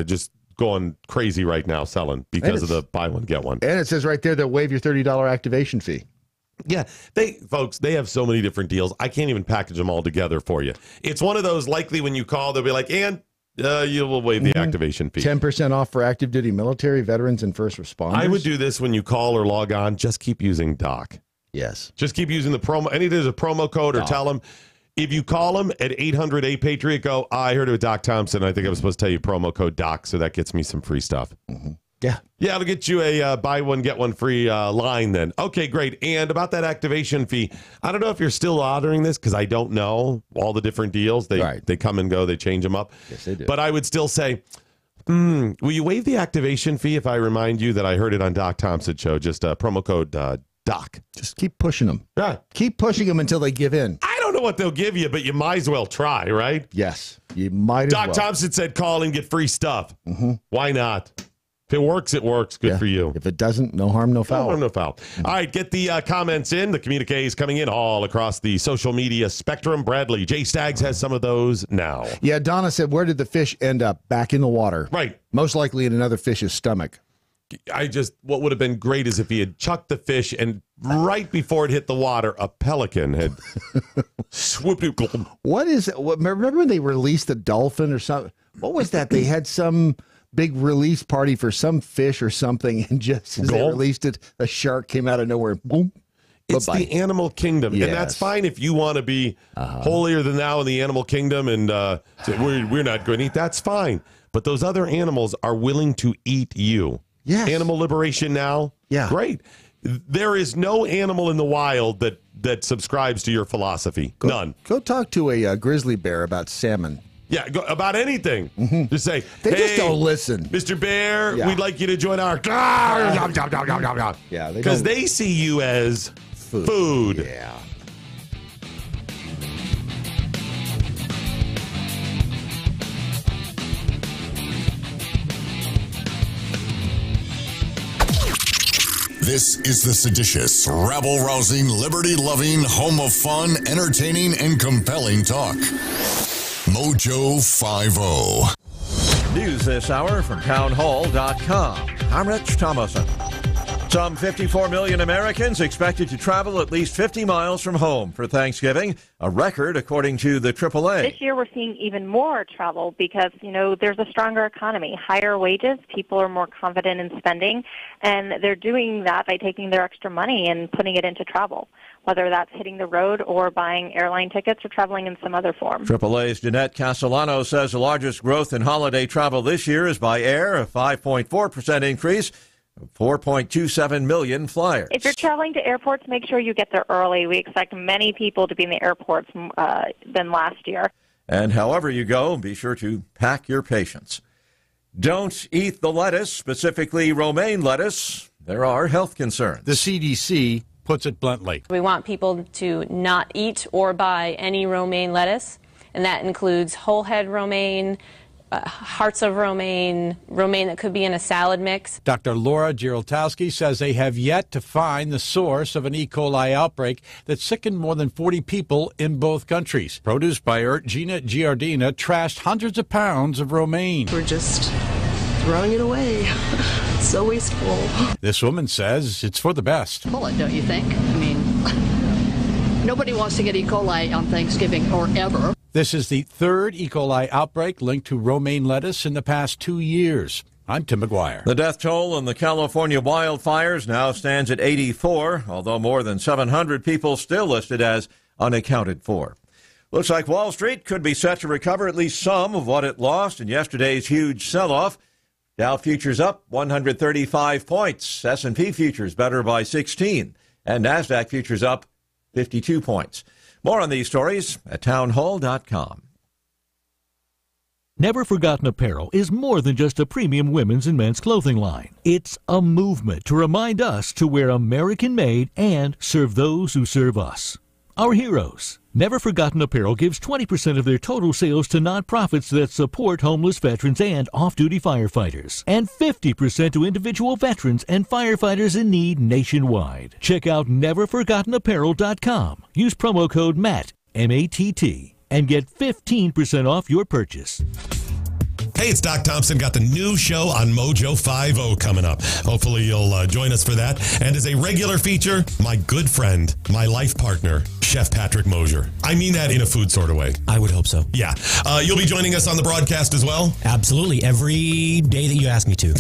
just going crazy right now selling because of the buy one, get one.
And it says right there, they'll waive your $30 activation fee.
Yeah, they have so many different deals. I can't even package them all together for you. It's one of those, likely when you call, they'll be like, and you will waive the activation fee.
10% off for active duty military, veterans, and first responders.
I would do this when you call or log on. Just keep using DOC.
Yes.
Just keep using the promo. There's a promo code, or tell them. If you call them at 800-A-PATRIOT, go, I heard it with Doc Thompson. I think I was supposed to tell you promo code DOC, so that gets me some free stuff.
Yeah.
Yeah, it'll get you a buy one, get one free line then. Okay, great. And about that activation fee, I don't know if you're still honoring this because I don't know all the different deals. They come and go. They change them up.
Yes, they do.
But I would still say, will you waive the activation fee if I remind you that I heard it on Doc Thompson show? Just promo code DOC.
Just keep pushing them.
Yeah.
Keep pushing them until they give in.
I don't know what they'll give you, but you might as well try, right?
Yes, you might as well.
Doc Thompson said call and get free stuff. Why not? If it works, it works. Good for you.
If it doesn't, no harm, no foul.
No harm, no foul. All right, get the comments in. The communiques coming in all across the social media spectrum. Bradley, Jay Staggs has some of those now.
Yeah, Donna said, where did the fish end up? Back in the water.
Right.
Most likely in another fish's stomach.
What would have been great is if he had chucked the fish and right before it hit the water, a pelican had swooped it.
What is it? Remember when they released the dolphin or something? What was that? They had some big release party for some fish or something, and just as they released it, a shark came out of nowhere and boom.
It's the animal kingdom, and that's fine if you want to be holier than thou in the animal kingdom and say, we're not going to eat. That's fine. But those other animals are willing to eat you.
Yes.
Animal liberation now.
Yeah.
Great. There is no animal in the wild that subscribes to your philosophy. None.
Go talk to a grizzly bear about salmon.
Yeah, about anything. Just say,
they just don't listen.
Mr. Bear, we'd like you to join our...
Yeah,
because they see you as food.
Yeah.
This is the seditious, rabble-rousing, liberty-loving, home of fun, entertaining, and compelling talk. MoJo 50.
News this hour from townhall.com. I'm Rich Thomason. Some 54 million Americans expected to travel at least 50 miles from home for Thanksgiving, a record according to the AAA.
This year we're seeing even more travel because, there's a stronger economy, higher wages, people are more confident in spending, and they're doing that by taking their extra money and putting it into travel, whether that's hitting the road or buying airline tickets or traveling in some other form.
AAA's Jeanette Castellano says the largest growth in holiday travel this year is by air, a 5.4% increase. 4.27 million flyers.
If you're traveling to airports, make sure you get there early. We expect many people to be in the airports than last year.
And however you go, be sure to pack your patience. Don't eat the lettuce, specifically romaine lettuce. There are health concerns.
The CDC puts it bluntly.
We want people to not eat or buy any romaine lettuce, and that includes whole head romaine, hearts of romaine, romaine that could be in a salad mix.
Dr. Laura Giroltowski says they have yet to find the source of an E. coli outbreak that sickened more than 40 people in both countries. Produce buyer Gina Giardina trashed hundreds of pounds of romaine.
We're just throwing it away. So wasteful.
This woman says it's for the best.
Pull it, don't you think? I mean, nobody wants to get E. coli on Thanksgiving or ever.
This is the third E. coli outbreak linked to romaine lettuce in the past 2 years. I'm Tim McGuire.
The death toll in the California wildfires now stands at 84, although more than 700 people still listed as unaccounted for. Looks like Wall Street could be set to recover at least some of what it lost in yesterday's huge sell-off. Dow futures up 135 points. S&P futures better by 16. And NASDAQ futures up 52 points. More on these stories at townhall.com.
Never Forgotten Apparel is more than just a premium women's and men's clothing line. It's a movement to remind us to wear American-made and serve those who serve us. Our heroes. Never Forgotten Apparel gives 20% of their total sales to nonprofits that support homeless veterans and off-duty firefighters, and 50% to individual veterans and firefighters in need nationwide. Check out neverforgottenapparel.com. Use promo code MATT, M-A-T-T, and get 15% off your purchase.
Hey, it's Doc Thompson. Got the new show on MoJo 5-0 coming up. Hopefully you'll join us for that. And as a regular feature, my good friend, my life partner, Chef Patrick Mosier. I mean that in a food sort of way.
I would hope so.
Yeah. You'll be joining us on the broadcast as well?
Absolutely. Every day that you ask me to.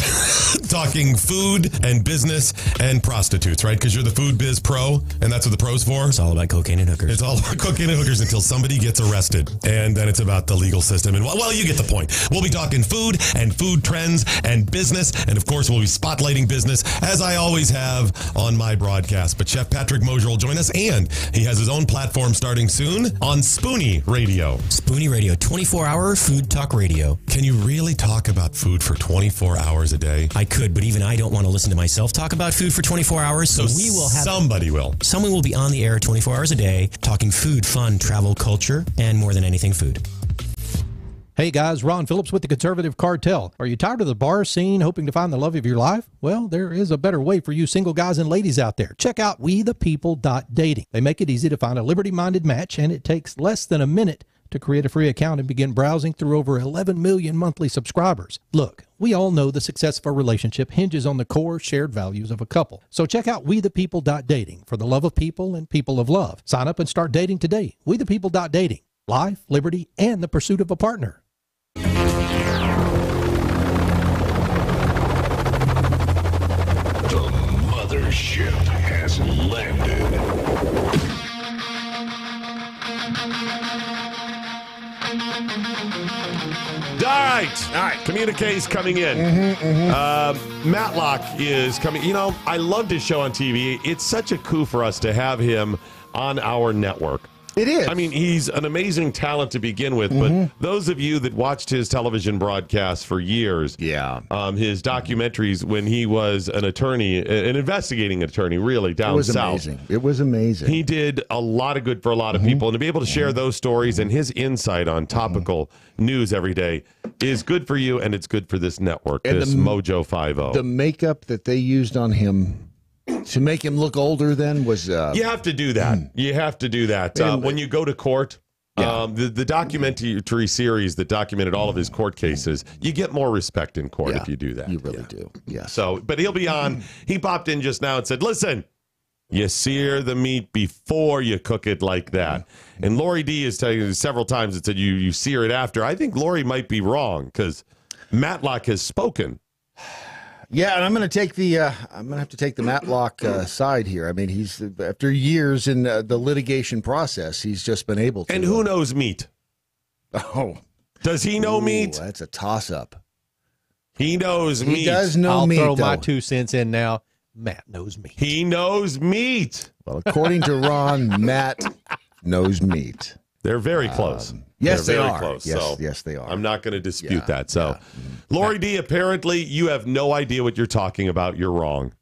Talking food and business and prostitutes, right? Because you're the food biz pro, and that's what the pro's for?
It's all about cocaine and hookers.
It's all about cocaine and hookers until somebody gets arrested. And then it's about the legal system. And well, you get the point. We'll be talking food and food trends and business. And of course, we'll be spotlighting business, as I always have on my broadcast. But Chef Patrick Mosier will join us, and he has his own platform starting soon on Spoonie Radio.
Spoonie Radio, 24-hour food talk radio.
Can you really talk about food for 24 hours a day?
I could, but even I don't want to listen to myself talk about food for 24 hours. So we will have
somebody will.
Someone will be on the air 24 hours a day talking food, fun, travel, culture, and more than anything, food.
Hey guys, Ron Phillips with the Conservative Cartel. Are you tired of the bar scene, hoping to find the love of your life? Well, there is a better way for you single guys and ladies out there. Check out WeThePeople.dating. They make it easy to find a liberty-minded match, and it takes less than a minute to create a free account and begin browsing through over 11 million monthly subscribers. Look, we all know the success of a relationship hinges on the core shared values of a couple. So check out WeThePeople.dating for the love of people and people of love. Sign up and start dating today. WeThePeople.dating. Life, liberty, and the pursuit of a partner.
Ship has landed.
All right. Communique's coming in. Matlock is coming. You know, I loved his show on TV. It's such a coup for us to have him on our network.
It is.
I mean, he's an amazing talent to begin with, but those of you that watched his television broadcasts for years, his documentaries when he was an attorney, an investigating attorney, really, down south.
It was amazing.
He did a lot of good for a lot of people, and to be able to share those stories and his insight on topical news every day is good for you, and it's good for this network, and this MoJo 5-0.
The makeup that they used on him to make him look older then was...
you have to do that. You have to do that. When you go to court, The documentary series that documented all of his court cases, you get more respect in court if you do that.
You really do. Yeah.
So, but he'll be on. He popped in just now and said, listen, you sear the meat before you cook it like that. And Lori D is telling you several times it said you sear it after. I think Lori might be wrong because Matlock has spoken.
Yeah, and I'm going to take have to take the Matlock side here. I mean, he's after years in the litigation process, he's just been able to.
And who knows meat?
Oh,
does he know meat?
That's a toss-up.
He knows meat.
He does know meat.
I'll throw my 2 cents in now. Matt knows meat.
He knows meat.
Well, according to Ron, Matt knows meat.
They're very close.
Yes,
They're
they
very
are.
close.
Yes,
so
yes, they are.
I'm not going to dispute that. So, Lori D, apparently you have no idea what you're talking about. You're wrong.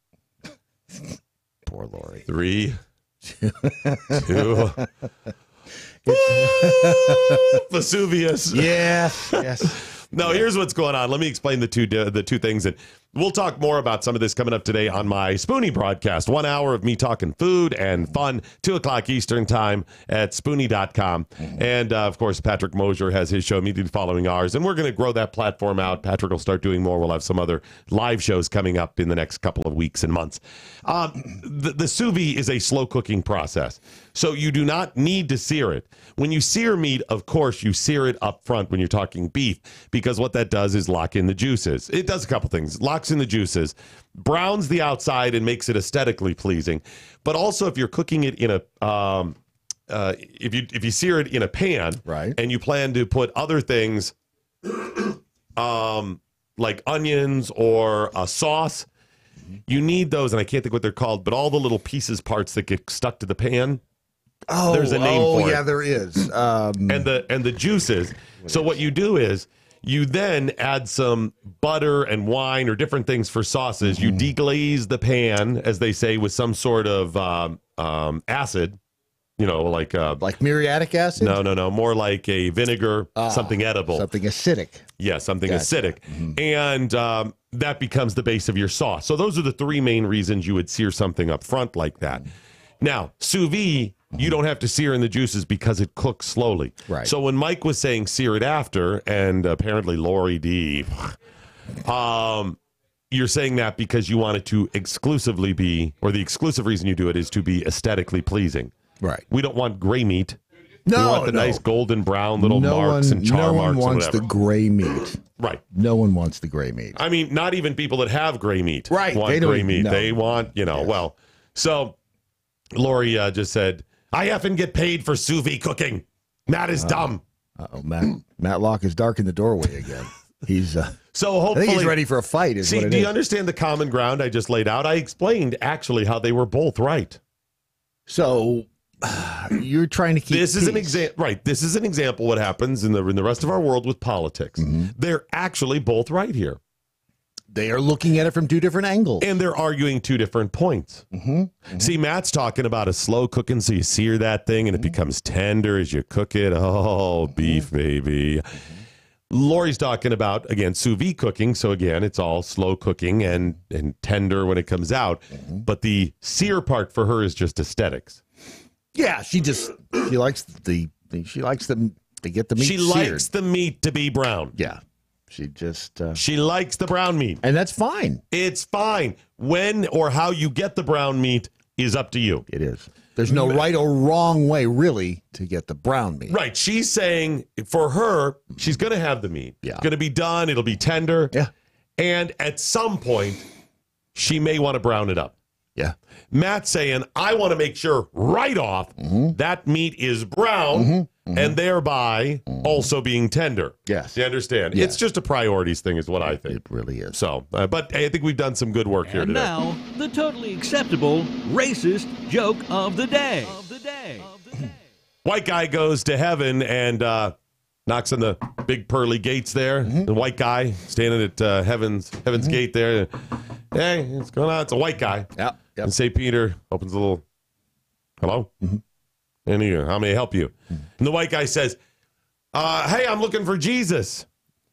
Poor Lori.
3, 2. Vesuvius.
Yes.
No, here's what's going on. Let me explain the two things, and we'll talk more about some of this coming up today on my Spoonie broadcast. 1 hour of me talking food and fun, 2 o'clock Eastern time at spoonie.com. And, of course, Patrick Mosier has his show immediately following ours, and we're going to grow that platform out. Patrick will start doing more. We'll have some other live shows coming up in the next couple of weeks and months. The sous vide is a slow cooking process, so you do not need to sear it. When you sear meat, of course, you sear it up front when you're talking beef, because what that does is lock in the juices. It does a couple things. Locks in the juices, browns the outside, and makes it aesthetically pleasing. But also, if you're cooking it in a if you sear it in a pan,
right,
and you plan to put other things like onions or a sauce, you need those, and I can't think what they're called, but all the little parts that get stuck to the pan.
Oh,
there's a name for it.
Yeah, there is.
And the juices. So what you do is you then add some butter and wine or different things for sauces. You deglaze the pan, as they say, with some sort of acid. You know, like
muriatic acid?
No. More like a vinegar, something edible.
Something acidic.
Yeah, something
Gotcha.
acidic. And that becomes the base of your sauce. So those are the 3 main reasons you would sear something up front like that. Now, sous vide, you don't have to sear in the juices because it cooks slowly.
Right.
So when Mike was saying sear it after, and apparently Lori D, you're saying that because you want it to exclusively be, or the exclusive reason you do it is to be aesthetically pleasing.
Right.
We don't want gray meat.
No,
we want the nice golden brown little marks and char
no
marks
one wants
and whatever.
the gray meat.
Right.
No one wants the gray meat.
I mean, not even people that have gray meat
Right.
want
They don't
gray
even
meat.
know.
They want, well. So Lori just said, I effing get paid for sous vide cooking. Matt is dumb.
Matlock is dark in the doorway again. He's
so hopefully
I think he's ready for a fight.
See, do you understand the common ground I just laid out? I explained actually how they were both right.
So you're trying to keep
this is an example, right? This is an example what happens in the rest of our world with politics. They're actually both right here.
They are looking at it from 2 different angles.
And they're arguing 2 different points. See, Matt's talking about a slow cooking, so you sear that thing and it becomes tender as you cook it. Oh, beef, baby. Lori's talking about, again, sous vide cooking. So, again, it's all slow cooking and tender when it comes out. But the sear part for her is just aesthetics.
Yeah, she likes to get the meat
She
seared.
likes the meat to be brown.
Yeah. She
likes the brown meat.
And that's fine.
It's fine. When or how you get the brown meat is up to you.
It is. There's no right or wrong way, really, to get the brown meat.
Right. She's saying for her, she's going to have the meat.
Yeah.
It's going to be done. It'll be tender.
Yeah.
And at some point, she may want to brown it up.
Yeah.
Matt's saying, I want to make sure right off that meat is brown and thereby also being tender.
Yes.
You understand?
Yeah.
It's just a priorities thing is what I think.
It really is.
So, but I think we've done some good work here
And
today.
now, the totally acceptable racist joke of the day.
White guy goes to heaven and knocks on the big pearly gates there. The white guy standing at heaven's gate there. Hey, what's going on? It's a white guy.
Yep.
And St. Peter opens a little, hello? And he, how may I help you? And the white guy says, hey, I'm looking for Jesus.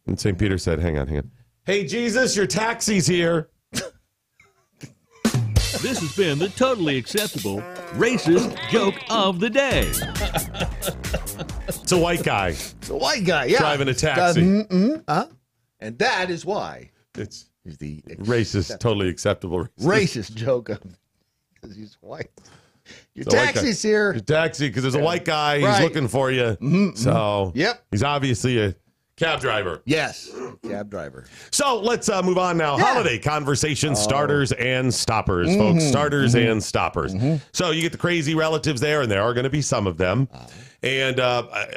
And St. Peter said, hang on. Hey, Jesus, your taxi's here.
This has been the totally acceptable racist joke of the day.
It's a white guy.
It's a white guy, yeah.
Driving a taxi.
And that is why
it's
the
racist, totally acceptable
racist joke because he's white. Your
So
taxi's here.
Your taxi, because there's a white guy. He's looking for you. So he's obviously a cab driver.
Yes, cab driver.
So let's move on now. Holiday conversation starters and stoppers, folks. Starters and stoppers. So you get the crazy relatives there, and there are going to be some of them. And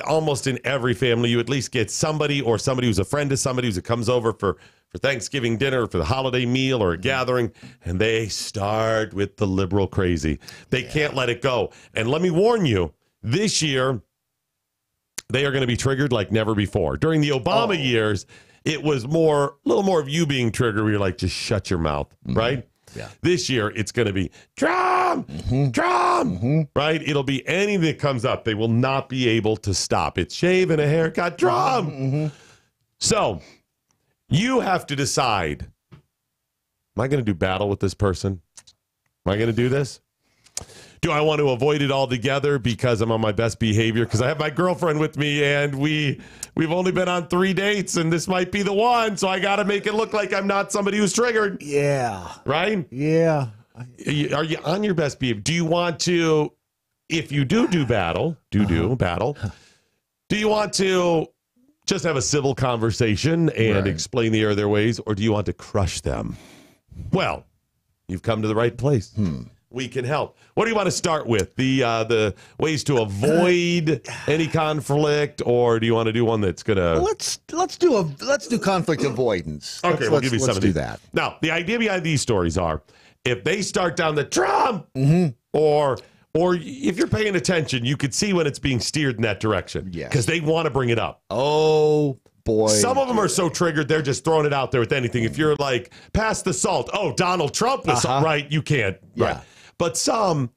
almost in every family, you at least get somebody or somebody who's a friend of somebody who comes over for Thanksgiving dinner, for the holiday meal or a gathering, and they start with the liberal crazy. They can't let it go. And let me warn you, this year, they are going to be triggered like never before. During the Obama years, it was a little more of you being triggered where you're like, just shut your mouth, right?
Yeah.
This year, it's going to be Trump, Trump, right? It'll be anything that comes up. They will not be able to stop. It's shave and a haircut, Trump. So you have to decide, am I going to do battle with this person? Am I going to do this? Do I want to avoid it altogether because I'm on my best behavior? Because I have my girlfriend with me, and we've only been on 3 dates, and this might be the one, so I got to make it look like I'm not somebody who's triggered.
Yeah.
Right?
Yeah.
Are you on your best behavior? Do you want to, if you do battle, do you want to just have a civil conversation and explain the error of their ways, or do you want to crush them? Well, you've come to the right place. We can help. What do you want to start with? The ways to avoid any conflict, or do you want to do one that's gonna?
Let's do conflict avoidance.
Okay, we'll give you some of these.
that.
Now, the idea behind these stories are, if they start down the Trump, or if you're paying attention, you could see when it's being steered in that direction.
Yes,
because they want to bring it up.
Oh boy,
some of them are so triggered they're just throwing it out there with anything. If you're like, pass the salt. Oh, Donald Trump was right. You can't.
Yeah.
Right. But some,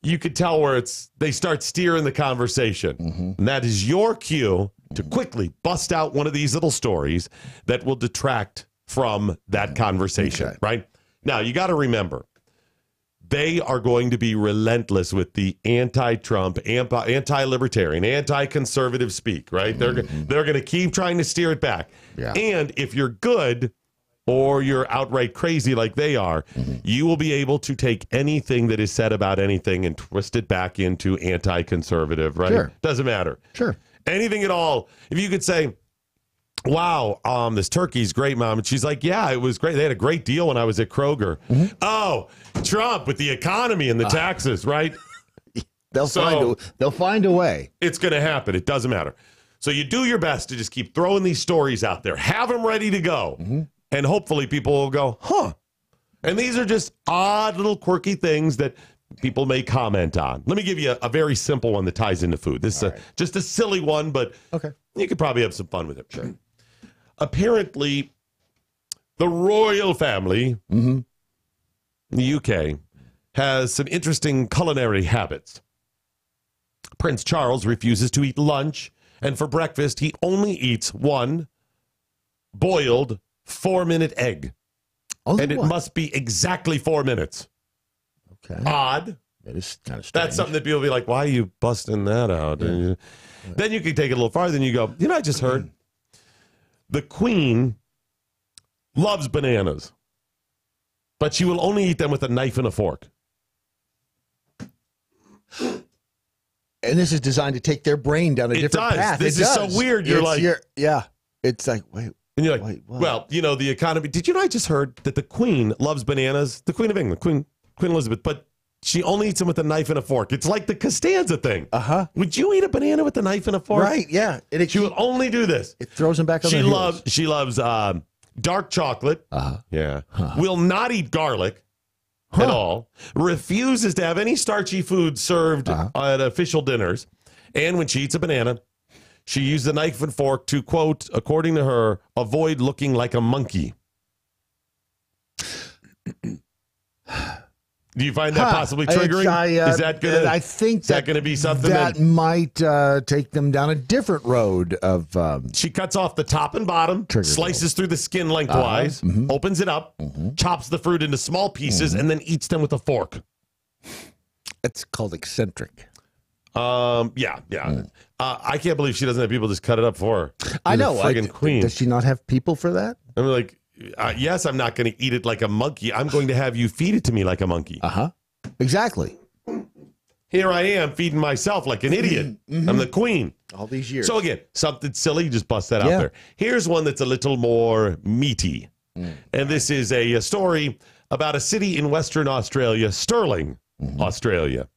you could tell where they start steering the conversation. And that is your cue to quickly bust out one of these little stories that will detract from that conversation, right? Now, you got to remember, they are going to be relentless with the anti-Trump, anti-libertarian, anti-conservative speak, right? They're going to keep trying to steer it back.
Yeah.
And if you're good, or you're outright crazy like they are, you will be able to take anything that is said about anything and twist it back into anti-conservative, right?
Sure.
Doesn't matter.
Sure.
Anything at all. If you could say, wow, this turkey's great, Mom. And she's like, yeah, it was great. They had a great deal when I was at Kroger. Oh, Trump with the economy and the taxes, right?
They'll find a way.
It's going to happen. It doesn't matter. So you do your best to just keep throwing these stories out there. Have them ready to go. And hopefully people will go, huh. And these are just odd little quirky things that people may comment on. Let me give you a very simple one that ties into food. This is just a silly one, but you could probably have some fun with it. Sure. Apparently, the royal family in the UK has some interesting culinary habits. Prince Charles refuses to eat lunch, and for breakfast, he only eats one boiled 4-minute egg. And it must be exactly 4 minutes.
Okay.
Odd.
That is kind of strange.
That's something that people be like, why are you busting that out? Yeah. Then you can take it a little farther and you go, you know, I just heard the Queen loves bananas, but she will only eat them with a knife and a fork.
And this is designed to take their brain down a different path.
This is so weird. You're like,
it's like, wait.
And you're like, well, you know, the economy. Did you know I just heard that the Queen loves bananas? The Queen of England, Queen Elizabeth, but she only eats them with a knife and a fork. It's like the Costanza thing. Would you eat a banana with a knife and a fork?
Right, yeah.
She will only do this.
It throws them back on their heels.
She loves dark chocolate. Yeah. Will not eat garlic at all. Refuses to have any starchy food served at official dinners. And when she eats a banana, she used a knife and fork to, quote, according to her, avoid looking like a monkey. Do you find that possibly triggering? Is that good?
I think
that going to be something
that might take them down a different road of.
She cuts off the top and bottom, slices through the skin lengthwise, opens it up, chops the fruit into small pieces, and then eats them with a fork.
It's called eccentric.
Yeah. I can't believe she doesn't have people just cut it up for her.
I know.
Friggin' queen.
Does she not have people for that?
I'm like, yes, I'm not going to eat it like a monkey. I'm going to have you feed it to me like a monkey.
Exactly.
Here I am feeding myself like an idiot. I'm the queen.
All these years.
So again, something silly, just bust that out there. Here's one that's a little more meaty. And this is a story about a city in Western Australia, Stirling, Australia.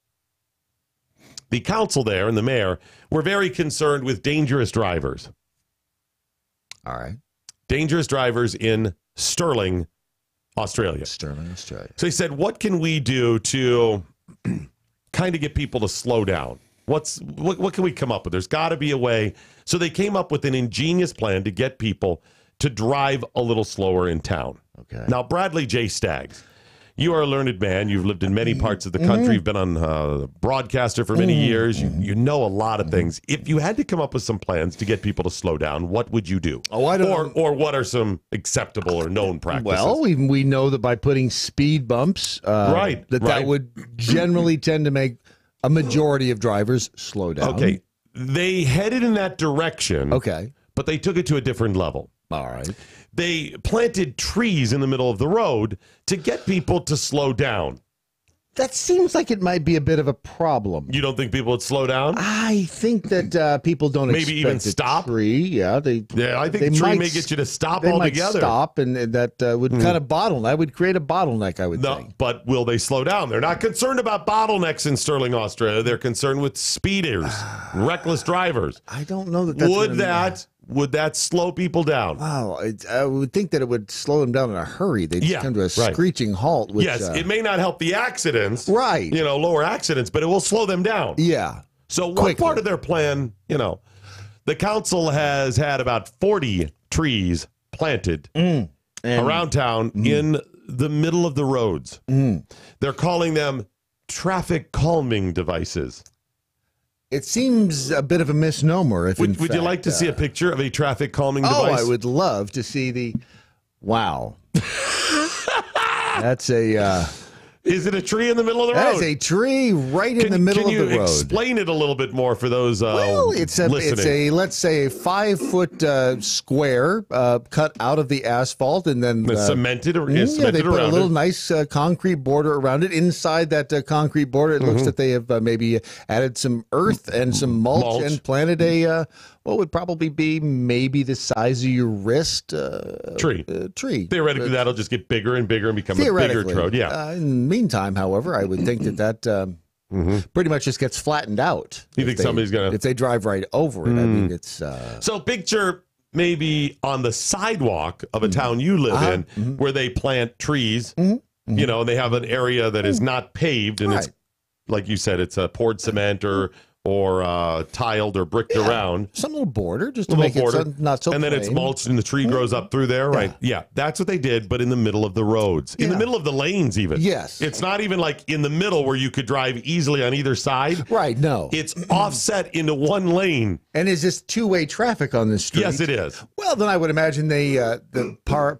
The council there and the mayor were very concerned with dangerous drivers.
All right.
Dangerous drivers in Stirling, Australia.
Stirling, Australia.
So he said, what can we do to kind of get people to slow down? What can we come up with? There's got to be a way. So they came up with an ingenious plan to get people to drive a little slower in town.
Okay.
Now, Bradley J. Staggs, you are a learned man. You've lived in many parts of the country. You've been on broadcaster for many years. You know a lot of things. If you had to come up with some plans to get people to slow down, what would you do?
Oh, I don't.
Or what are some acceptable or known practices?
Well, we know that by putting speed bumps, that would generally tend to make a majority of drivers slow down.
Okay, they headed in that direction.
Okay,
but they took it to a different level.
All right.
They planted trees in the middle of the road to get people to slow down.
That seems like it might be a bit of a problem.
You don't think people would slow down?
I think that people don't
maybe even stop.
Tree, yeah, I think
the tree may get you to stop
they
altogether.
Might stop, and that would kind of bottleneck. That would create a bottleneck. I would think.
But will they slow down? They're not concerned about bottlenecks in Stirling, Australia. They're concerned with speeders, reckless drivers.
I don't know that. That's
Would that slow people down?
Wow, I would think that it would slow them down in a hurry. They'd just come to a screeching halt. Which,
yes, it may not help the accidents,
right?
Lower accidents, but it will slow them down.
Yeah.
So what part of their plan, the council has had about 40 trees planted around town in the middle of the roads. They're calling them traffic calming devices.
It seems a bit of a misnomer.
Would you like to see a picture of a traffic calming device?
Oh, I would love to see the. Wow. That's a.
Is it a tree in the middle of the road?
That's a tree right in the middle of the road.
Can you explain it a little bit more for those
it's a let's say 5-foot square cut out of the asphalt and then
cemented or
they put a little nice concrete border around it. Inside that concrete border, it looks that they have maybe added some earth and some mulch and planted a what would probably be maybe the size of your wrist
tree.
Tree.
Theoretically, that'll just get bigger and bigger and become a bigger tree. Yeah.
In the meantime, however, I would think that pretty much just gets flattened out.
You think somebody's going to...
If they drive right over it, I mean, it's...
So picture maybe on the sidewalk of a town you live in where they plant trees, and they have an area that is not paved, and it's, like you said, it's a poured cement or tiled or bricked around.
Some little border just to make it not so
and then it's mulched and the tree grows up through there, right? Yeah, that's what they did, but in the middle of the roads. In the middle of the lanes even.
Yes.
It's not even like in the middle where you could drive easily on either side.
Right, no.
It's offset into one lane.
And is this two-way traffic on this street?
Yes, it is.
Well, then I would imagine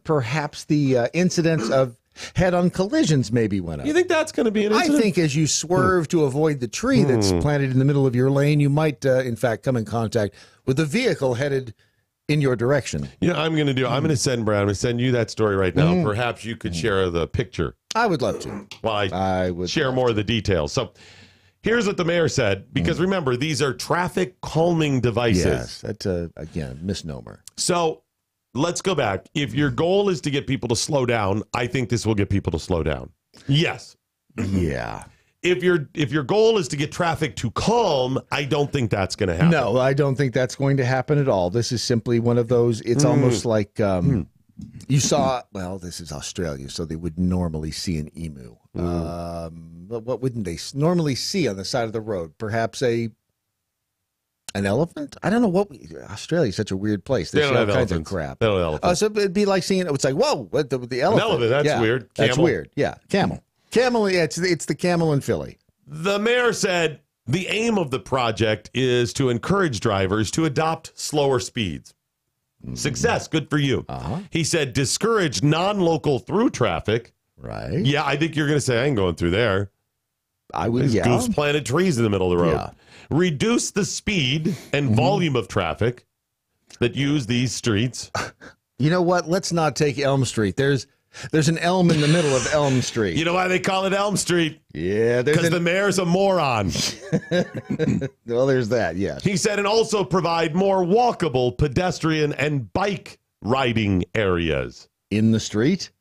perhaps the incidence of head-on collisions maybe went up.
You think that's going to be an incident?
I think as you swerve to avoid the tree that's planted in the middle of your lane, you might, in fact, come in contact with a vehicle headed in your direction.
I'm going to send Brad. I'm going to send you that story right now. Perhaps you could share the picture.
I would love to.
Well, I would share more of the details. So here's what the mayor said, because remember, these are traffic calming devices.
Yes, that's, again, misnomer.
So let's go back. If your goal is to get people to slow down, I think this will get people to slow down. Yes.
Yeah.
If your goal is to get traffic to calm, I don't think that's going to happen.
No, I don't think that's going to happen at all. This is simply one of those, it's almost like you saw, well, this is Australia, so they would normally see an emu. But what wouldn't they normally see on the side of the road? Perhaps an elephant? I don't know what. Australia's such a weird place. They see all kinds of crap.
They don't have elephants.
So it'd be like seeing it. It's like, whoa, what the elephant?
An elephant, that's weird. Camel?
That's weird. Yeah, camel. Camel, yeah, it's the camel in Philly.
The mayor said the aim of the project is to encourage drivers to adopt slower speeds. Success, good for you. He said discourage non-local through traffic.
Right.
Yeah, I think you're going to say, I ain't going through there.
I would,
These goofs planted trees in the middle of the road.
Yeah.
Reduce the speed and volume of traffic that use these streets.
You know what? Let's not take Elm Street. There's an elm in the middle of Elm Street.
You know why they call it Elm Street?
Yeah.
Because the mayor's a moron.
Well, there's that, yes.
He said, and also provide more walkable, pedestrian, and bike riding areas.
In the street?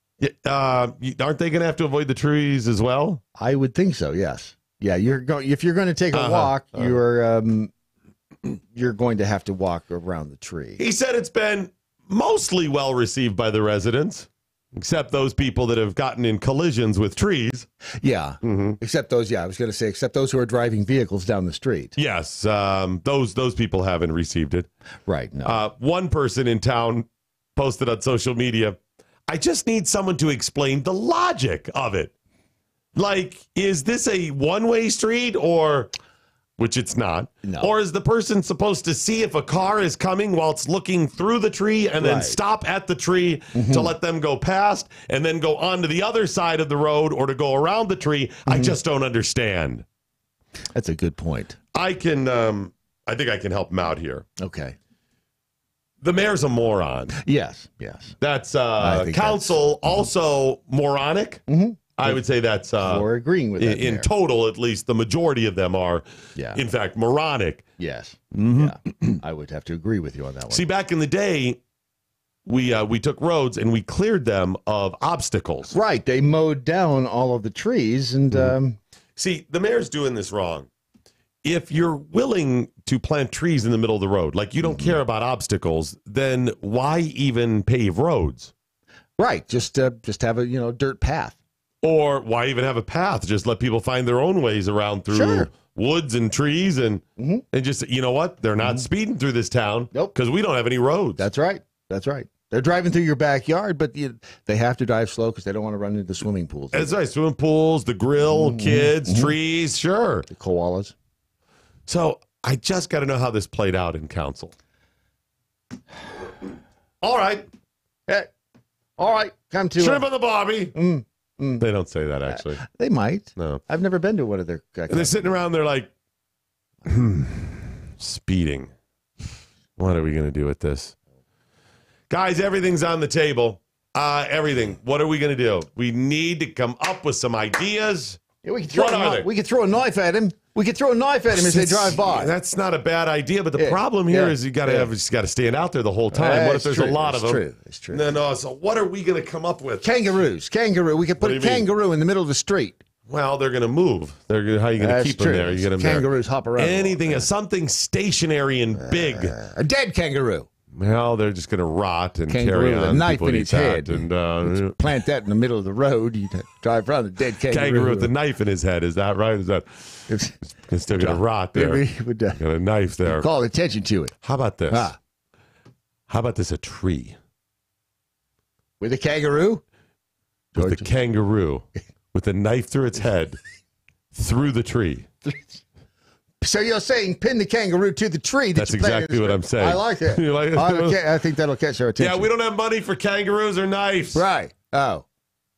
Aren't they going to have to avoid the trees as well?
I would think so, yes. Yeah, if you're going to take a walk, you're going to have to walk around the tree.
He said it's been mostly well received by the residents, except those people that have gotten in collisions with trees.
Yeah, except those. Yeah, I was going to say, except those who are driving vehicles down the street.
Yes, those people haven't received it.
Right. No.
One person in town posted on social media, "I just need someone to explain the logic of it. Like, is this a one-way street or?" Which it's not.
No.
Or is the person supposed to see if a car is coming while it's looking through the tree and then stop at the tree to let them go past and then go on to the other side of the road or to go around the tree? I just don't understand.
That's a good point.
I think I can help him out here.
Okay.
The mayor's a moron.
Yes.
That's council also moronic. I would say that's
we're agreeing with that
in
there.
total, at least the majority of them are, in fact, moronic.
Yes. Yeah. I would have to agree with you on that one.
See, back in the day, we took roads and we cleared them of obstacles.
Right. They mowed down all of the trees and
see, the mayor's doing this wrong. If you're willing to plant trees in the middle of the road, like you don't care about obstacles, then why even pave roads?
Right. Just have a dirt path.
Or why even have a path? Just let people find their own ways around through woods and trees and just, you know what? They're not speeding through this town because we don't have any roads.
That's right. They're driving through your backyard, but they have to drive slow because they don't want to run into swimming pools.
That's right. Swimming pools, the grill, kids, trees, sure.
The koalas.
So I just got to know how this played out in council. All right.
Hey. All right. Come to
Shrimp on the bobby. They don't say that, actually.
They might.
No.
I've never been to one of their...
And they're sitting around, they're like, speeding. What are we going to do with this? Guys, everything's on the table. Everything. What are we going to do? We need to come up with some ideas.
Yeah, we could throw a knife at him. We could throw a knife at him as they drive by.
That's not a bad idea, but the problem here is you got to stand out there the whole time. What if there's a lot of them?
It's true.
No. So what are we going to come up with?
Kangaroo. We could put a kangaroo in the middle of the street.
Well, they're going to move. How are you going to keep them there? You get them
Kangaroos hop around.
Anything, something stationary and big.
A dead kangaroo.
Well, they're just going to rot and
kangaroo
carry on.
with a knife in its head.
And
plant that in the middle of the road. You drive around the dead kangaroo.
Kangaroo with a knife in his head. Is that right? Is that it's still going to rot there? Got a knife there.
Call attention to it.
How about this? How about this? A tree
with a kangaroo.
With a kangaroo with a knife through its head through the tree.
So you're saying pin the kangaroo to the tree?
That's exactly what I'm saying.
I like it.
You like it?
I think that'll catch our attention.
Yeah, we don't have money for kangaroos or knives.
Right. Oh.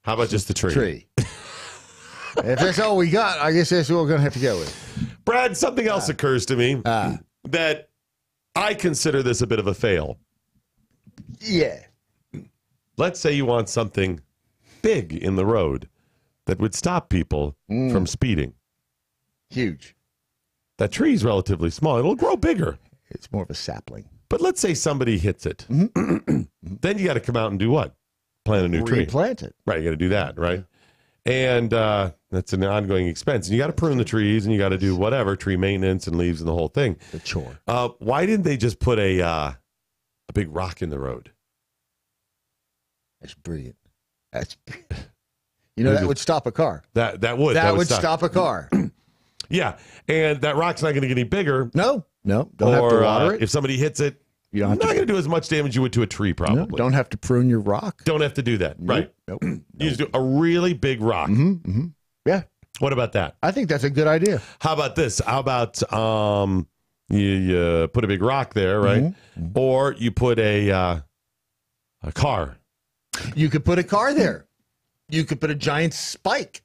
How about just the tree?
If that's all we got, I guess that's what we're going to have to go with.
Brad, something else occurs to me that I consider this a bit of a fail.
Yeah.
Let's say you want something big in the road that would stop people from speeding.
Huge.
That tree's relatively small. It'll grow bigger.
It's more of a sapling.
But let's say somebody hits it. Then you got to come out and do what? Plant a new tree.
Replant it.
Right, you got to do that, right? And that's an ongoing expense. And you got to prune the trees and you got to do whatever, tree maintenance and leaves and the whole thing.
The chore.
Why didn't they just put a big rock in the road?
That's brilliant. That would stop a car.
That would
stop a car.
Yeah, and that rock's not going to get any bigger.
No, don't have to water it.
If somebody hits it, you're not going to do as much damage you would to a tree, probably.
No, don't have to prune your rock.
Don't have to do that, right?
Nope.
You just do a really big rock.
Yeah.
What about that?
I think that's a good idea.
How about this? How about you put a big rock there, right? Or you put a car.
You could put a car there. You could put a giant spike.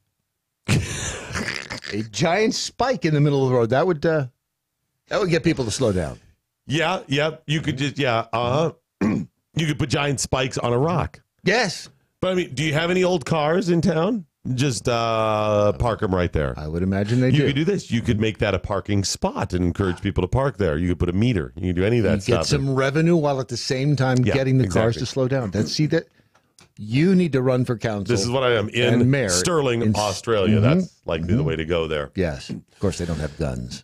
A giant spike in the middle of the road. That would get people to slow down.
Yeah. You could just, you could put giant spikes on a rock.
Yes.
But I mean, do you have any old cars in town? Just park them right there.
I would imagine they do.
You could do this. You could make that a parking spot and encourage people to park there. You could put a meter. You could do any of that stuff.
Get some revenue while at the same time getting the cars to slow down. You need to run for council.
This is what I am in Stirling, Australia. That's likely the way to go there.
Yes. Of course, they don't have guns.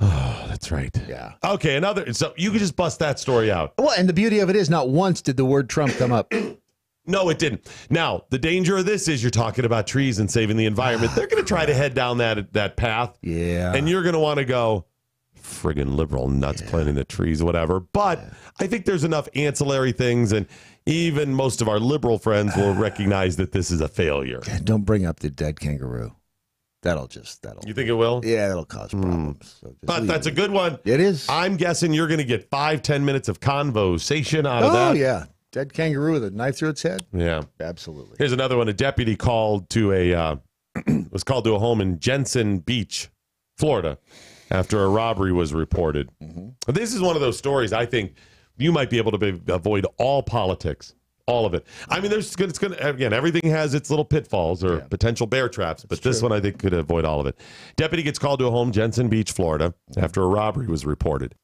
Oh, that's right.
Yeah.
Okay, so you could just bust that story out.
Well, and the beauty of it is not once did the word Trump come up.
No, it didn't. Now, the danger of this is you're talking about trees and saving the environment. They're going to try to head down that path.
Yeah.
And you're going to want to go, friggin' liberal nuts planting the trees, whatever. But I think there's enough ancillary things, and even most of our liberal friends will recognize that this is a failure.
Don't bring up the dead kangaroo. That'll.
You think it will?
Yeah, that'll cause problems. So
but that's a good one.
It is.
I'm guessing you're going to get 5-10 minutes of conversation out of that.
Oh, yeah. Dead kangaroo with a knife through its head?
Yeah.
Absolutely.
Here's another one. A deputy called to was called to a home in Jensen Beach, Florida, after a robbery was reported. Mm-hmm. This is one of those stories I think you might be able to avoid all politics, all of it. I mean, it's going to, again, everything has its little pitfalls or potential bear traps, but this one I think could avoid all of it. Deputy gets called to a home, Jensen Beach, Florida, after a robbery was reported.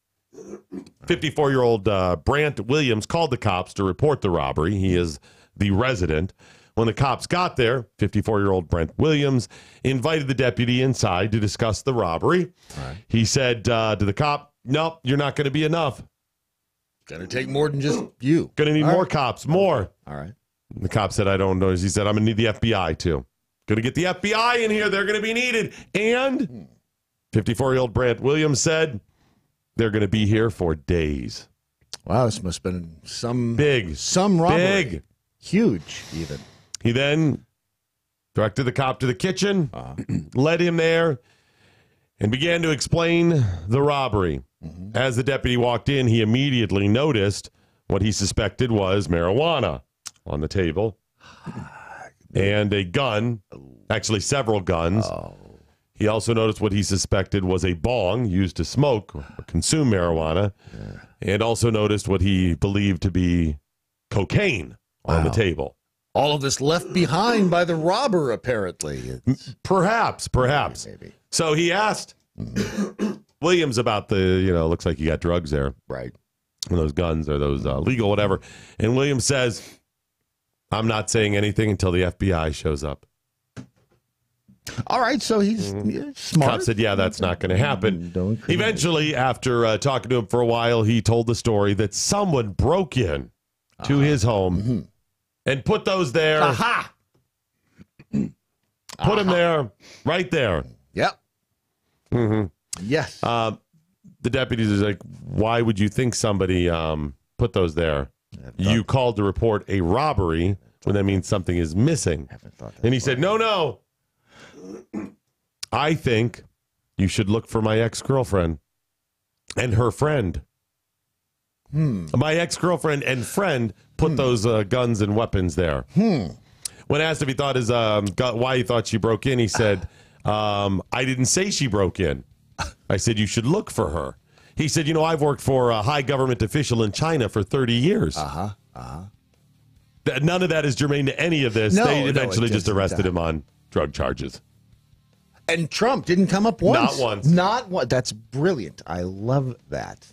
54-year-old Brant Williams called the cops to report the robbery. He is the resident. When the cops got there, 54-year-old Brent Williams invited the deputy inside to discuss the robbery. Right. He said to the cop, "Nope, you're not going to be enough.
Going to take more than just you.
Going to need more cops, more."
All right.
And the cop said, "I don't know." He said, "I'm going to need the FBI too. Going to get the FBI in here. They're going to be needed." And 54-year-old Brant Williams said, "They're going to be here for days."
Wow, this must have been some robbery.
Big.
Huge, even.
He then directed the cop to the kitchen, led him there, and began to explain the robbery. Mm-hmm. As the deputy walked in, he immediately noticed what he suspected was marijuana on the table and a gun, actually several guns. He also noticed what he suspected was a bong used to smoke or consume marijuana, and also noticed what he believed to be cocaine on the table.
All of this left behind by the robber, apparently.
Perhaps. Maybe. So he asked Williams about looks like you got drugs there.
Right.
Those guns or those legal, whatever. And Williams says, "I'm not saying anything until the FBI shows up."
All right, so he's smart.
Cop said, "Yeah, that's not going to happen." Eventually, after talking to him for a while, he told the story that someone broke in to his home and put those there.
Aha!
Put them there, right there.
Yep.
Mm-hmm.
Yes.
The deputies is like, "Why would you think somebody put those there? You called to report a robbery when that means something is missing." And he said, No. I think you should look for my ex-girlfriend and her friend. My ex-girlfriend and friend put those guns and weapons there. When asked if he thought why he thought she broke in, he said, "I didn't say she broke in. I said you should look for her." He said, "I've worked for a high government official in China for 30 years. None of that is germane to any of this. They eventually just arrested him on drug charges.
And Trump didn't come up once.
Not once.
Not once. That's brilliant. I love that.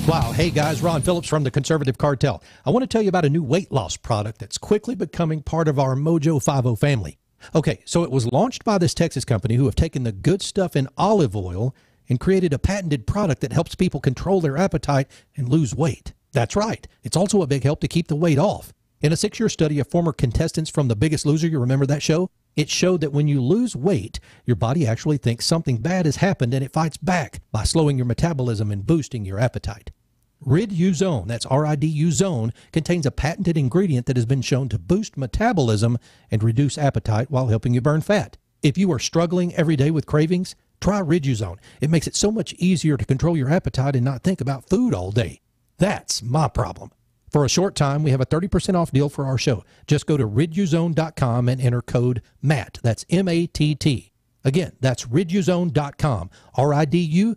Wow. Hey, guys, Ron Phillips from the Conservative Cartel. I want to tell you about a new weight loss product that's quickly becoming part of our MoJo 50 family. Okay, so it was launched by this Texas company who have taken the good stuff in olive oil and created a patented product that helps people control their appetite and lose weight. That's right. It's also a big help to keep the weight off. In a 6-year study of former contestants from The Biggest Loser, you remember that show? It showed that when you lose weight, your body actually thinks something bad has happened and it fights back by slowing your metabolism and boosting your appetite. Rid-U-Zone, that's R-I-D-U Zone, contains a patented ingredient that has been shown to boost metabolism and reduce appetite while helping you burn fat. If you are struggling every day with cravings, try Rid-U-Zone. It makes it so much easier to control your appetite and not think about food all day. That's my problem. For a short time, we have a 30% off deal for our show. Just go to riduzone.com and enter code MATT. That's M-A-T-T. Again, that's riduzone.com. RIDUZONE.com.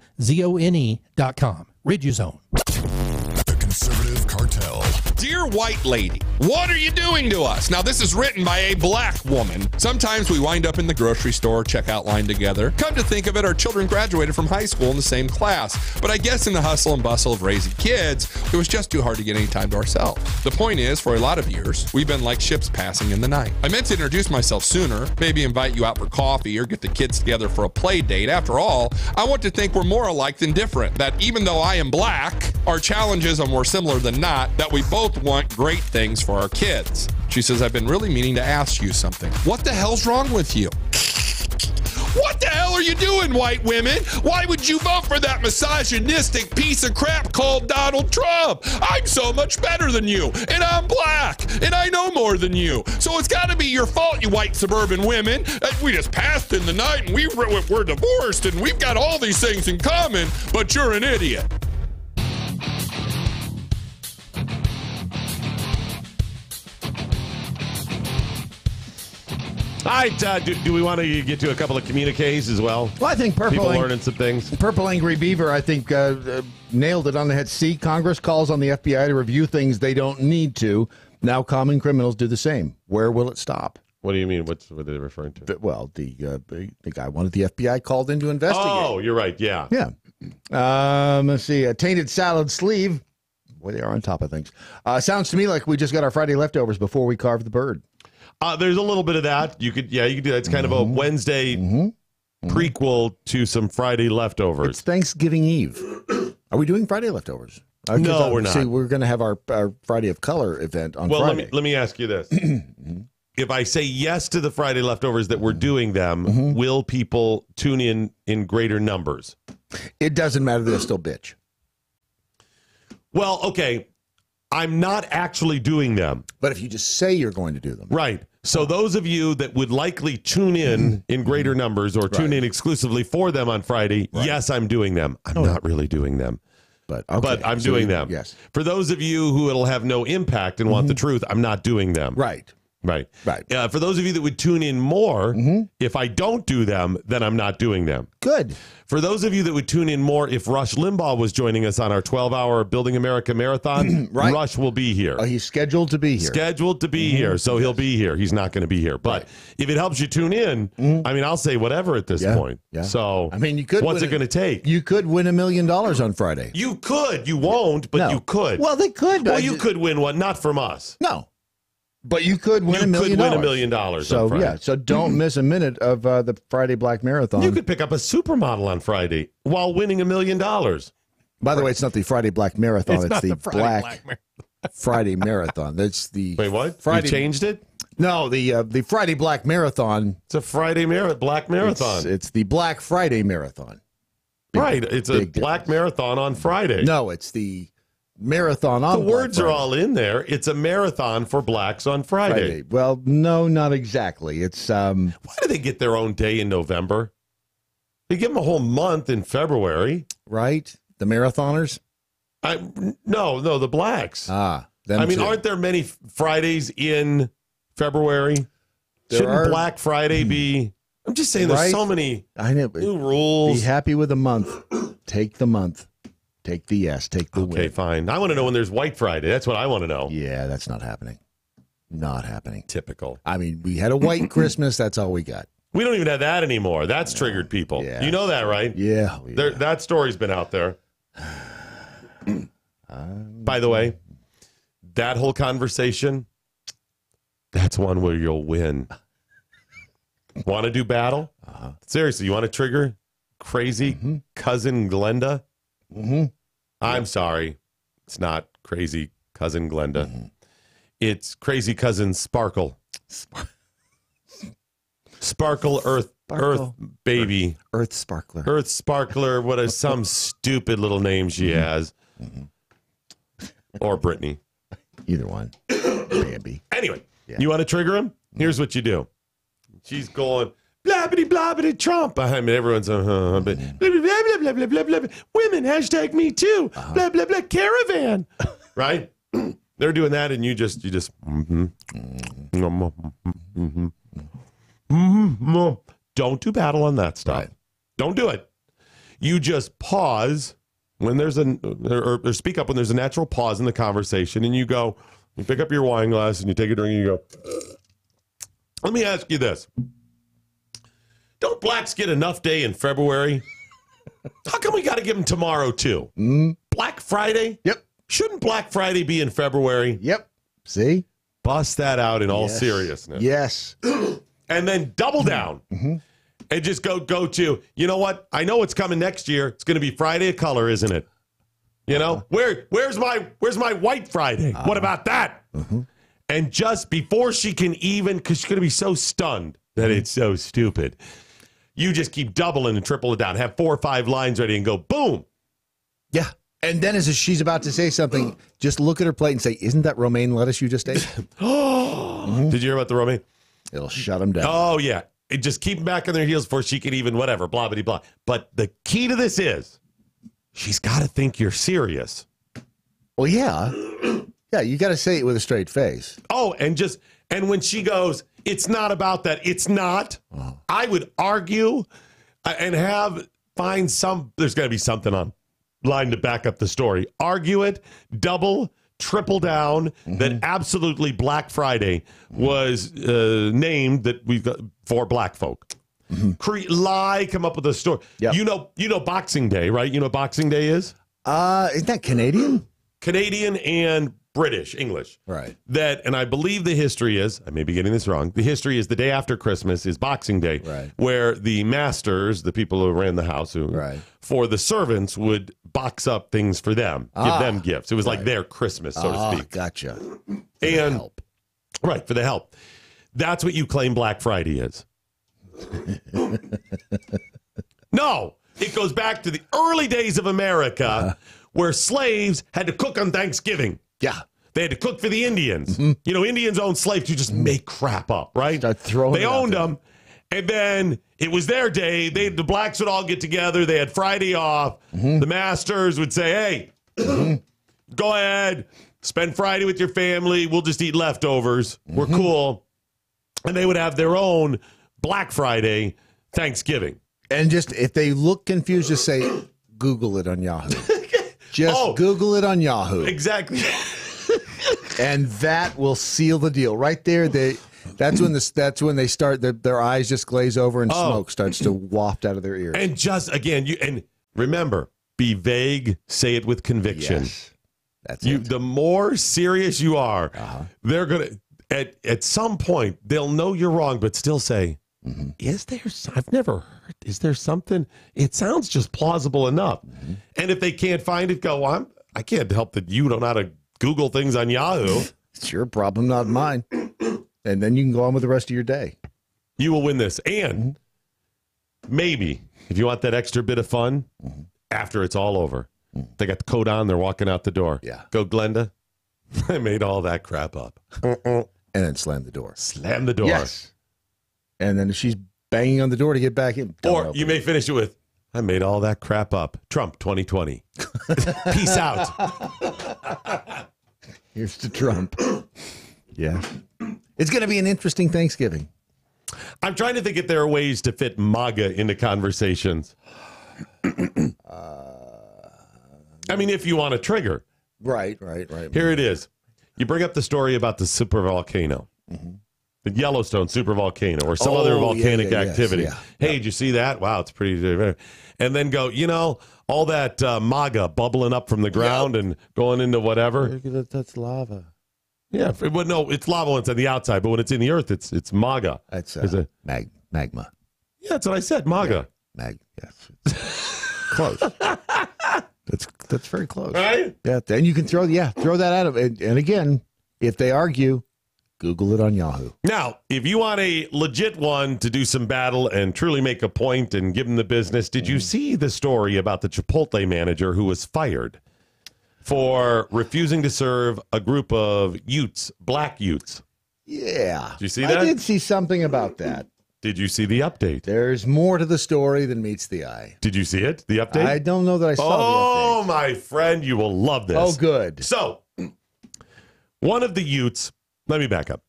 Riduzone.
The Conservative Cartel.
Dear white lady, what are you doing to us? Now, this is written by a black woman. Sometimes we wind up in the grocery store checkout line together. Come to think of it, our children graduated from high school in the same class. But I guess in the hustle and bustle of raising kids, it was just too hard to get any time to ourselves. The point is, for a lot of years, we've been like ships passing in the night. I meant to introduce myself sooner, maybe invite you out for coffee or get the kids together for a play date. After all, I want to think we're more alike than different, that even though I am black, our challenges are more similar than not, that we both want great things for our kids. She says, I've been really meaning to ask you something. What the hell's wrong with you? What the hell are you doing, white women? Why would you vote for that misogynistic piece of crap called Donald Trump? I'm so much better than you, and I'm black, and I know more than you. So it's got to be your fault, you white suburban women. We just passed in the night, and we're divorced, and we've got all these things in common, but you're an idiot.
All right, do we want to get to a couple of communiques as well?
Well, I think
People learning some things.
Purple Angry Beaver, I think, nailed it on the head. See, Congress calls on the FBI to review things they don't need to. Now common criminals do the same. Where will it stop?
What do you mean? What are they referring to?
Well, the guy wanted the FBI called in to investigate.
Oh, you're right. Yeah.
Yeah. Let's see. A tainted salad sleeve. Boy, they are on top of things. Sounds to me like we just got our Friday leftovers before we carved the bird.
There's a little bit of that. You could do that. It's kind of a Wednesday prequel to some Friday leftovers.
It's Thanksgiving Eve. Are we doing Friday leftovers?
No, we're not.
See, we're going to have our Friday of Color event on Friday.
Let me ask you this. If I say yes to the Friday leftovers that we're doing them, will people tune in greater numbers?
It doesn't matter. They'll still bitch.
Well, okay. I'm not actually doing them.
But if you just say you're going to do them.
Right. So those of you that would likely tune in greater numbers or tune in exclusively for them on Friday, yes, I'm doing them. I'm not really doing them. But I'm doing them.
Yes.
For those of you who it'll have no impact and want the truth, I'm not doing them.
Right.
Right. For those of you that would tune in more, if I don't do them, then I'm not doing them.
Good.
For those of you that would tune in more, if Rush Limbaugh was joining us on our 12-hour Building America Marathon, Rush will be here.
He's scheduled to be here.
Scheduled to be here, so he'll be here. He's not going to be here. But if it helps you tune in, I mean, I'll say whatever at this point.
Yeah.
So,
I mean, you could.
What's it going to take?
You could win $1 million on Friday.
You could. You won't, but you could.
Well, they could.
Well, you could win one, not from us.
No. But you could win $1 million.
You could win $1 million.
So so don't miss a minute of the Friday Black Marathon.
You could pick up a supermodel on Friday while winning $1 million.
By the way, it's not the Friday Black Marathon. It's the Black Friday Marathon. That's the
wait. What?
Friday
you changed it?
No, the Friday Black Marathon.
It's a Friday Black Marathon.
It's the Black Friday Marathon.
Right. It's a Black Marathon on Friday.
No, it's the marathon on
the words are all in there. It's a marathon for blacks on Friday.
Well, no, not exactly. It's
why do they get their own day in November? They give them a whole month in February,
right? The marathoners?
No, the blacks.
I
mean, aren't there many Fridays in February? Shouldn't Black Friday be? I'm just saying, there's so many new rules.
Be happy with a month. Take the month. Take the yes. Take the win.
Okay, fine. I want to know when there's White Friday. That's what I want to know.
Yeah, that's not happening. Not happening.
Typical.
I mean, we had a white Christmas. That's all we got.
We don't even have that anymore. That's triggered people.
Yeah.
You know that, right?
Yeah.
That story's been out there. By the way, that whole conversation, that's one where you'll win. Want to do battle? Seriously, you want to trigger crazy cousin Glenda? I'm sorry. It's not crazy cousin Glenda. It's crazy cousin Sparkle. Sparkle Earth baby.
Earth Sparkler.
Earth Sparkler. What is some stupid little name she has. Or Brittany.
Either one. Bambi.
Anyway, you want to trigger him? Here's what you do. She's going blabbity blabbity Trump. I mean, everyone's blah, blah, blah, blah, blah, blah, blah. Women, hashtag me too. Blah, blah, blah, caravan. Right? They're doing that, and you just don't do battle on that stuff. Right. Don't do it. You just pause when there's or speak up when there's a natural pause in the conversation, and you pick up your wine glass and you take a drink and you go, let me ask you this. Don't blacks get enough day in February? How come we got to give them tomorrow too? Black Friday?
Yep.
Shouldn't Black Friday be in February?
Yep. See?
Bust that out in all seriousness.
Yes.
And then double down. And just go to, you know what? I know it's coming next year. It's going to be Friday of Color, isn't it? You know, where's my White Friday? What about that? And just before she can even, because she's going to be so stunned that it's so stupid, you just keep doubling and triple it down. Have 4 or 5 lines ready and go, boom.
Yeah. And then as she's about to say something, just look at her plate and say, isn't that romaine lettuce you just ate?
Did you hear about the romaine?
It'll shut them down.
Oh, yeah. It just keep them back on their heels before she can even whatever, blah, blah, blah. But the key to this is she's got to think you're serious.
Well, yeah. Yeah, you got to say it with a straight face.
Oh, and when she goes, it's not about that. It's not. I would argue and there's got to be something online to back up the story. Argue it, double, triple down that absolutely Black Friday was named that we've got for black folk. Come up with a story. Yep. You know Boxing Day, right? You know what Boxing Day is?
Isn't that Canadian?
Canadian and British, English.
Right.
And I believe the history is, I may be getting this wrong, the history is the day after Christmas is Boxing Day, where the masters, the people who ran the house, for the servants would box up things for them, give them gifts. It was like their Christmas, so to speak.
Gotcha.
For the help. That's what you claim Black Friday is. No, it goes back to the early days of America where slaves had to cook on Thanksgiving.
Yeah.
They had to cook for the Indians. You know, Indians owned slaves. You just make crap up, right? They owned them. And then it was their day. The blacks would all get together. They had Friday off. The masters would say, hey, go ahead, spend Friday with your family. We'll just eat leftovers. We're cool. And they would have their own Black Friday Thanksgiving.
And just, if they look confused, just say, Google it on Yahoo. Just Google it on Yahoo.
Exactly.
And that will seal the deal. Right there, that's when they start, their eyes just glaze over and smoke starts to waft out of their ears.
And just, again, and remember, be vague, say it with conviction.
Yes. That's it.
The more serious you are, they're going to, at some point, they'll know you're wrong, but still say, I've never heard, is there something? It sounds just plausible enough. And if they can't find it, go, I can't help that you don't know how to Google things on Yahoo.
It's your problem, not mine. And then you can go on with the rest of your day.
You will win this. And maybe, if you want that extra bit of fun, after it's all over, they got the coat on, they're walking out the door.
Yeah.
Go, Glenda. I made all that crap up.
And then slam the door.
Slam the door.
Yes. And then she's banging on the door to get back in.
Or you may finish it with, I made all that crap up. Trump 2020. Peace out.
Here's to Trump. Yeah. It's going to be an interesting Thanksgiving.
I'm trying to think if there are ways to fit MAGA into conversations. I mean, if you want to trigger.
Right.
Here it is. You bring up the story about the supervolcano. The Yellowstone supervolcano or some other volcanic activity.
Yes,
hey, did you see that? Wow, it's pretty. And then go, all that MAGA bubbling up from the ground and going into whatever.
That's lava.
Yeah, but no, it's lava when it's on the outside, but when it's in the earth, it's MAGA.
That's magma.
Yeah, that's what I said, MAGA.
Yes. Close. That's very close.
Right?
Yeah, then you can throw that out of it. And again, if they argue, Google it on Yahoo.
Now, if you want a legit one to do some battle and truly make a point and give them the business, did you see the story about the Chipotle manager who was fired for refusing to serve a group of black Utes?
Yeah.
Did you see that?
I did see something about that.
Did you see the update?
There's more to the story than meets the eye.
Did you see it? The update?
I don't know that I saw the update.
Oh, my friend, you will love this.
Oh, good.
So, One of the Utes, let me back up.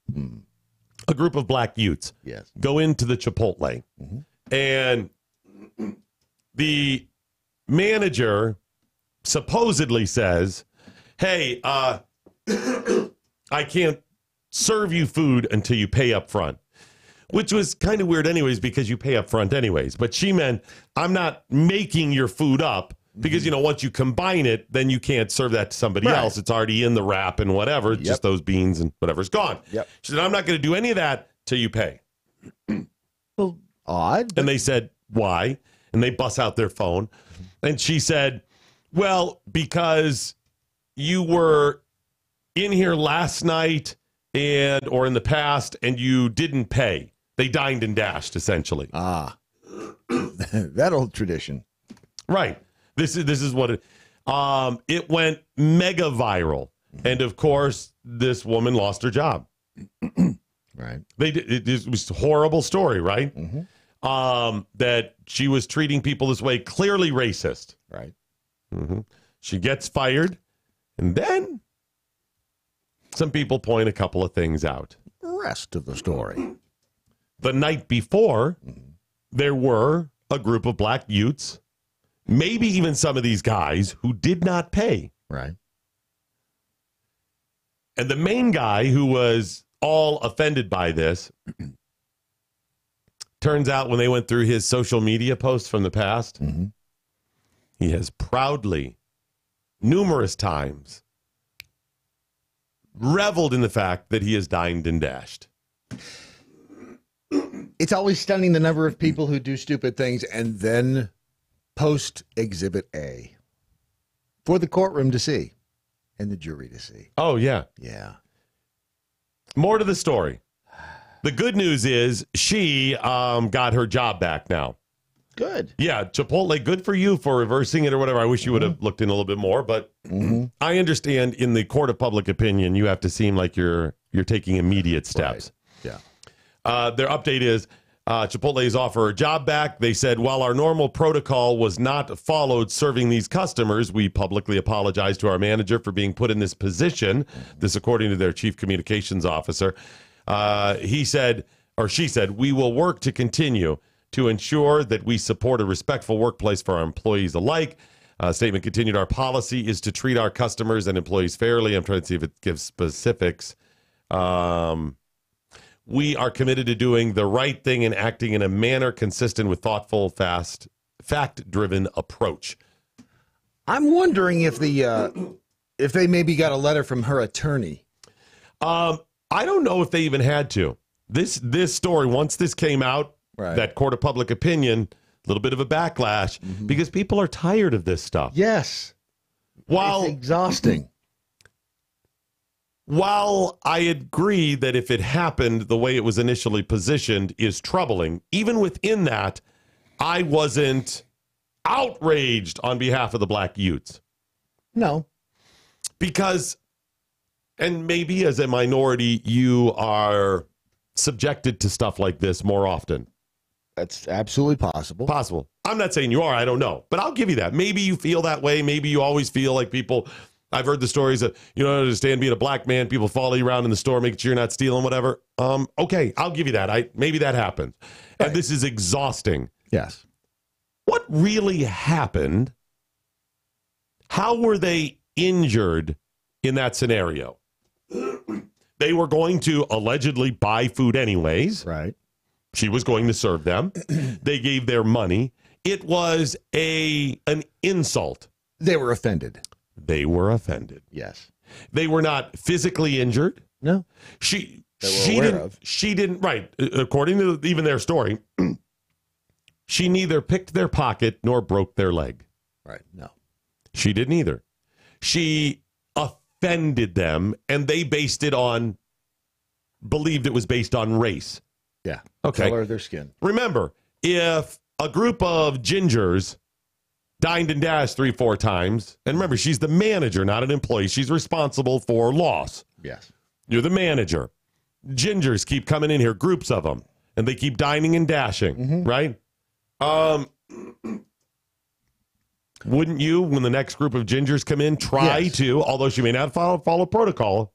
A group of black Utes go into the Chipotle, and the manager supposedly says, hey, I can't serve you food until you pay up front, which was kind of weird anyways because you pay up front anyways. But she meant, I'm not making your food up because, once you combine it, then you can't serve that to somebody else. It's already in the wrap and whatever. Just those beans and whatever's gone. She said, I'm not going to do any of that till you pay.
Well, odd.
And they said, why? And they bust out their phone. And she said, well, because you were in here last night or in the past and you didn't pay. They dined and dashed, essentially.
That old tradition.
Right. This is what it went mega viral. And of course, this woman lost her job.
Right.
It was a horrible story, right? That she was treating people this way, clearly racist.
Right.
She gets fired, and then some people point a couple of things out.
Rest of the story.
The night before, there were a group of black Utes, maybe even some of these guys, who did not pay.
Right.
And the main guy who was all offended by this, turns out when they went through his social media posts from the past, he has proudly, numerous times, reveled in the fact that he has dined and dashed.
It's always stunning the number of people who do stupid things and then post Exhibit A for the courtroom to see and the jury to see.
Oh, yeah.
Yeah.
More to the story. The good news is she got her job back now.
Good.
Yeah, Chipotle, good for you for reversing it or whatever. I wish you would have looked in a little bit more, but I understand in the court of public opinion, you have to seem like you're taking immediate steps.
Right.
Yeah. Their update is Chipotle's offer her job back. They said, while our normal protocol was not followed serving these customers, we publicly apologize to our manager for being put in this position. This, according to their chief communications officer. He said, or she said, we will work to continue to ensure that we support a respectful workplace for our employees alike. Statement continued, our policy is to treat our customers and employees fairly. I'm trying to see if it gives specifics. We are committed to doing the right thing and acting in a manner consistent with thoughtful, fact-driven approach.
I'm wondering if they maybe got a letter from her attorney.
I don't know if they even had to. This story, once this came out, that court of public opinion, a little bit of a backlash because people are tired of this stuff.
Yes.
While
it's exhausting.
While I agree that if it happened the way it was initially positioned is troubling, even within that, I wasn't outraged on behalf of the black Utes.
No.
Because, and maybe as a minority, you are subjected to stuff like this more often.
That's absolutely possible.
Possible. I'm not saying you are. I don't know. But I'll give you that. Maybe you feel that way. Maybe you always feel like people... I've heard the stories that you don't understand being a black man. People follow you around in the store, making sure you're not stealing, whatever. Okay, I'll give you that. Maybe that happens. Right. And this is exhausting.
Yes.
What really happened? How were they injured in that scenario? They were going to allegedly buy food anyways.
Right.
She was going to serve them. They gave their money. It was an insult.
They were offended.
They were offended.
Yes.
They were not physically injured.
No.
She didn't, right. According to even their story, she neither picked their pocket nor broke their leg.
Right. No.
She didn't either. She offended them, and they believed it was based on race.
Yeah.
Okay.
Color of their skin.
Remember, if a group of gingers dined and dashed 3-4 times. And remember, she's the manager, not an employee. She's responsible for loss.
Yes.
You're the manager. Gingers keep coming in here, groups of them, and they keep dining and dashing, right? Wouldn't you, when the next group of gingers come in, try to, although she may not follow protocol,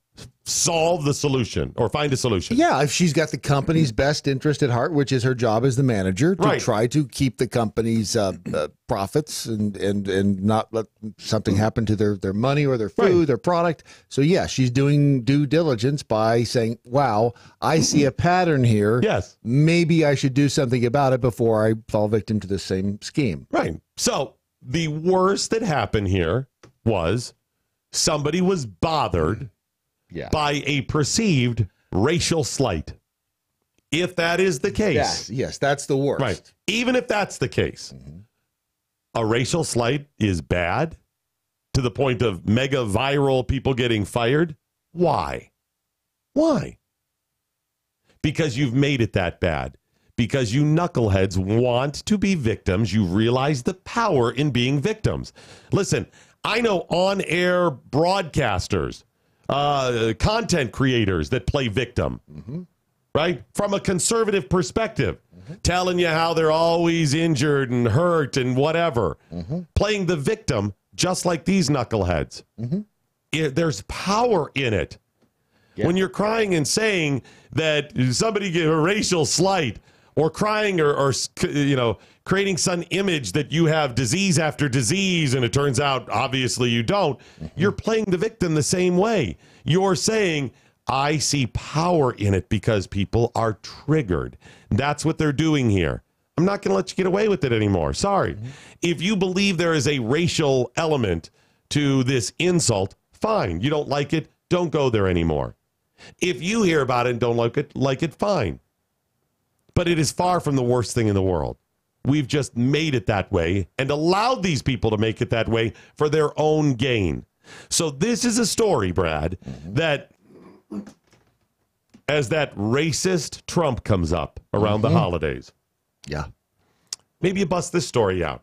solve the solution or find a solution.
Yeah, if she's got the company's best interest at heart, which is her job as the manager, to
Right.
try to keep the company's profits and not let something happen to their money or their food, their product. So, yeah, she's doing due diligence by saying, wow, I see a pattern here.
Yes.
Maybe I should do something about it before I fall victim to the same scheme.
Right. So the worst that happened here was somebody was bothered by a perceived racial slight. If that is the case.
Yes, that's the worst.
Right. Even if that's the case, a racial slight is bad to the point of mega viral people getting fired. Why? Why? Because you've made it that bad. Because you knuckleheads want to be victims. You realize the power in being victims. Listen, I know on-air broadcasters, content creators that play victim, right? From a conservative perspective, telling you how they're always injured and hurt and whatever. Playing the victim just like these knuckleheads. There's power in it. When you're crying and saying that somebody get a racial slight or crying or creating some image that you have disease after disease and it turns out obviously you don't, you're playing the victim the same way. You're saying, I see power in it because people are triggered. That's what they're doing here. I'm not going to let you get away with it anymore. Sorry. If you believe there is a racial element to this insult, fine. You don't like it, don't go there anymore. If you hear about it and don't like it, fine. But it is far from the worst thing in the world. We've just made it that way and allowed these people to make it that way for their own gain. So this is a story, Brad, that as that racist Trump comes up around the holidays.
Yeah.
Maybe you bust this story out.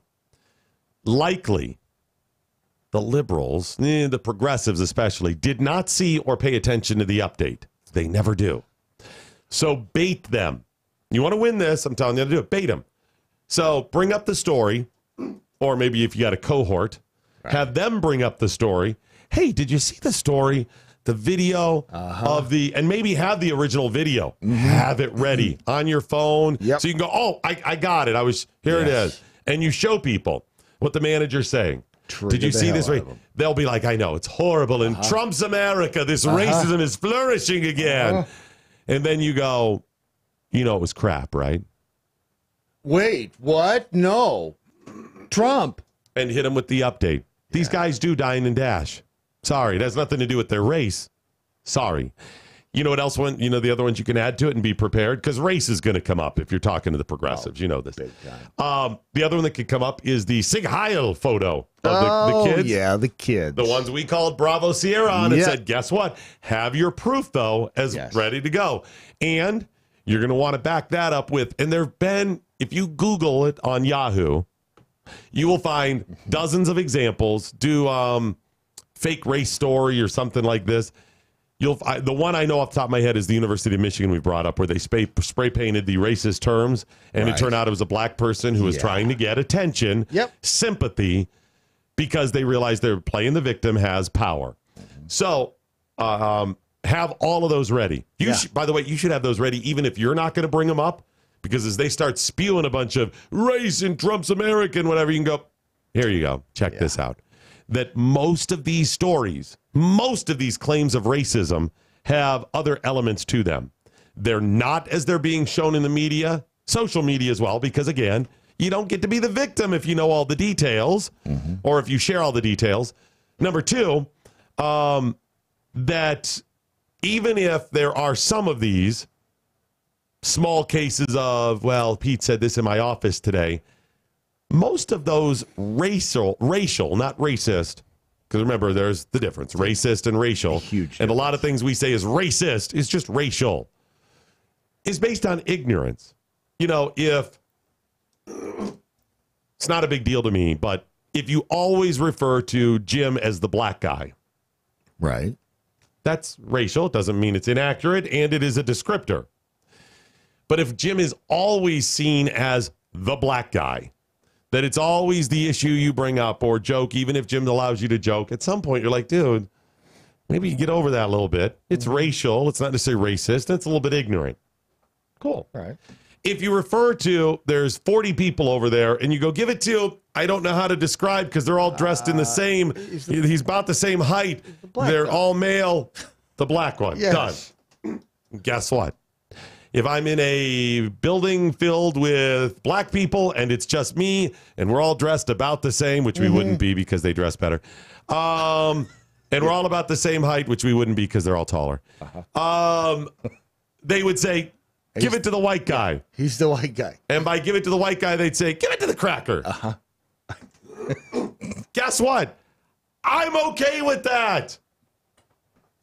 Likely, the liberals, the progressives especially, did not see or pay attention to the update. They never do. So bait them. You want to win this, I'm telling you how to do it. Bait them. So bring up the story, or maybe if you got a cohort, have them bring up the story. Hey, did you see the story, the video of the, and maybe have the original video. Have it ready on your phone. So you can go, oh, I got it. Here it is. And you show people what the manager's saying. Did you see this? They'll be like, I know, it's horrible. In Trump's America, this racism is flourishing again. And then you go, you know, it was crap, right?
Wait, what? No. Trump.
And hit them with the update. These guys do dine and dash. Sorry, it has nothing to do with their race. Sorry. You know what else? The other ones you can add to it and be prepared, because race is going to come up if you're talking to the progressives. You know this.
Big time.
The other one that could come up is the Sig Heil photo of the kids.
Yeah, the kids.
The ones we called Bravo Sierra on and said, guess what? Have your proof, though, as ready to go. And you're going to want to back that up with, and there have been, if you Google it on Yahoo, you will find dozens of examples. Do fake race story or something like this. The one I know off the top of my head is the University of Michigan we brought up, where they spray painted the racist terms, and it turned out it was a black person who was trying to get attention, sympathy, because they realized they're playing the victim has power. So have all of those ready. By the way, you should have those ready even if you're not going to bring them up, because as they start spewing a bunch of race in Trump's America and whatever, you can go, here you go, check this out. That most of these stories, most of these claims of racism have other elements to them. They're not as they're being shown in the media, social media as well, because again, you don't get to be the victim if you know all the details or if you share all the details. Number two, that even if there are some of these small cases of, well, Pete said this in my office today, most of those racial, not racist, because remember, there's the difference, racist and racial. Huge. And a lot of things we say is racist is just racial. Is based on ignorance. You know, if it's not a big deal to me, but if you always refer to Jim as the black guy,
right?
That's racial. It doesn't mean it's inaccurate, and it is a descriptor. But if Jim is always seen as the black guy, that it's always the issue you bring up or joke, even if Jim allows you to joke, at some point you're like, dude, Maybe you get over that a little bit. It's racial. It's not necessarily racist. It's a little bit ignorant. Cool.
All right.
If you refer to, there's 40 people over there, and you go, give it to, I don't know how to describe because they're all dressed in the same, he's about the same height. They're all male. The black one.
Yes.
Done. Guess what? If I'm in a building filled with black people and it's just me and we're all dressed about the same, which we wouldn't be because they dress better, and we're all about the same height, which we wouldn't be because they're all taller, they would say, give it to the white guy.
He's the white guy.
And by give it to the white guy, they'd say, give it to the cracker. Guess what? I'm okay with that.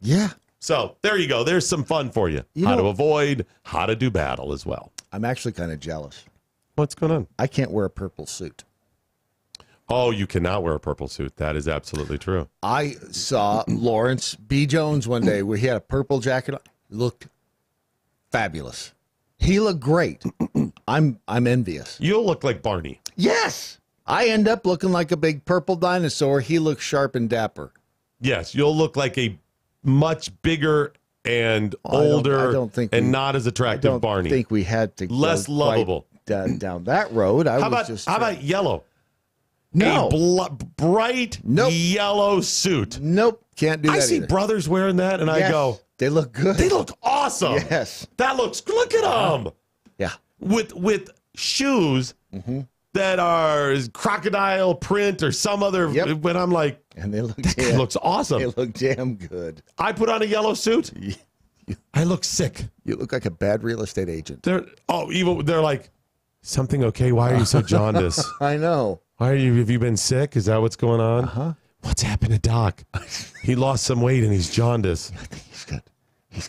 Yeah.
So there you go. There's some fun for you. How to avoid, how to do battle as well.
I'm actually kind of jealous.
What's going on?
I can't wear a purple suit.
Oh, you cannot wear a purple suit. That is absolutely true.
I saw Lawrence B. Jones one day where he had a purple jacket on. Looked fabulous. He looked great. I'm envious.
You'll look like Barney.
Yes. I end up looking like a big purple dinosaur. He looks sharp and dapper.
Yes, you'll look like a much bigger and older
I don't think
and not as attractive Barney.
I think we had to
less
go
lovable
down that road.
How about yellow?
No.
A bright yellow suit.
Nope. Can't do that.
I see
either.
brothers wearing that and I go,
they look good.
They look awesome.
Yes.
Look at them.
Yeah.
With shoes that are crocodile print or some other, when I'm like,
and they look
that looks awesome.
They look damn good.
I put on a yellow suit. I look sick.
You look like a bad real estate agent.
They're like, something okay? Why are you so jaundiced?
I know.
Have you been sick? Is that what's going on? What's happened to Doc? He lost some weight and he's jaundiced.
I think he's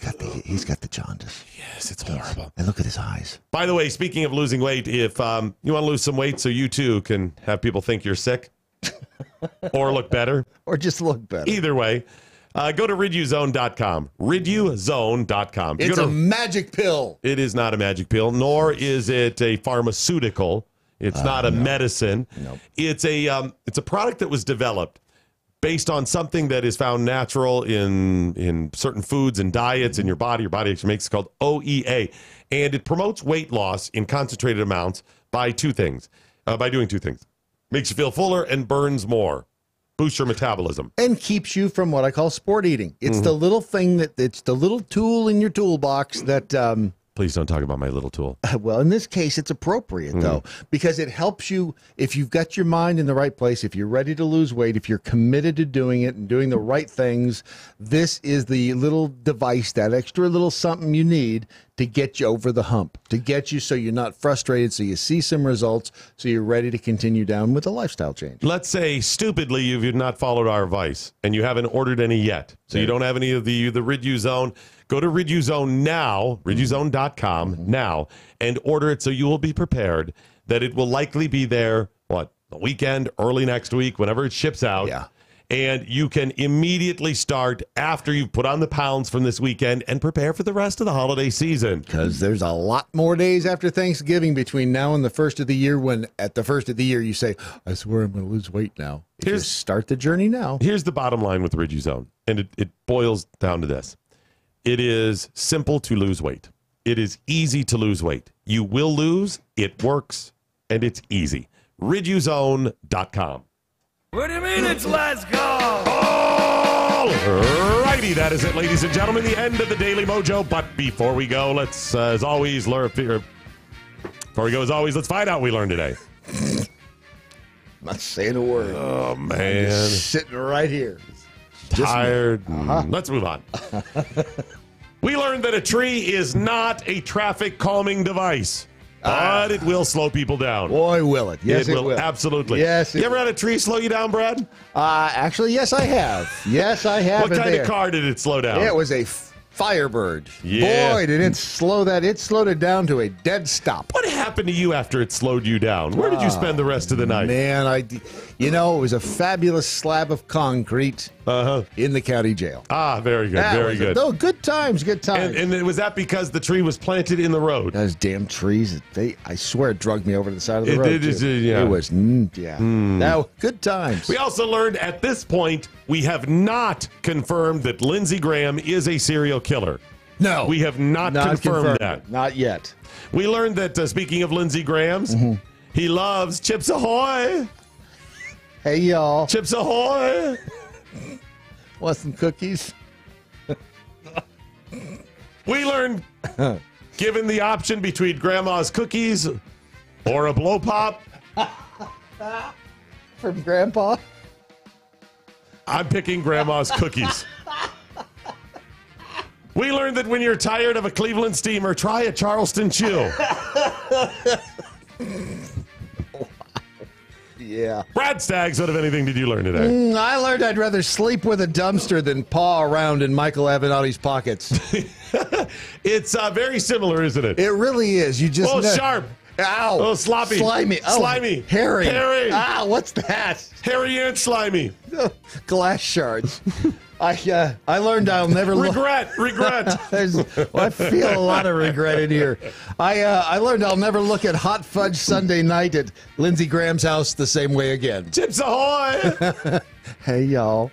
got the jaundice.
Yes, it's horrible.
And look at his eyes.
By the way, speaking of losing weight, if you want to lose some weight so you too can have people think you're sick or look better.
Or just look better.
Either way, go to riduzone.com. Riduzone.com.
It's a magic pill.
It is not a magic pill, nor is it a pharmaceutical. It's not a medicine.
Nope.
It's a product that was developed based on something that is found natural in certain foods and diets in your body. Your body actually makes it called OEA. And it promotes weight loss in concentrated amounts by doing two things. Makes you feel fuller and burns more. Boosts your metabolism.
And keeps you from what I call sport eating. It's the little thing it's the little tool in your toolbox that...
Please don't talk about my little tool.
Well, in this case, it's appropriate, though, because it helps you if you've got your mind in the right place, if you're ready to lose weight, if you're committed to doing it and doing the right things. This is the little device, that extra little something you need to get you over the hump, to get you so you're not frustrated, so you see some results, so you're ready to continue down with a lifestyle change.
Let's say, stupidly, you've not followed our advice, and you haven't ordered any yet, so you don't have any of the Riduzone. Go to Riduzone now, riduzone.com now, and order it so you will be prepared that it will likely be there, the weekend, early next week, whenever it ships out.
Yeah.
And you can immediately start after you've put on the pounds from this weekend and prepare for the rest of the holiday season.
Because there's a lot more days after Thanksgiving between now and the first of the year when at the first of the year you say, I swear I'm going to lose weight now. Start the journey now.
Here's the bottom line with Riduzone, and it boils down to this. It is simple to lose weight. It is easy to lose weight. You will lose, it works, and it's easy. Riduzone.com.
What do you mean it's last call?
All righty, that is it, ladies and gentlemen, the end of the Daily Mojo. But before we go, let's, let's find out what we learned today.
Not saying a word.
Oh,
I'm
man.
just sitting right here.
Tired. Let's move on. We learned that a tree is not a traffic calming device, but it will slow people down.
Boy, will it. Yes, it will.
Absolutely.
Yes.
You ever had a tree slow you down, Brad?
Actually, yes, I have. Yes, I have.
What kind of car did it slow down?
It was a Firebird.
Yeah.
Boy, did it slow that. It slowed it down to a dead stop.
What happened to you after it slowed you down? Where did you spend the rest of the night?
Man, it was a fabulous slab of concrete in the county jail.
Ah, very good, very good.
No, good times, good times.
And was that because the tree was planted in the road?
Those damn trees, I swear it drugged me over to the side of the road.
It was,
Now, good times.
We also learned at this point, we have not confirmed that Lindsey Graham is a serial killer.
No.
We have not confirmed that.
Not yet.
We learned that, speaking of Lindsey Graham's, he loves Chips Ahoy.
Hey, y'all.
Chips Ahoy.
Want some cookies?
We learned, given the option between Grandma's cookies or a blow pop.
From Grandpa?
I'm picking Grandma's cookies. We learned that when you're tired of a Cleveland steamer, try a Charleston chew.
Yeah.
Brad Staggs, what, if anything, did you learn today?
I learned I'd rather sleep with a dumpster than paw around in Michael Avenatti's pockets.
It's very similar, isn't it?
It really is. You just
sharp.
Ow.
Oh, sloppy.
Slimy. Oh,
slimy.
Hairy.
Hairy.
Ah, what's that?
Hairy and slimy.
Glass shards. I learned I'll never
regret.
I feel a lot of regret in here. I learned I'll never look at hot fudge Sunday night at Lindsey Graham's house the same way again.
Chips Ahoy!
Hey, y'all.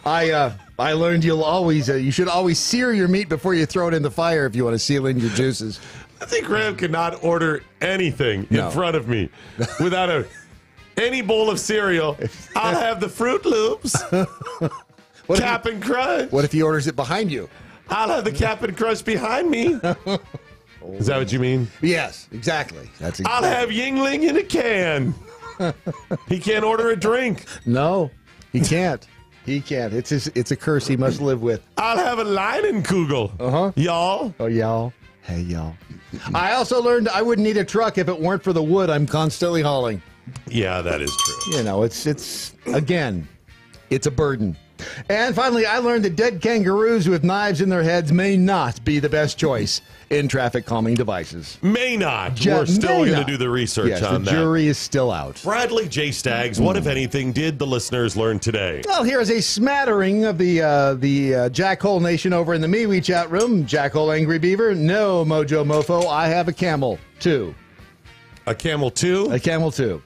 I learned you should always sear your meat before you throw it in the fire if you want to seal in your juices.
Lindsey Graham cannot order anything in front of me without any bowl of cereal. I'll have the Fruit Loops. Cap'n Crunch.
What if he orders it behind you?
I'll have the Cap'n Crunch behind me. Is that what you mean?
Yes, exactly.
I'll have Yingling in a can. He can't order a drink.
No, he can't. He can't. It's a curse he must live with.
I'll have a Leinenkugel. Y'all.
Oh, y'all. Hey, y'all. I also learned I wouldn't need a truck if it weren't for the wood I'm constantly hauling.
Yeah, that is true.
It's again, it's a burden. And finally, I learned that dead kangaroos with knives in their heads may not be the best choice in traffic calming devices.
May not. We're still going to do the research on that.
The jury is still out.
Bradley J. Staggs, what, if anything, did the listeners learn today?
Well, here is a smattering of the Jackhole Nation over in the MeWe chat room. Jackhole Angry Beaver, no Mojo Mofo, I have a camel, too.
A camel, too?
A camel, too.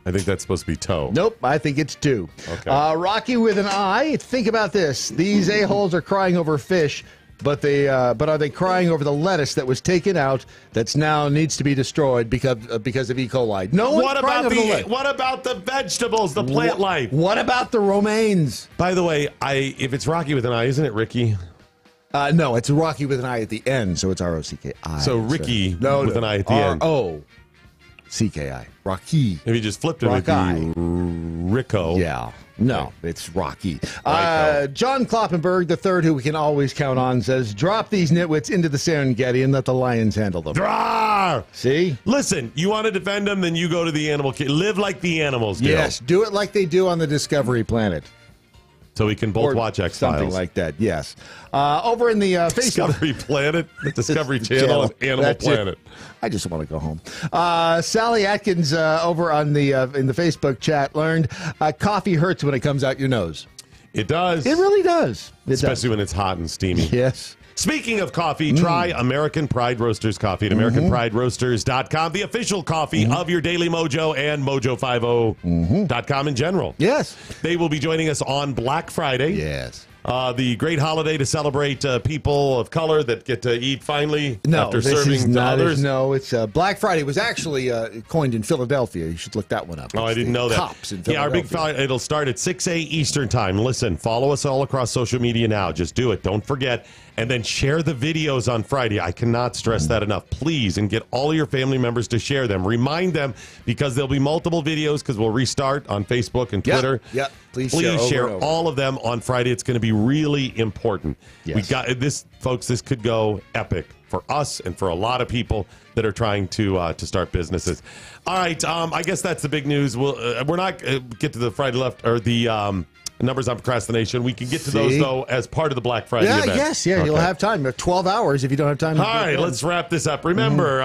I think that's supposed to be toe.
Nope, I think it's 2.
Okay.
Rocky with an I. Think about this. These a-holes are crying over fish, but are they crying over the lettuce that was taken out that's now needs to be destroyed because of E. coli? No one's crying over the lettuce.
What about the vegetables, the plant life?
What about the romaines?
By the way, if it's Rocky with an I, isn't it Ricky?
No, it's Rocky with an I at the end, so it's R-O-C-K-I.
So Ricky with an I at the end.
R-O-C-K-I. Rocky.
If you just flipped it, it'd be Rico.
Yeah. No, it's Rocky. John Kloppenberg III, who we can always count on, says, drop these nitwits into the Serengeti and let the lions handle them.
Rawr!
See?
Listen, you want to defend them, then you go to the animal cave. Live like the animals do.
Yes, do it like they do on the Discovery Planet.
So we can both watch X-Files.
Something like that, yes. Over in the Facebook...
Discovery Planet, the Discovery Channel, and Animal Planet.
I just want to go home. Sally Atkins over on the in the Facebook chat learned coffee hurts when it comes out your nose.
It does.
It really does.
Especially when it's hot and steamy.
Yes.
Speaking of coffee, try American Pride Roasters coffee at AmericanPrideRoasters.com, the official coffee of your Daily Mojo and Mojo50.com in general.
Yes.
They will be joining us on Black Friday.
Yes.
The great holiday to celebrate people of color that get to eat finally after serving to others.
No, it's Black Friday was actually coined in Philadelphia. You should look that one up.
Oh, I didn't know that.
Cops in Philadelphia.
Yeah, our big Friday, it'll start at 6 a.m. Eastern time. Listen, follow us all across social media now. Just do it. Don't forget. And then share the videos on Friday. I cannot stress that enough. Please, and get all your family members to share them. Remind them, because there'll be multiple videos, because we'll restart on Facebook and Twitter.
Yep. Please
share all of them on Friday. It's going to be really important.
Yes.
We got this, folks. This could go epic for us and for a lot of people that are trying to start businesses. All right, I guess that's the big news. We're not get to the Friday left or the numbers on procrastination. We can get to those, though, as part of the Black Friday event.
Yeah, you'll have time. You have 12 hours if you don't have time.
All right, let's wrap this up. Remember,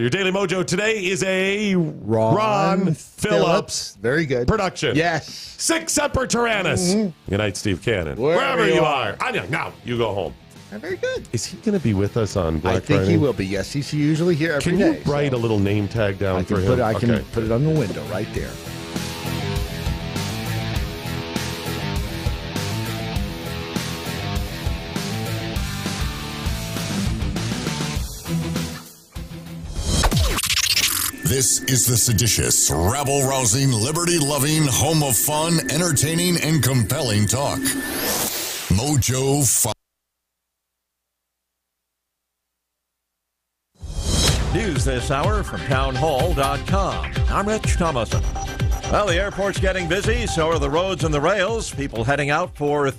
your Daily Mojo today is a Ron Phillips
very good
production.
Yes.
Sic Semper Tyrannis. Good night, Steve Cannon.
Wherever
you
you
are. Anya, now you go home.
Very good.
Is he going to be with us on Black Friday?
I think he will be. Yes, he's usually here every day.
Can you write a little name tag down for him?
I can put it on the window right there.
This is the seditious, rabble-rousing, liberty-loving, home of fun, entertaining, and compelling talk. MoJo 5.
News this hour from townhall.com. I'm Rich Thomason. Well, the airport's getting busy, so are the roads and the rails. People heading out for